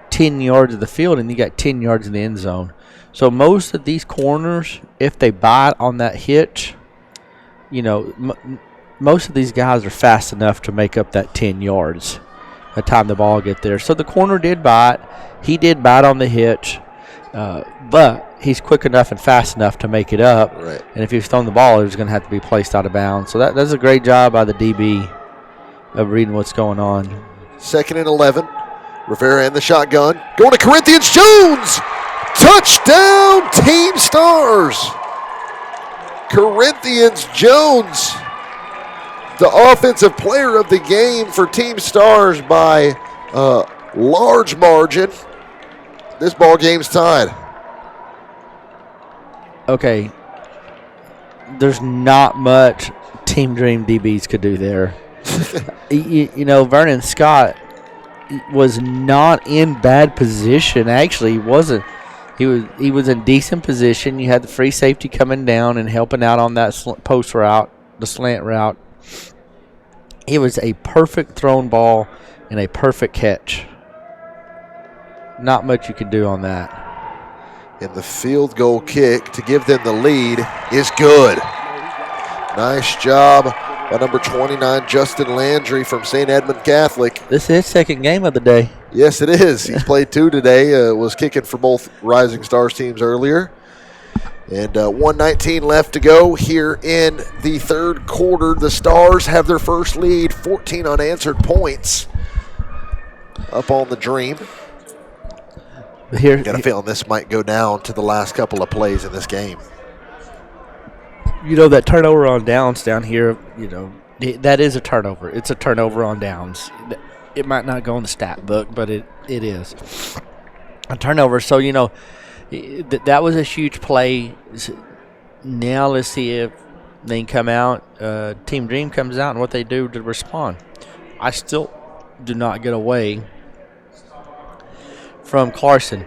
10 yards of the field and you got 10 yards in the end zone. So most of these corners, if they bite on that hitch, most of these guys are fast enough to make up that 10 yards by the time the ball get there. So the corner did bite. He did bite on the hitch, but he's quick enough and fast enough to make it up. Right. And if he's thrown the ball, it was going to have to be placed out of bounds. So that's a great job by the DB of reading what's going on. 2nd and 11. Rivera in the shotgun. Going to Corinthians Jones. Touchdown, Team Stars. Corinthians Jones, the offensive player of the game for Team Stars by a large margin. This ball game's tied. Okay, there's not much Team Dream DBs could do there. Vernon Scott was not in bad position. Actually, he wasn't. He was in decent position. You had the free safety coming down and helping out on that post route, the slant route. It was a perfect thrown ball and a perfect catch. Not much you could do on that. And the field goal kick to give them the lead is good. Nice job by number 29, Justin Landry from St. Edmund Catholic. This is his second game of the day. Yes, it is. He's played 2 today. Was kicking for both Rising Stars teams earlier. And 1:19 left to go here in the third quarter. The Stars have their first lead, 14 unanswered points up on the Dream. Got a feeling this might go down to the last couple of plays in this game. That turnover on downs down here, that is a turnover. It's a turnover on downs. It might not go in the stat book, but it is a turnover. So, that was a huge play. Now let's see if they can come out. Team Dream comes out and what they do to respond. I still do not get away from Clarkson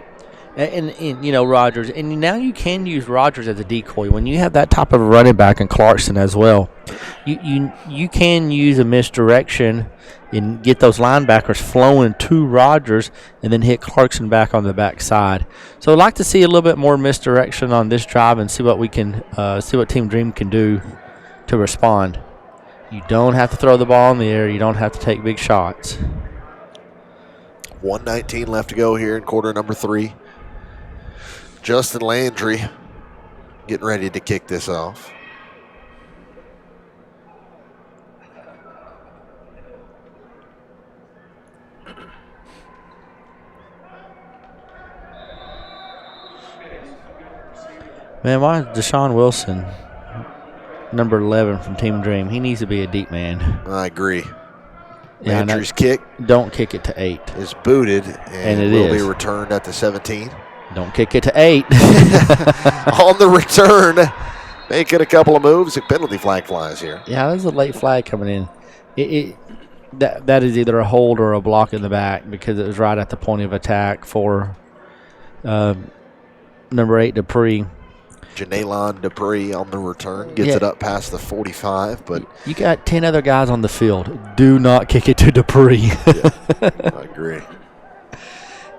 and Rogers. And now you can use Rogers as a decoy. When you have that type of running back in Clarkson as well, you can use a misdirection and get those linebackers flowing to Rogers and then hit Clarkson back on the backside. So I'd like to see a little bit more misdirection on this drive and see what we can see what Team Dream can do to respond. You don't have to throw the ball in the air. You don't have to take big shots. 1:19 left to go here in quarter number 3. Justin Landry getting ready to kick this off. Man, why is Deshaun Wilson, number 11 from Team Dream? He needs to be a deep man. I agree. Yeah, Landry's kick. Don't kick it to 8. Is booted and it will be returned at the 17. Don't kick it to 8. On the return, making a couple of moves. A penalty flag flies here. Yeah, there's a late flag coming in. That is either a hold or a block in the back because it was right at the point of attack for number 8 Dupree. Janelon Dupree on the return. Gets it up past the 45, but you got 10 other guys on the field. Do not kick it to Dupree. yeah, I agree.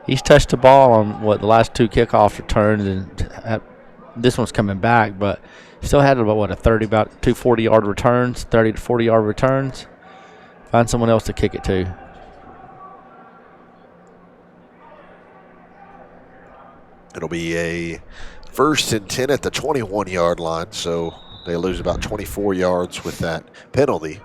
He's touched the ball on, the last 2 kickoff returns, and this one's coming back, but still had about 2 40-yard returns, 30 to 40-yard returns. Find someone else to kick it to. It'll be a 1st and 10 at the 21-yard line, so they lose about 24 yards with that penalty.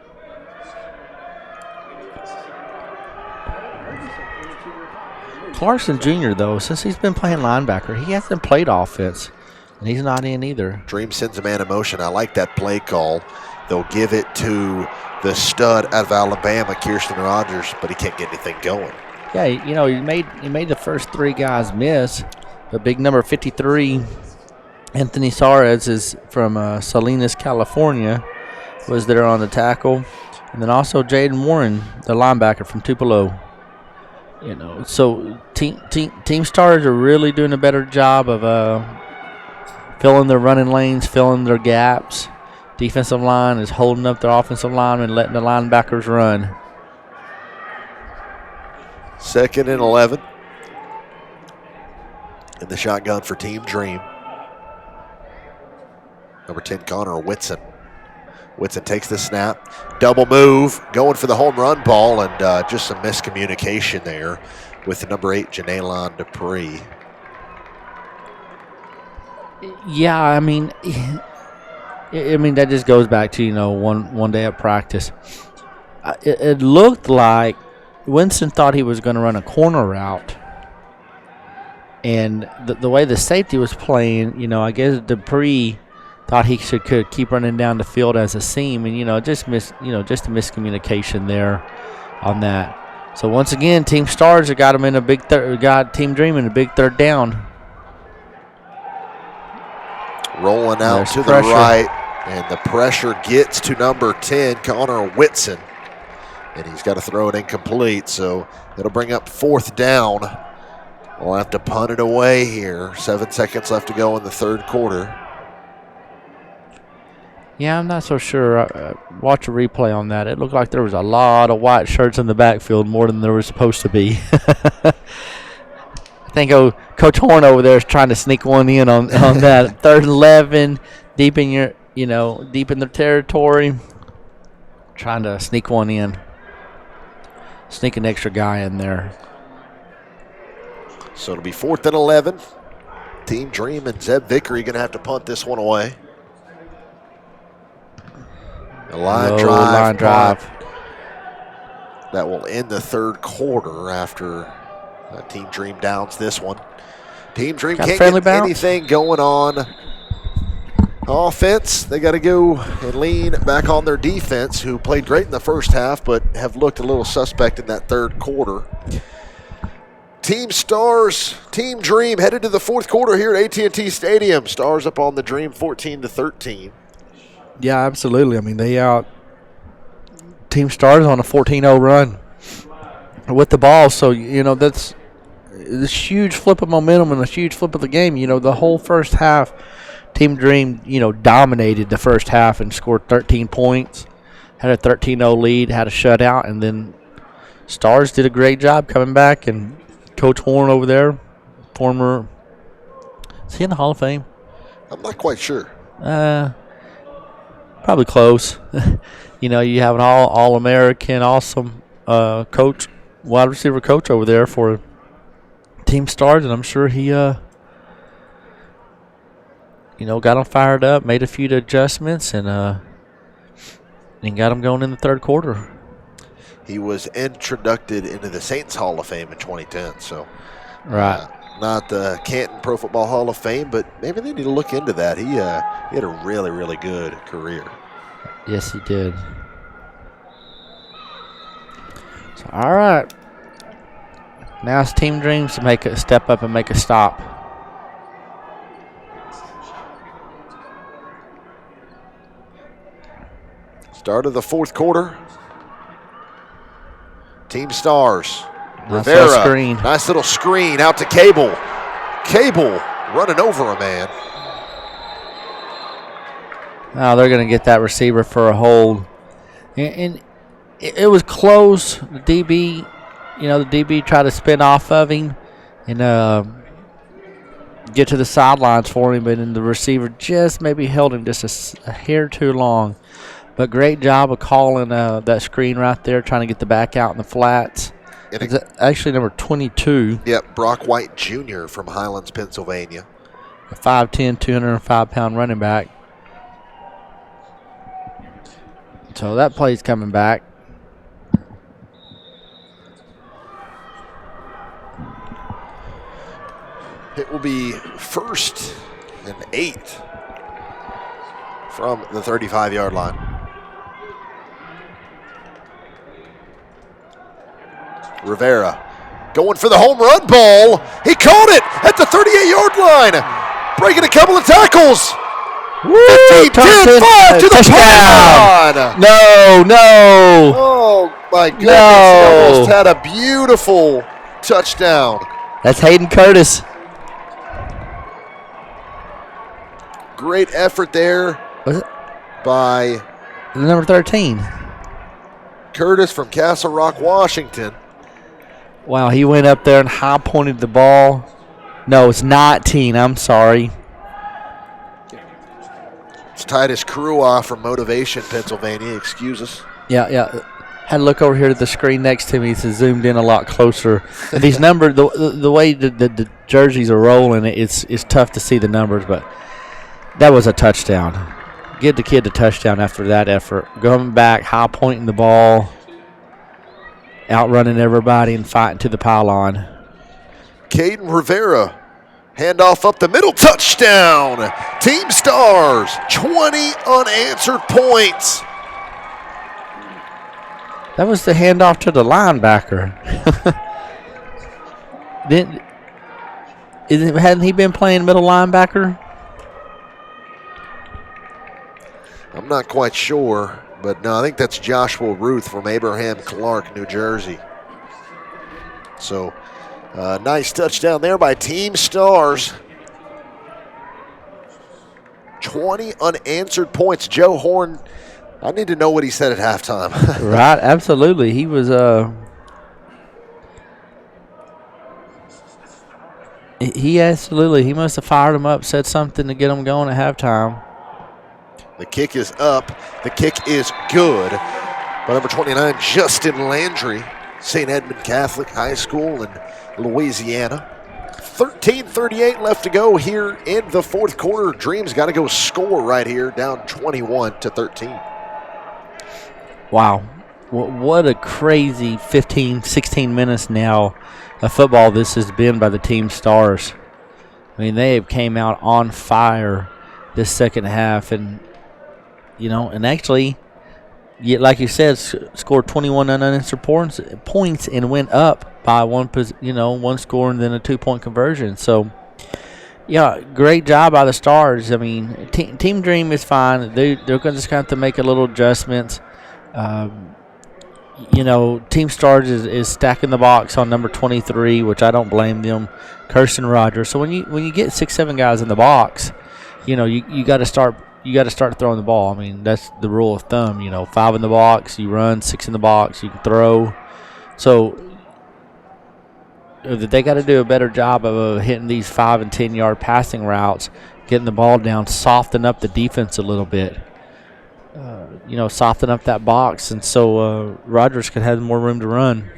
Clarkson Jr., though, since he's been playing linebacker, he hasn't played offense, and he's not in either. Dream sends a man in motion. I like that play call. They'll give it to the stud out of Alabama, Kirsten Rogers, but he can't get anything going. Yeah, he made the first 3 guys miss. The big number 53, Anthony Suarez, is from Salinas, California, was there on the tackle. And then also Jaden Warren, the linebacker from Tupelo. So team stars are really doing a better job of filling their running lanes, filling their gaps. Defensive line is holding up their offensive line and letting the linebackers run. 2nd and 11. In the shotgun for Team Dream. Number 10, Connor Whitson. Whitson takes the snap. Double move, going for the home run ball, and just some miscommunication there with the number 8, Janelon Dupree. Yeah, I mean, that just goes back to, one day of practice. It looked like Winston thought he was going to run a corner route. And the way the safety was playing, I guess Dupree thought he could keep running down the field as a seam, and just a miscommunication there on that. So once again, Team Stars have got him in got Team Dream in a big 3rd down. Rolling out to the right, and the pressure gets to number 10, Connor Whitson, and he's got to throw it incomplete. So that'll bring up 4th down. We'll have to punt it away here. 7 seconds left to go in the 3rd quarter. Yeah, I'm not so sure. Watch a replay on that. It looked like there was a lot of white shirts in the backfield, more than there was supposed to be. I think Coach Horn over there is trying to sneak one in on that. 3rd and 11, deep in their territory, trying to sneak one in. Sneak an extra guy in there. So it'll be 4th and 11. Team Dream and Zeb Vickery going to have to punt this one away. A line drive. That will end the 3rd quarter after Team Dream downs this one. Team Dream can't get anything going on offense. They got to go and lean back on their defense, who played great in the first half but have looked a little suspect in that 3rd quarter. Team Stars, Team Dream headed to the 4th quarter here at AT&T Stadium. Stars up on the Dream 14-13. Yeah, absolutely. I mean, they out Team Stars on a 14-0 run with the ball. So, that's this huge flip of momentum and a huge flip of the game. The whole first half, Team Dream, dominated the first half and scored 13 points, had a 13-0 lead, had a shutout, and then Stars did a great job coming back, and Coach Horn over there, former, is he in the Hall of Fame? I'm not quite sure. Probably close. You have an all-American, awesome coach, wide receiver coach over there for Team Stars, and I'm sure he, got them fired up, made a few adjustments, and got them going in the 3rd quarter. He was introduced into the Saints Hall of Fame in 2010. So, right. Not the Canton Pro Football Hall of Fame, but maybe they need to look into that. He had a really, really good career. Yes, he did. So, all right. Now it's Team Dreams to make a step up and make a stop. Start of the 4th quarter. Team Stars. Nice Rivera. little screen. Nice little screen out to Cable. Cable running over a man. Now they're going to get that receiver for a hold. And it was close. The DB tried to spin off of him and get to the sidelines for him, but then the receiver just maybe held him just a hair too long. But great job of calling that screen right there, trying to get the back out in the flats. It's actually number 22. Yep, Brock White Jr. from Highlands, Pennsylvania. A 5'10", 205-pound running back. So that play's coming back. It will be 1st and 8 from the 35-yard line. Rivera going for the home run ball. He caught it at the 38-yard line, breaking a couple of tackles. 15, 10, 5 to the pylon. No. Oh, my goodness. No. He almost had a beautiful touchdown. That's Hayden Curtis. Great effort there by number 13. Curtis from Castle Rock, Washington. Wow, he went up there and high-pointed the ball. No, it's 19. I'm sorry. It's Titus Cruaw from Motivation, Pennsylvania. Excuse us. Yeah. Had to look over here to the screen next to me. It's zoomed in a lot closer. And these numbers, the way the jerseys are rolling, it's tough to see the numbers, but that was a touchdown. Give the kid a touchdown after that effort. Going back, high-pointing the ball, outrunning everybody and fighting to the pylon. Caden Rivera, handoff up the middle, touchdown. Team Stars, 20 unanswered points. That was the handoff to the linebacker. Hadn't he been playing middle linebacker? I'm not quite sure, but no, I think that's Joshua Ruth from Abraham Clark, New Jersey. So, nice touchdown there by Team Stars. 20 unanswered points. Joe Horn, I need to know what he said at halftime. Right, absolutely. He was he must have fired him up, said something to get him going at halftime. The kick is up. The kick is good. By number 29, Justin Landry, St. Edmund Catholic High School in Louisiana. 13:38 left to go here in the fourth quarter. Dreams got to go score right here, down 21-13. Wow. What a crazy 15, 16 minutes now of football this has been by the Team Stars. I mean, they came out on fire this second half, and actually, like you said, scored 21 unanswered points and went up by one score and then a 2-point conversion. So, yeah, great job by the Stars. I mean, Team Dream is fine. They're just going to have to make a little adjustments. Team Stars is stacking the box on number 23, which I don't blame them, Kirsten Rogers. So when you get 6-7 guys in the box, you got to start. You got to start throwing the ball. I mean, that's the rule of thumb. 5 in the box, you run, 6 in the box, you can throw. So they got to do a better job of hitting these 5 and 10-yard passing routes, getting the ball down, soften up the defense a little bit. Soften up that box, and so Rogers could have more room to run.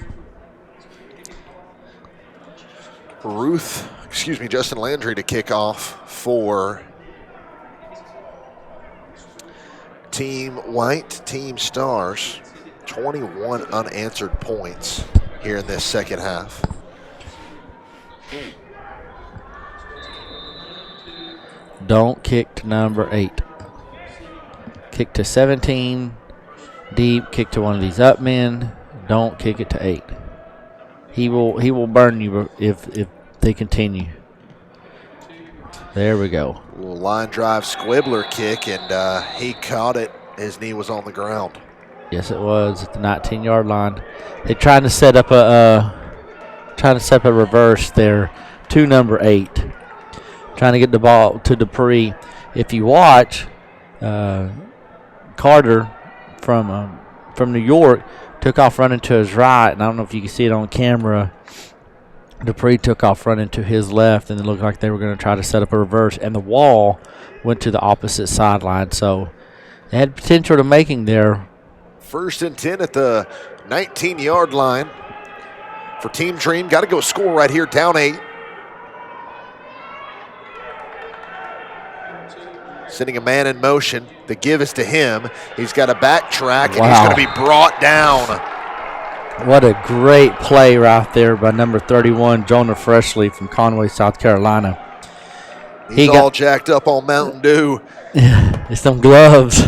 Justin Landry to kick off for Team White, Team Stars. 21 unanswered points here in this second half. Don't kick to number 8. Kick to 17, deep, kick to one of these up men. Don't kick it to 8. He will burn you if they continue. There we go. A little line drive squibbler kick, and he caught it. His knee was on the ground. Yes, it was at the 19-yard line. They're trying to set up a reverse there to number 8. trying to get the ball to Dupree. If you watch, Carter from New York took off running to his right, and I don't know if you can see it on camera. Dupree took off running to his left, and it looked like they were going to try to set up a reverse, and the wall went to the opposite sideline. So they had potential to making there. 1st and 10 at the 19-yard line for Team Dream. Got to go score right here, down 8. Sending a man in motion. The give is to him. He's got a backtrack, and he's going to be brought down. What a great play right there by number 31, Jonah Freshley from Conway, South Carolina. He's all jacked up on Mountain Dew. It's them gloves.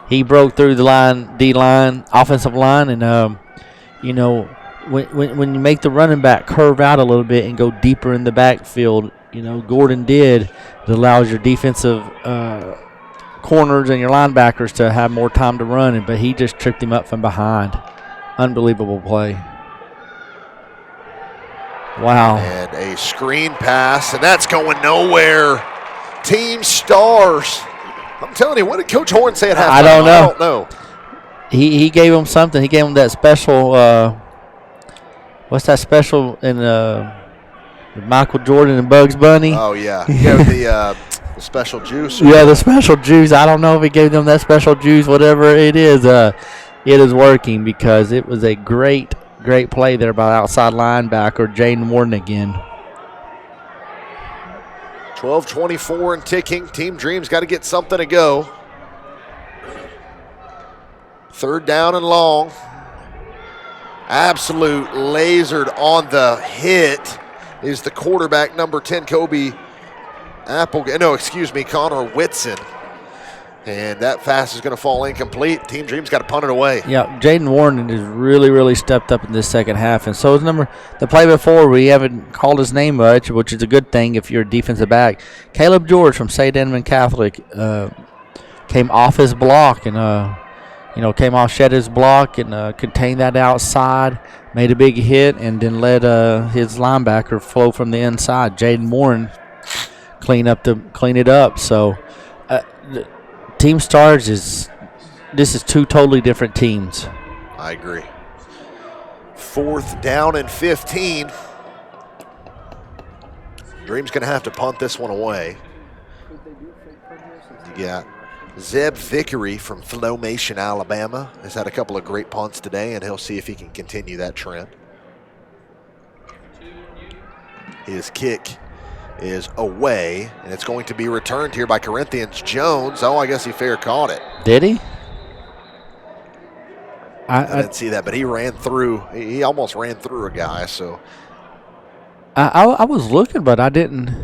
He broke through the D-line, offensive line, and, when you make the running back curve out a little bit and go deeper in the backfield, Gordon did, it allows your defensive corners and your linebackers to have more time to run, but he just tripped him up from behind. Unbelievable play. Wow. And a screen pass, and that's going nowhere. Team Stars. I'm telling you, what did Coach Horn say at halftime? I don't know. I don't know. He gave him something. He gave him that special, what's that special in Michael Jordan and Bugs Bunny? Oh, yeah. He gave the special juice. Yeah, the special juice. I don't know if he gave them that special juice, whatever it is. It is working because it was a great play there by outside linebacker Jaden Warden again. 12:24 and ticking. Team Dream's got to get something to go. 3rd down and long. Absolute lasered on the hit is the quarterback, number 10, Connor Whitson. And that pass is going to fall incomplete. Team Dream's got to punt it away. Yeah, Jaden Warren has really stepped up in this second half. And so is the play before, we haven't called his name much, which is a good thing if you're a defensive back. Caleb George from St. Edmund Catholic came off his block and, shed his block and contained that outside, made a big hit, and then let his linebacker flow from the inside. Jaden Warren clean it up. So, Team Stars this is 2 totally different teams. I agree. 4th down and 15. Dream's going to have to punt this one away. You got Zeb Vickery from Flowmation, Alabama. Has had a couple of great punts today, and he'll see if he can continue that trend. His kick is away, and it's going to be returned here by Corinthians Jones. Oh, I guess he fair caught it. Did he? I didn't see that, but he ran through. He almost ran through a guy. So I was looking, but I didn't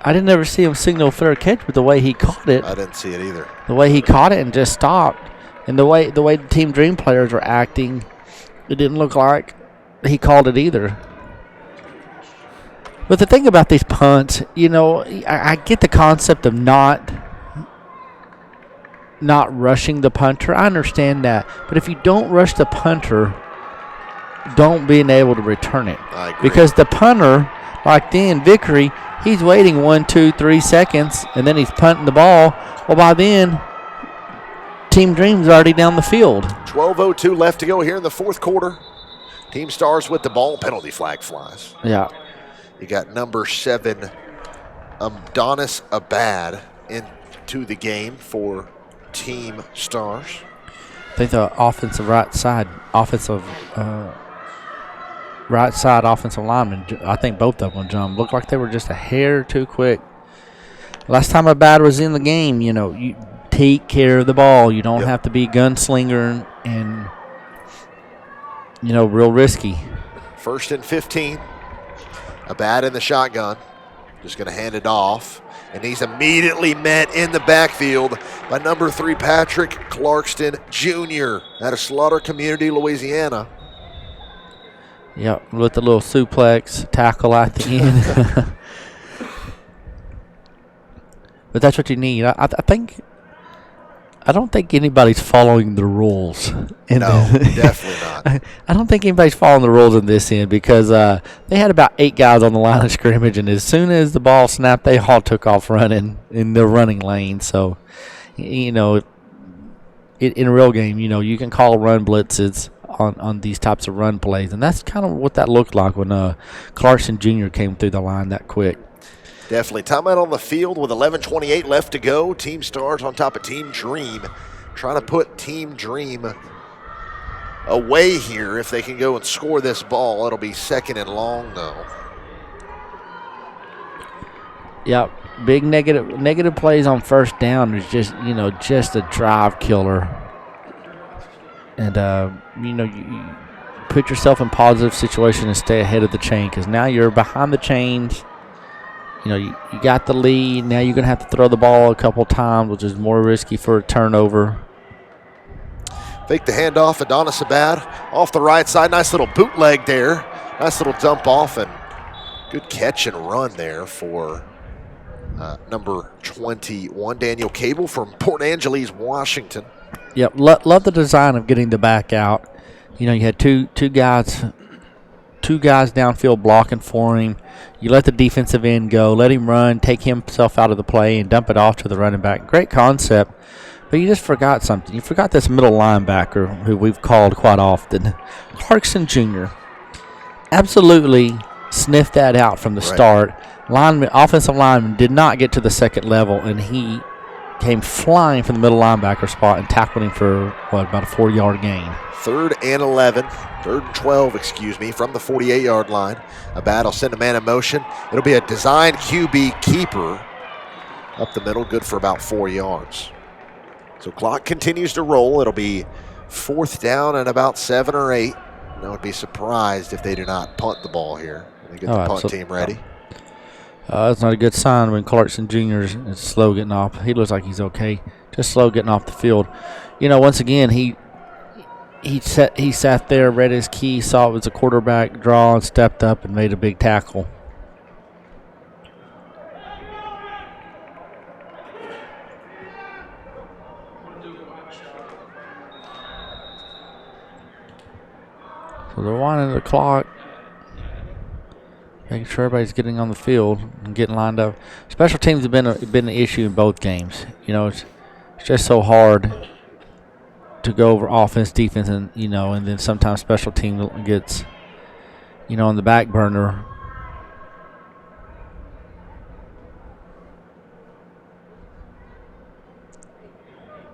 ever see him signal fair catch with the way he caught it. I didn't see it either. The way he caught it and just stopped, and the way the Team Dream players were acting, it didn't look like he called it either. But the thing about these punts, I get the concept of not rushing the punter. I understand that. But if you don't rush the punter, don't being able to return it. I agree. Because the punter, like then, Vickery, he's waiting 1, 2, 3 seconds, and then he's punting the ball. Well, by then, Team Dream's already down the field. 12:02 left to go here in the 4th quarter. Team Stars with the ball. Penalty flag flies. Yeah. You got number 7, Adonis Abad, into the game for Team Stars. I think the offensive right side offensive lineman, I think both of them jumped. Looked like they were just a hair too quick. Last time Abad was in the game, you take care of the ball. You don't have to be gunslinger and real risky. 1st and 15. Abad in the shotgun. Just going to hand it off. And he's immediately met in the backfield by number 3, Patrick Clarkston Jr. out of Slaughter Community, Louisiana. Yep, with the little suplex tackle at the end. But that's what you need. I think I don't think anybody's following the rules. No, definitely not. I don't think anybody's following the rules in this end because they had about 8 guys on the line of scrimmage, and as soon as the ball snapped, they all took off running in the running lane. So, in a real game, you can call run blitzes on these types of run plays, and that's kind of what that looked like when Clarkson Jr. came through the line that quick. Definitely. Timeout on the field with 11:28 left to go. Team Stars on top of Team Dream. Trying to put Team Dream away here. If they can go and score this ball, it'll be second and long, though. Yeah, big negative plays on first down is just a drive killer. And, you put yourself in positive situation and stay ahead of the chain because now you're behind the chains. You got the lead. Now you're going to have to throw the ball a couple times, which is more risky for a turnover. Fake the handoff, Adonis Abad off the right side. Nice little bootleg there. Nice little dump off and good catch and run there for number 21, Daniel Cable from Port Angeles, Washington. Yep, love the design of getting the back out. You had two guys downfield blocking for him. You let the defensive end go, let him run, take himself out of the play, and dump it off to the running back. Great concept, but you just forgot something. You forgot this middle linebacker who we've called quite often, Clarkson Jr. Absolutely sniffed that out from the start. Offensive lineman did not get to the second level, and he came flying from the middle linebacker spot and tackled him for, about a 4-yard gain. Third and 12, from the 48-yard line. Abad will send a man in motion. It'll be a design QB keeper up the middle, good for about 4 yards. So clock continues to roll. It'll be 4th down and about 7 or 8. I would be surprised if they do not punt the ball here. They get the punt team ready. That's not a good sign when Clarkson Jr. is slow getting off. He looks like he's okay, just slow getting off the field. Once again, he sat there, read his key, saw it was a quarterback draw, and stepped up and made a big tackle. So they're winding the clock, making sure everybody's getting on the field and getting lined up. Special teams have been an issue in both games. It's just so hard to go over offense, defense, and then sometimes special team gets, on the back burner.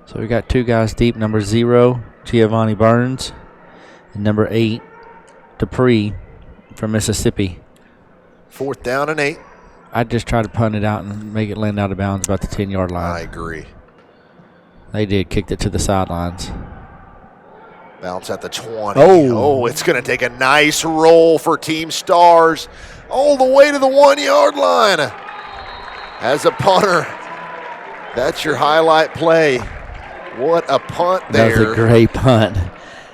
So we got 2 guys deep. Number 0, Giovanni Burns, and number 8, Dupree from Mississippi. 4th down and 8. I'd just try to punt it out and make it land out of bounds about the 10-yard line. I agree. They did, kicked it to the sidelines. Bounce at the 20. Oh, it's going to take a nice roll for Team Stars all the way to the 1-yard line. As a punter, that's your highlight play. What a punt there. That was a great punt.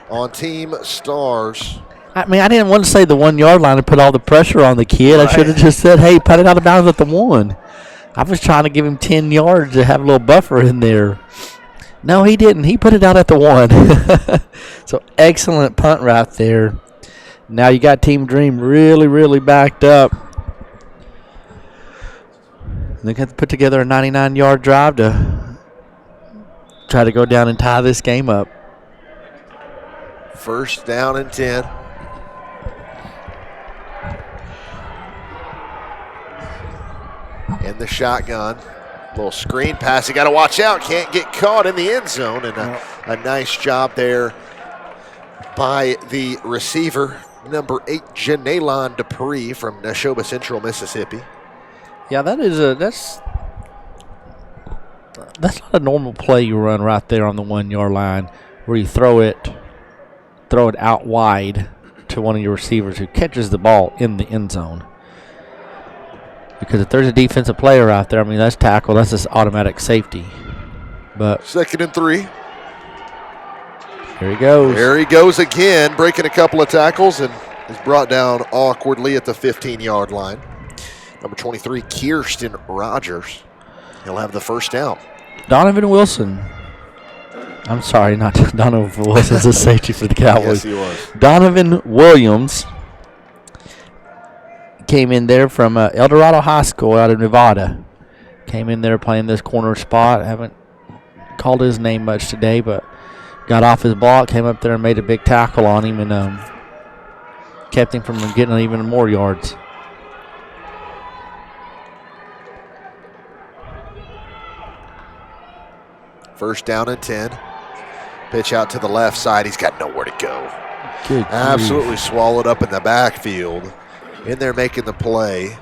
On Team Stars. I didn't want to say the 1-yard line and put all the pressure on the kid. Right. I should have just said, hey, punt it out of bounds at the 1. I was trying to give him 10 yards to have a little buffer in there. No, he didn't. He put it out at the 1. So excellent punt right there. Now you got Team Dream really, really backed up. They got to put together a 99-yard drive to try to go down and tie this game up. 1st down and 10. In the shotgun. Little screen pass. You got to watch out. Can't get caught in the end zone. And a nice job there by the receiver, number 8, Janelon Dupree from Neshoba Central, Mississippi. Yeah, that's not a normal play you run right there on the 1-yard line where you throw it out wide to one of your receivers who catches the ball in the end zone. Because if there's a defensive player out there, that's tackle. That's just automatic safety. But 2nd and 3. Here he goes. There he goes again, breaking a couple of tackles and is brought down awkwardly at the 15-yard line. Number 23, Kirsten Rogers. He'll have the 1st down. Donovan Wilson I'm sorry, not Donovan Wilson's a safety for the Cowboys. Yes, he was. Donovan Williams came in there from El Dorado High School out of Nevada. Came in there playing this corner spot. Haven't called his name much today, but got off his block, came up there and made a big tackle on him and kept him from getting even more yards. First down and 10. Pitch out to the left side. He's got nowhere to go. Good Absolutely swallowed up in the backfield. In there making the play.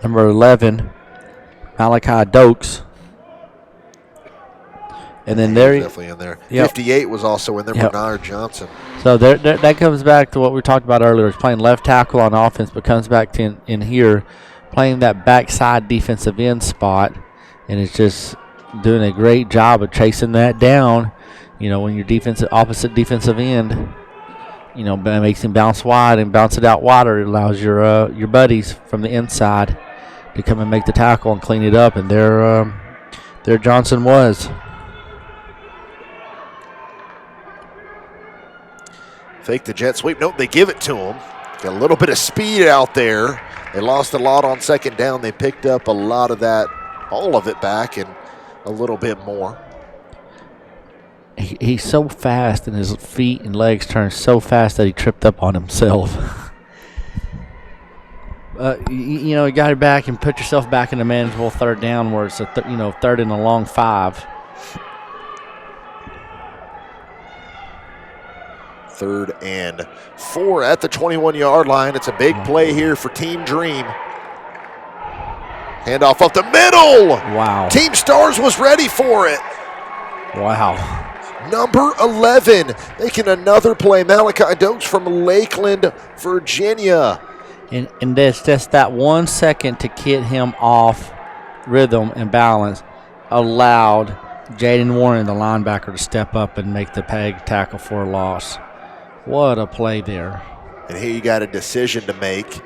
Number 11, Malachi Dokes. And then there He's definitely in there. Yep. 58 was also in there. Yep. Bernard Johnson. So that comes back to what we talked about earlier. He's playing left tackle on offense, but comes back to in here, playing that backside defensive end spot, and it's just doing a great job of chasing that down. You know, when your opposite defensive end, you know, makes him bounce wide and bounce it out wider, it allows your buddies from the inside to come and make the tackle and clean it up. And there Johnson was. Fake the jet sweep. Nope, they give it to him. Got a little bit of speed out there. They lost a lot on second down. They picked up a lot of that, all of it back, and a little bit more. He's so fast, and his feet and legs turn so fast that he tripped up on himself. You know, you got it back and put yourself back in a manageable third down where it's a third and a long 5. Third and 4 at the 21-yard line. It's a big play here for Team Dream. Handoff up the middle. Wow. Team Stars was ready for it. Wow. Number 11 making another play. Malachi Dokes from Lakeland, Virginia. And that's just that 1 second to get him off rhythm and balance allowed Jaden Warren, the linebacker, to step up and make the peg tackle for a loss. What a play there. And here you got a decision to make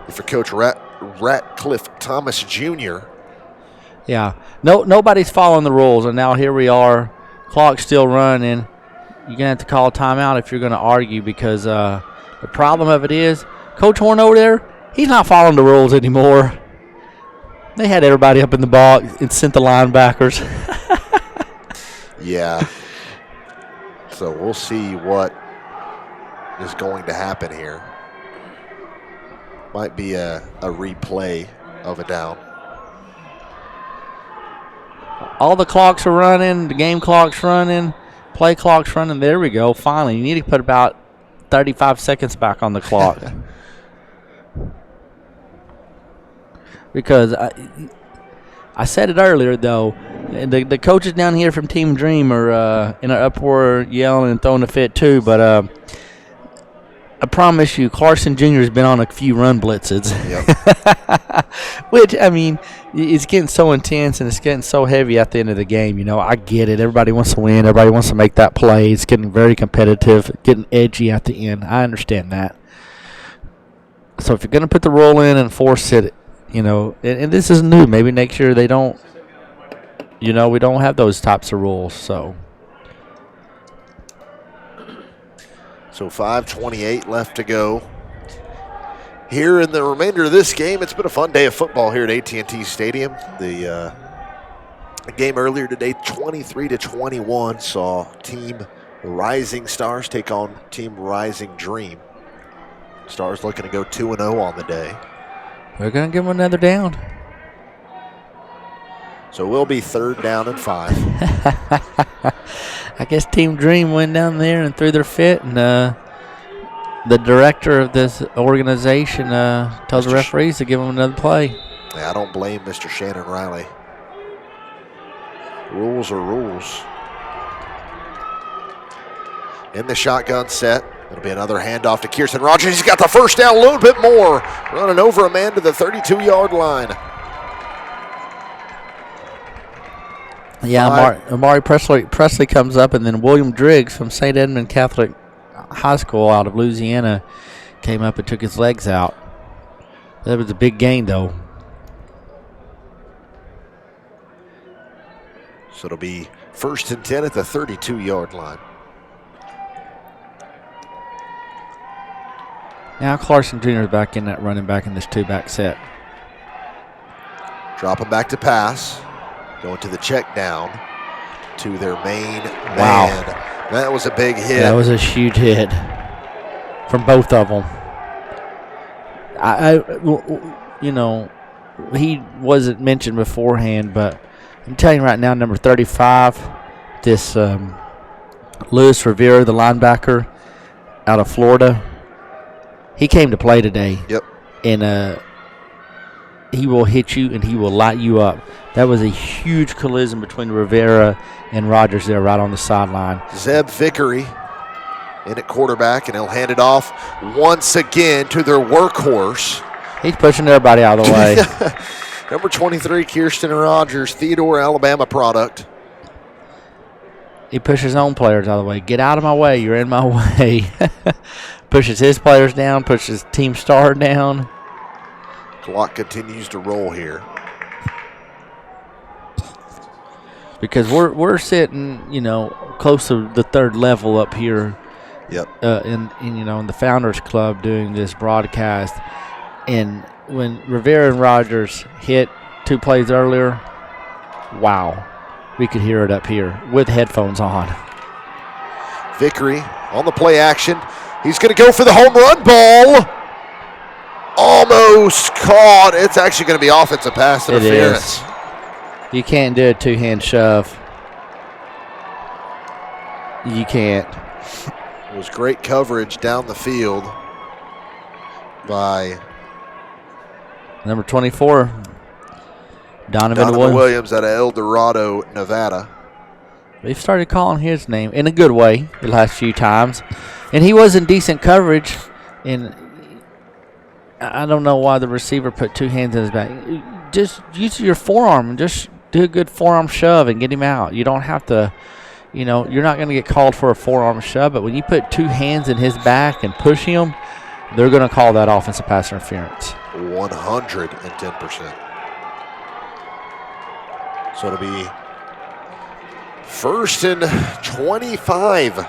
for Coach Ratcliffe Thomas Jr. Yeah. Nobody's following the rules, and now here we are. Clock's still running. You're going to have to call a timeout if you're going to argue because the problem of it is Coach Horn over there, he's not following the rules anymore. They had everybody up in the box and sent the linebackers. Yeah. So we'll see what is going to happen here. Might be a replay of a down. All the clocks are running. The game clock's running. Play clock's running. There we go. Finally, you need to put about 35 seconds back on the clock. Because I said it earlier, though. The coaches down here from Team Dream are in an uproar, yelling and throwing a fit, too. But I promise you, Clarkson Jr. has been on a few run blitzes. Yep. Which, I mean, it's getting so intense and it's getting so heavy at the end of the game. You know, I get it. Everybody wants to win. Everybody wants to make that play. It's getting very competitive, getting edgy at the end. I understand that. So if you're going to put the roll in and force it, you know, and this is new. Maybe next year they don't, you know, we don't have those types of rules. So 5:28 left to go. Here in the remainder of this game, it's been a fun day of football here at AT&T Stadium. The game earlier today, 23-21, saw Team Rising Stars take on Team Rising Dream. Stars looking to go 2-0 on the day. We're going to give them another down. So we'll be third down and 5. I guess Team Dream went down there and threw their fit, and the director of this organization told the referees to give them another play. Yeah, I don't blame Mr. Shannon Riley. Rules are rules. In the shotgun set, it'll be another handoff to Kirsten Rogers. He's got the first down, a little bit more. Running over a man to the 32-yard line. Yeah, Amari Presley comes up, and then William Driggs from St. Edmund Catholic High School out of Louisiana came up and took his legs out. That was a big gain, though. So it'll be 1st and 10 at the 32-yard line. Now Clarkson Jr. is back in that running back in this two-back set. Dropping back to pass. Going to the check down to their main Wow. man. That was a big hit. That was a huge hit from both of them. You know, he wasn't mentioned beforehand, but I'm telling you right now, number 35, this Luis Rivera, the linebacker out of Florida, he came to play today. Yep. And he will hit you and he will light you up. That was a huge collision between Rivera and Rogers there right on the sideline. Zeb Vickery in at quarterback, and he'll hand it off once again to their workhorse. He's pushing everybody out of the way. Number 23, Kirsten Rogers, Theodore, Alabama product. He pushes his own players out of the way. Get out of my way. You're in my way. Pushes his players down, pushes team star down. Clock continues to roll here. Because we're sitting, you know, close to the third level up here. Yep. In the Founders Club doing this broadcast. And when Rivera and Rogers hit 2 plays earlier, wow. We could hear it up here with headphones on. Vickery on the play action. He's going to go for the home run ball. Almost caught. It's actually going to be offensive pass interference. It is. You can't do a 2-hand shove. You can't. It was great coverage down the field by Number 24, Donovan Williams out of El Dorado, Nevada. They've started calling his name in a good way the last few times. And he was in decent coverage. And I don't know why the receiver put 2 hands in his back. Just use your forearm and just do a good forearm shove and get him out. You don't have to, you're not going to get called for a forearm shove. But when you put 2 hands in his back and push him, they're going to call that offensive pass interference. 110%. So it'll be 1st and 25.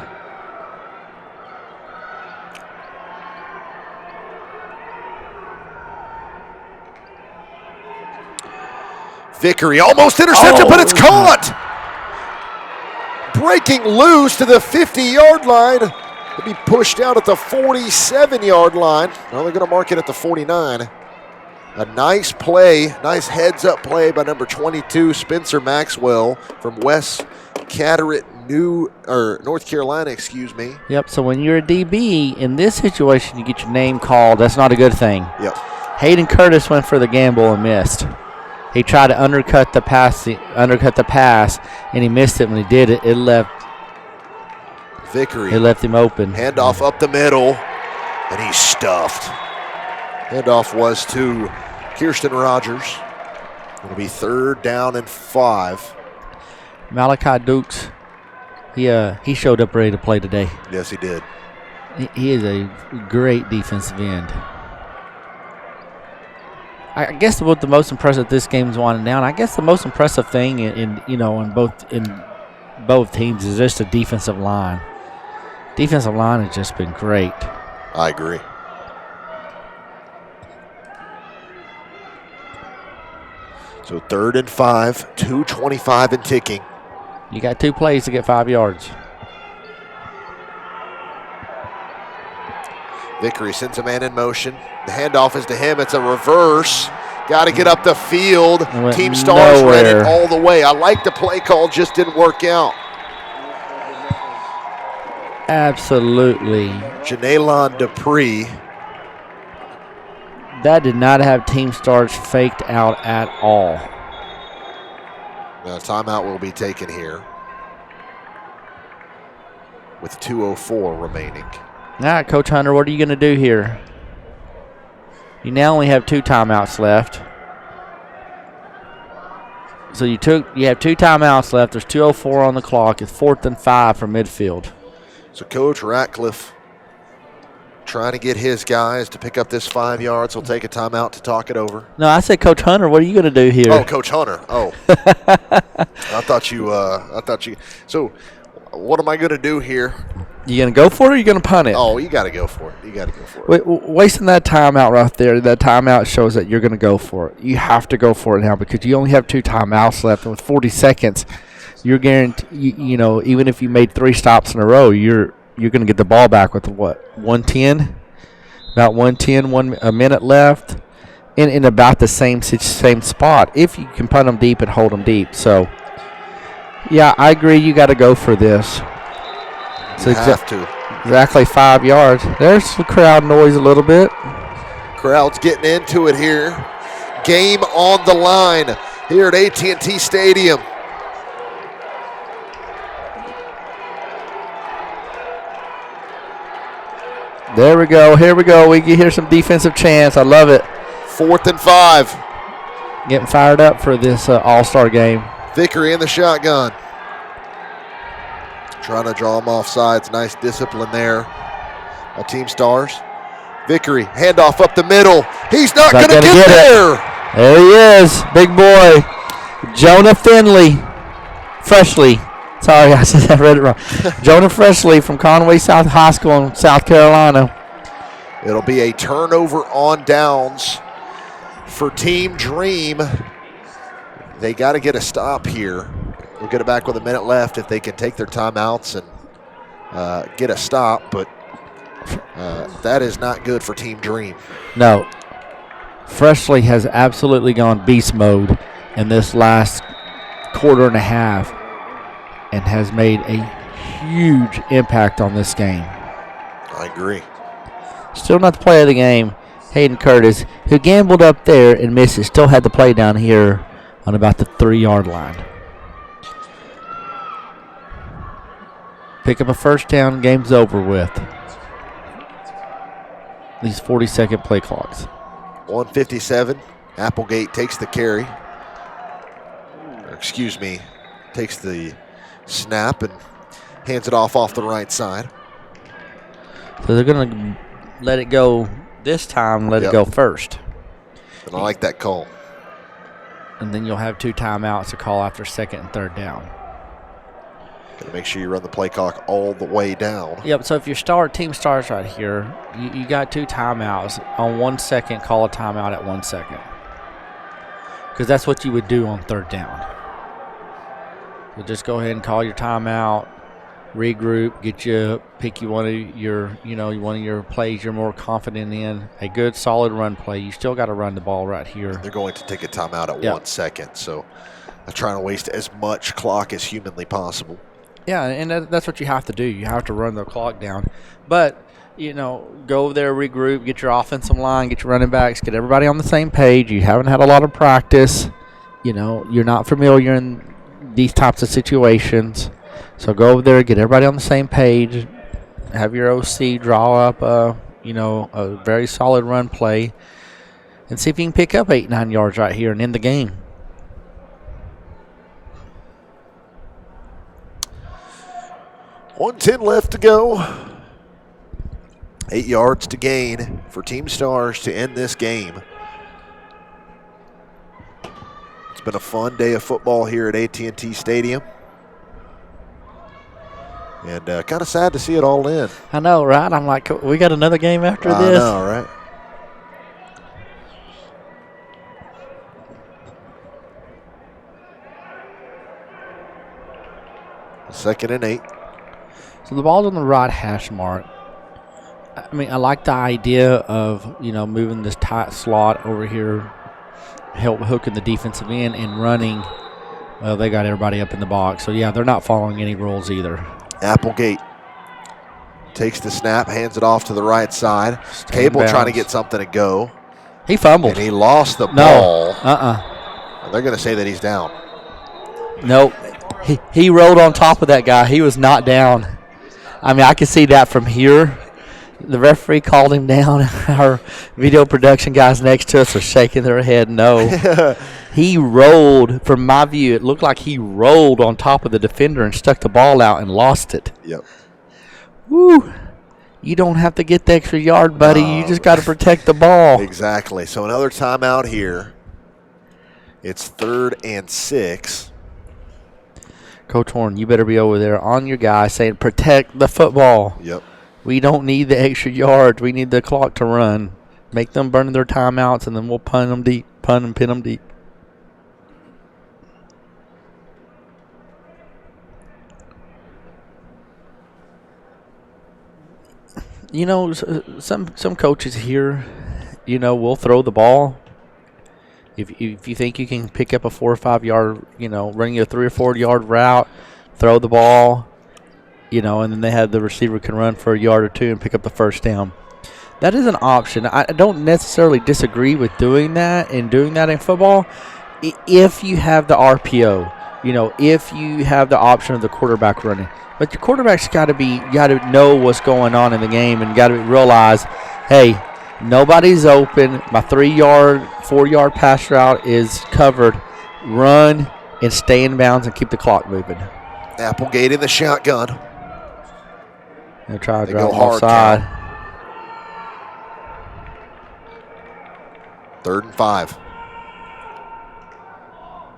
Vickery almost intercepted, but it's caught. Breaking loose to the 50-yard line. It'll be pushed out at the 47-yard line. Well, they're going to mark it at the 49. A nice play, nice heads-up play by number 22, Spencer Maxwell from West Carteret, North Carolina, excuse me. Yep, so when you're a DB, in this situation, you get your name called. That's not a good thing. Yep. Hayden Curtis went for the gamble and missed. He tried to undercut the pass, and he missed it. When he did it, it left Vickery. It left him open. Handoff up the middle, and he's stuffed. Handoff was to Kirsten Rogers. It'll be 3rd down and 5. Malachi Dukes, he showed up ready to play today. Yes, he did. He is a great defensive end. I guess what the most impressive this game is winding down. I guess the most impressive thing in both teams is just the defensive line. Defensive line has just been great. I agree. So 3rd and 5, 2:25 and ticking. You got 2 plays to get 5 yards. Vickery sends a man in motion. The handoff is to him. It's a reverse. Got to get up the field. Team Stars ran it all the way. I like the play call, just didn't work out. Absolutely. Janelon Dupree. That did not have Team Stars faked out at all. Now, timeout will be taken here with 2:04 remaining. All right, Coach Hunter, what are you going to do here? You now only have 2 timeouts left. So you have 2 timeouts left. There's 2:04 on the clock. It's 4th and 5 from midfield. So Coach Ratcliffe trying to get his guys to pick up this 5 yards. He'll take a timeout to talk it over. No, I said, Coach Hunter, what are you going to do here? Oh, Coach Hunter. Oh. I thought you. So, what am I going to do here? You going to go for it or you going to punt it? Oh, you got to go for it. Wasting that timeout right there, that timeout shows that you're going to go for it. You have to go for it now because you only have 2 timeouts left. And with 40 seconds, you're guaranteed, even if you made 3 stops in a row, you're going to get the ball back with, 110? About 110, a minute left, in about the same spot if you can punt them deep and hold them deep. So, yeah, I agree. You got to go for this. You have to. Exactly 5 yards. There's the crowd noise a little bit. Crowd's getting into it here. Game on the line here at AT&T Stadium. There we go. Here we go. We can hear some defensive chants. I love it. 4th and 5. Getting fired up for this all-star game. Vickery in the shotgun. Trying to draw him off sides. Nice discipline there. Team Stars. Vickery, handoff up the middle. He's not going to get there. There he is. Big boy. Jonah Freshly. Sorry, I read it wrong. Jonah Freshly from Conway South High School in South Carolina. It'll be a turnover on downs for Team Dream. They got to get a stop here. We'll get it back with a minute left if they can take their timeouts and get a stop, but that is not good for Team Dream. No. Freshly has absolutely gone beast mode in this last quarter and a half and has made a huge impact on this game. I agree. Still not the play of the game. Hayden Curtis, who gambled up there and missed it, still had the play down here on about the 3-yard line. Pick up a first down, game's over with. These 40-second play clocks. 1:57. Applegate takes the carry. Takes the snap and hands it off the right side. So they're going to let it go this time, let it go first. And I like that call. And then you'll have 2 timeouts to call after 2nd and 3rd down. Got to make sure you run the play clock all the way down. Yep, so if your team starts right here, you got 2 timeouts. On 1 second, call a timeout at 1 second. Because that's what you would do on 3rd down. So just go ahead and call your timeout, regroup, pick one of your plays you're more confident in. A good, solid run play. You still got to run the ball right here. They're going to take a timeout at 1 second, so I'm trying to waste as much clock as humanly possible. Yeah, and that's what you have to do. You have to run the clock down. But, go over there, regroup, get your offensive line, get your running backs, get everybody on the same page. You haven't had a lot of practice. You're not familiar in these types of situations. So go over there, get everybody on the same page, have your OC draw up a very solid run play, and see if you can pick up 8-9 yards right here and end the game. $1:10 left to go. 8 yards to gain for Team Stars to end this game. It's been a fun day of football here at AT&T Stadium. And kind of sad to see it all end. I know, right? I'm like, we got another game after this? I know, right? Second and 8. So the ball's on the right hash mark. I mean, I like the idea of, moving this tight slot over here, hooking the defensive end and running. Well, they got everybody up in the box. So, yeah, they're not following any rules either. Applegate takes the snap, hands it off to the right side. Cable trying to get something to go. He fumbled. And he lost the ball. No. They're going to say that he's down. Nope. He rolled on top of that guy. He was not down. I mean, I can see that from here. The referee called him down. Our video production guys next to us are shaking their head no. He rolled, from my view, it looked like he rolled on top of the defender and stuck the ball out and lost it. Yep. Woo. you don't have to get the extra yard, buddy. You just got to protect the ball. Exactly. So another timeout here. It's 3rd and 6. Coach Horn, you better be over there on your guy saying, protect the football. Yep. We don't need the extra yards. We need the clock to run. Make them burn their timeouts, and then we'll punt them deep, punt and pin them deep. You know, some coaches here, you know, will throw the ball. If you think you can pick up a 4 or 5 yard, you know, running a 3 or 4 yard route, throw the ball, you know, and then they have the receiver can run for a yard or 2 and pick up the first down. That is an option. I don't necessarily disagree with doing that and doing that in football if you have the RPO, you know, if you have the option of the quarterback running. But your quarterback's got to know what's going on in the game and got to realize, hey, nobody's open. My 3-yard, 4-yard pass route is covered. Run and stay in bounds and keep the clock moving. Applegate in the shotgun. They'll try to They drive go hard offside. count. 3rd and 5.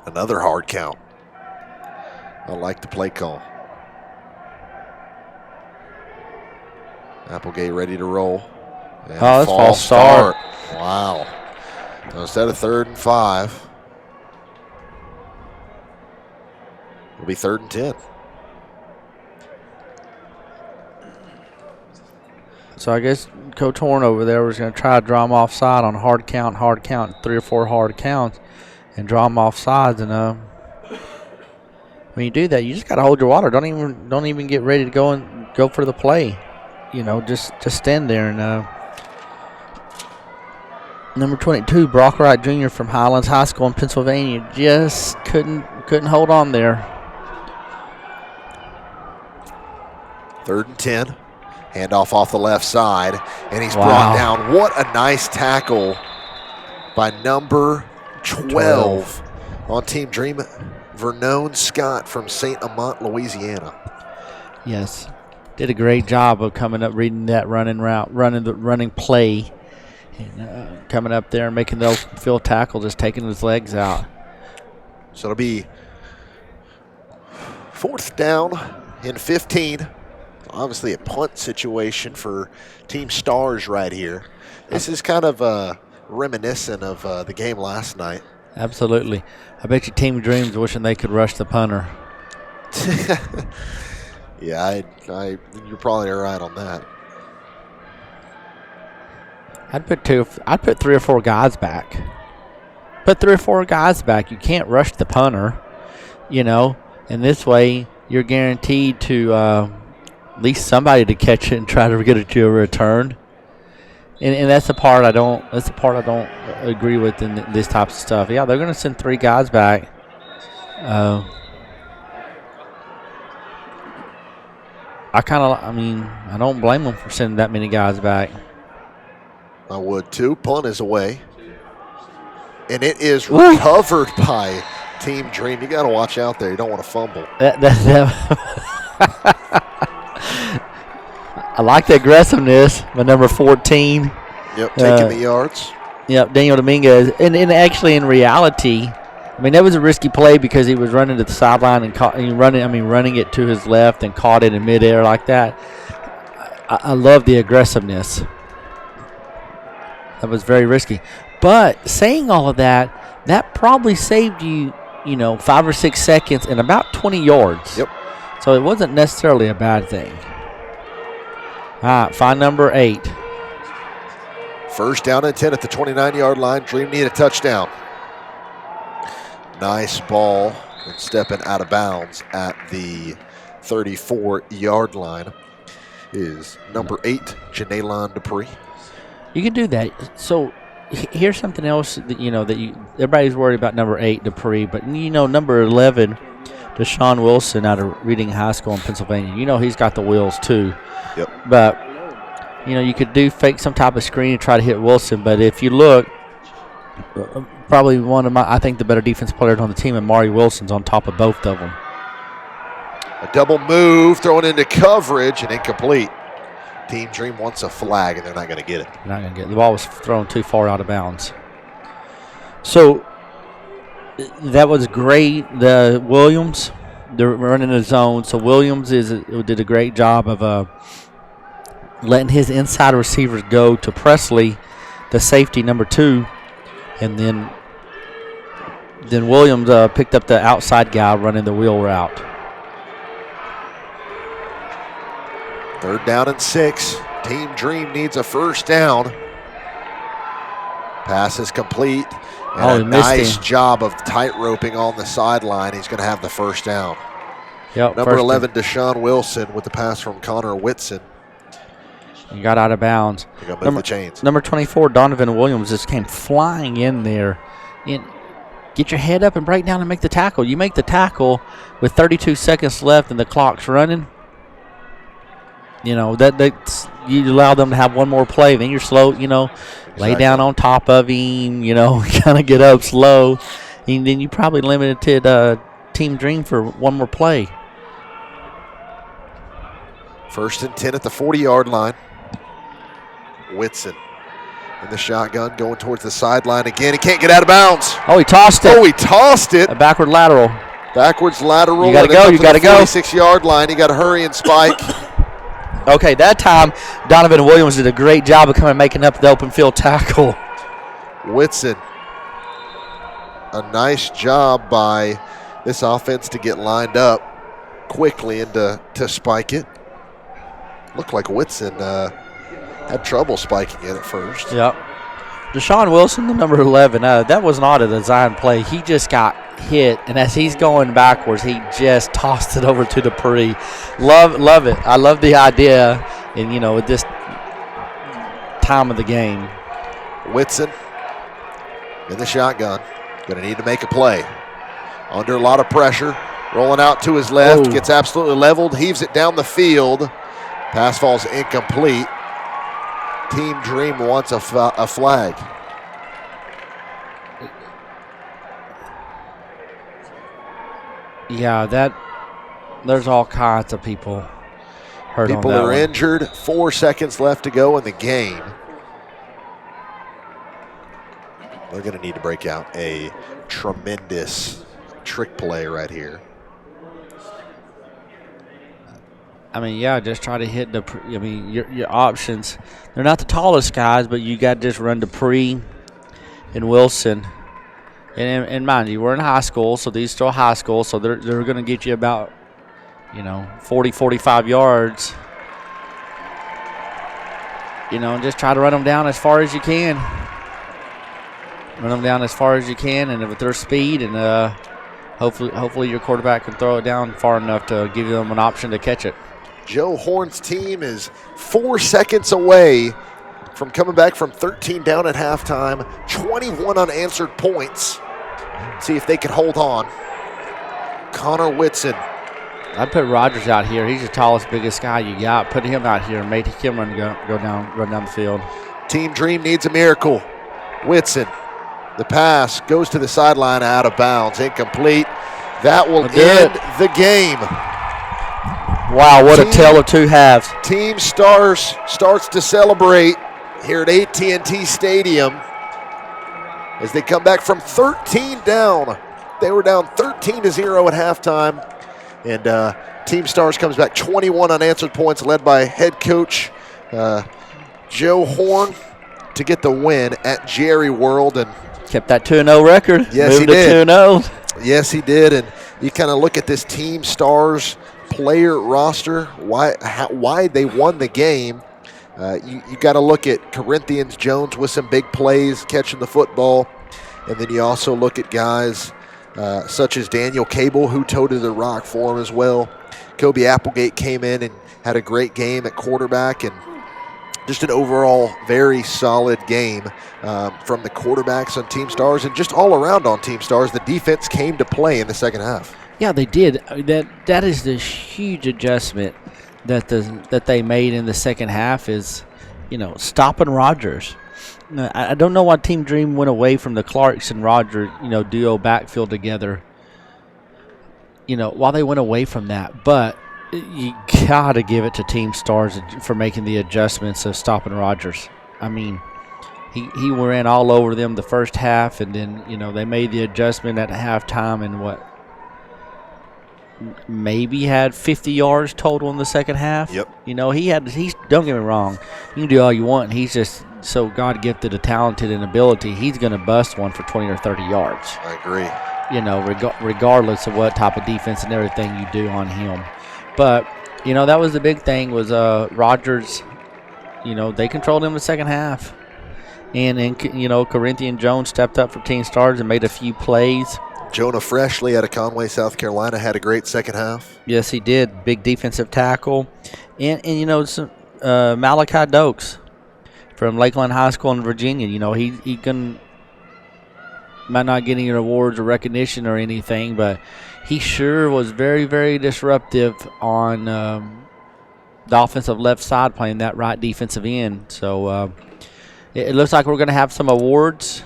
Another hard count. I like the play call. Applegate ready to roll. And that's false start. Wow. So instead of 3rd and 5, it'll be 3rd and 10. So I guess Coach Horn over there was going to try to draw him offside on hard count, 3 or 4 hard counts, and draw him offsides. And when you do that, you just got to hold your water. Don't even get ready to go for the play. You know, just stand there. And number 22, Brock Wright Jr. from Highlands High School in Pennsylvania, just couldn't hold on there. 3rd and 10. Handoff off the left side, and he's brought down. What a nice tackle by number 12 on Team Dream, Vernon Scott from St. Amant, Louisiana. Yes, did a great job of coming up, reading that running route, running play, and coming up there and making the open field tackle, just taking his legs out. So it'll be 4th down and 15. Obviously a punt situation for Team Stars right here. This is kind of reminiscent of the game last night. Absolutely. I bet you Team Dream's wishing they could rush the punter. Yeah, you're probably right on that. I'd put 3 or 4 guys back. Put 3 or 4 guys back. You can't rush the punter, you know, and this way you're guaranteed to at least somebody to catch it and try to get it to a return. And that's the part I don't agree with in this type of stuff. Yeah, they're going to send 3 guys back. I don't blame them for sending that many guys back. I would too. Punt is away. And it is recovered by Team Dream. You got to watch out there. You don't want to fumble. I like the aggressiveness by number 14. Yep, taking the yards. Yep, Daniel Dominguez. And actually, in reality, I mean, that was a risky play because he was running to the sideline and running it to his left and caught it in midair like that. I love the aggressiveness. That was very risky. But saying all of that, that probably saved you, 5 or 6 seconds and about 20 yards. Yep. So it wasn't necessarily a bad thing. All right, find number 8. 1st down and 10 at the 29-yard line. Dream need a touchdown. Nice ball and stepping out of bounds at the 34-yard line is number 8, Janaelon Dupree. You can do that. So here's something else that everybody's worried about number 8, Dupree, but number 11, Deshaun Wilson out of Reading High School in Pennsylvania. He's got the wheels too. Yep. But you could do fake some type of screen and try to hit Wilson. But if you look, probably I think the better defense players on the team, and Mari Wilson's on top of both of them. A double move thrown into coverage and incomplete. Team Dream wants a flag, and they're not going to get it. Not going to get it. The ball was thrown too far out of bounds. So that was great. The Williams, they're running a zone. So Williams did a great job of letting his inside receivers go to Presley, the safety number 2, and then Williams picked up the outside guy running the wheel route. 3rd down and 6. Team Dream needs a first down. Pass is complete. And a nice job of tight-roping on the sideline. He's going to have the first down. Yep, Number 11, Deshaun Wilson with the pass from Connor Whitson. He got out of bounds. They're going to move the chains. Number 24, Donovan Williams, just came flying in there. Get your head up and break down and make the tackle. You make the tackle with 32 seconds left and the clock's running. You know, that's you allow them to have one more play. Then you're slow, lay down on top of him, kind of get up slow. And then you probably limited Team Dream for one more play. 1st and 10 at the 40-yard line. Whitson in the shotgun going towards the sideline again. He can't get out of bounds. Oh, he tossed it. Oh, he tossed it. A backward lateral. Backwards lateral. You got to go. You got to go. 46-yard line. You got to hurry and spike. Okay, that time Donovan Williams did a great job of making up the open field tackle. Whitson, a nice job by this offense to get lined up quickly and to spike it. Looked like Whitson had trouble spiking it at first. Yep. Deshaun Wilson, the number 11, that was not a design play. He just got hit, and as he's going backwards, he just tossed it over to Dupree. Love it. I love the idea, and, at this time of the game. Whitson in the shotgun. Going to need to make a play. Under a lot of pressure. Rolling out to his left. Gets absolutely leveled. Heaves it down the field. Pass falls incomplete. Team Dream wants a flag. Yeah, there's all kinds of people hurt on that. People are injured. 4 seconds left to go in the game. They're going to need to break out a tremendous trick play right here. Just try to hit your options. They're not the tallest guys, but you got to just run Dupree and Wilson. And mind you, we're in high school, so these still high school, so they're going to get you about, 40, 45 yards. And just try to run them down as far as you can. And with their speed, and hopefully your quarterback can throw it down far enough to give them an option to catch it. Joe Horn's team is 4 seconds away from coming back from 13 down at halftime, 21 unanswered points. See if they can hold on. Connor Whitson. I'd put Rogers out here. He's the tallest, biggest guy you got. Put him out here and make him run down the field. Team Dream needs a miracle. Whitson, the pass goes to the sideline, out of bounds, incomplete. That will end the game. Wow, what a tale of two halves. Team Stars starts to celebrate here at AT&T Stadium as they come back from 13 down. They were down 13-0 at halftime. And Team Stars comes back 21 unanswered points, led by head coach Joe Horn, to get the win at Jerry World. And kept that 2-0 record. Yes, Moved he did. 2-0. Yes, he did. And you kind of look at this Team Stars player roster, why they won the game. You got to look at Corinthians Jones with some big plays, catching the football. And then you also look at guys such as Daniel Cable, who toted the rock for him as well. Kobe Applegate came in and had a great game at quarterback, and just an overall very solid game from the quarterbacks on Team Stars, and just all around on Team Stars. The defense came to play in the second half. Yeah, they did. That is the huge adjustment that they made in the second half is, stopping Rogers. I don't know why Team Dream went away from the Clarks and Roger, duo backfield together. While they went away from that, but You gotta give it to Team Stars for making the adjustments of stopping Rodgers. I mean, he ran all over them the first half, and then they made the adjustment at halftime, and maybe had 50 yards total in the second half. Yep. He's don't get me wrong, you can do all you want. He's just so God gifted, talented, and ability. He's going to bust one for 20 or 30 yards. I agree. Regardless of what type of defense and everything you do on him. But, that was the big thing was Rodgers, they controlled him in the second half. And Corinthian Jones stepped up for Team Stars and made a few plays. Jonah Freshley out of Conway, South Carolina, had a great second half. Yes, he did. Big defensive tackle. And Malachi Dokes from Lakeland High School in Virginia. He might not get any awards or recognition or anything, but he sure was very, very disruptive on the offensive left side, playing that right defensive end. So it looks like we're going to have some awards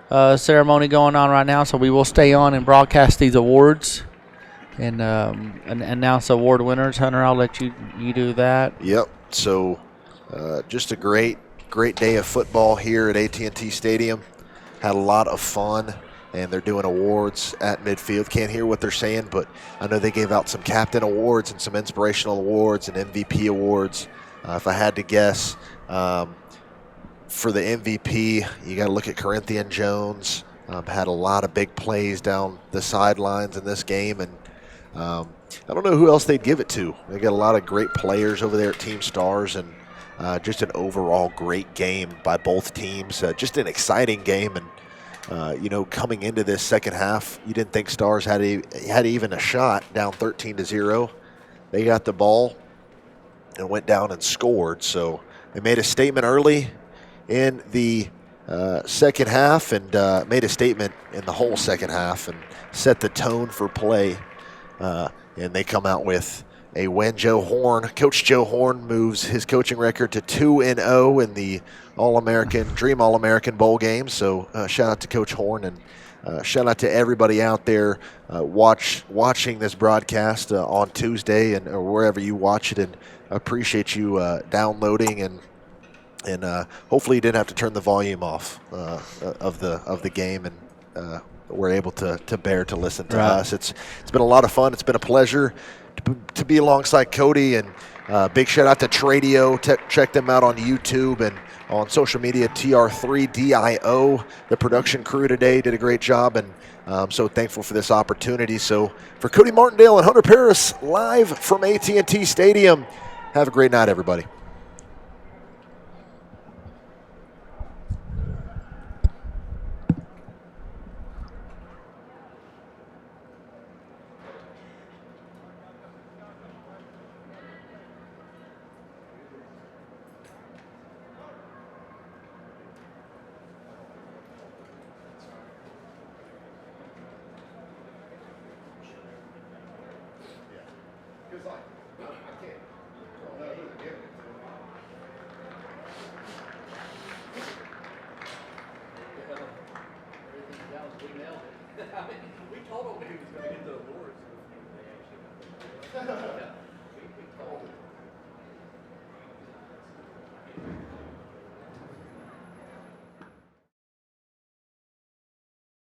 ceremony going on right now, so we will stay on and broadcast these awards and announce award winners. Hunter, I'll let you do that. Yep. So just a great day of football here at AT&T Stadium. Had a lot of fun, and they're doing awards at midfield. Can't hear what they're saying, but I know they gave out some captain awards and some inspirational awards and MVP awards. If I had to guess, for the MVP, you got to look at Corinthian Jones. Had a lot of big plays down the sidelines in this game, and I don't know who else they'd give it to. They got a lot of great players over there at Team Stars, and just an overall great game by both teams. Just an exciting game, and coming into this second half, you didn't think Stars had even a shot, down 13-0. They got the ball and went down and scored. So they made a statement early in the second half, and made a statement in the whole second half, and set the tone for play. And they come out with a win. Coach Joe Horn moves his coaching record to 2-0 in the Dream All-American Bowl game. So shout out to Coach Horn, and shout out to everybody out there watching this broadcast on Tuesday or wherever you watch it, and appreciate you downloading, and hopefully you didn't have to turn the volume off of the game, and we're able to bear to listen to us. It's been a lot of fun. It's been a pleasure to be alongside Cody, and big shout out to Tradio. Check them out on YouTube and on social media, TR3DIO. The production crew today did a great job, and I'm so thankful for this opportunity. So for Cody Martindale and Hunter Paris, live from AT&T Stadium, have a great night, everybody. We told him he was going to get the awards.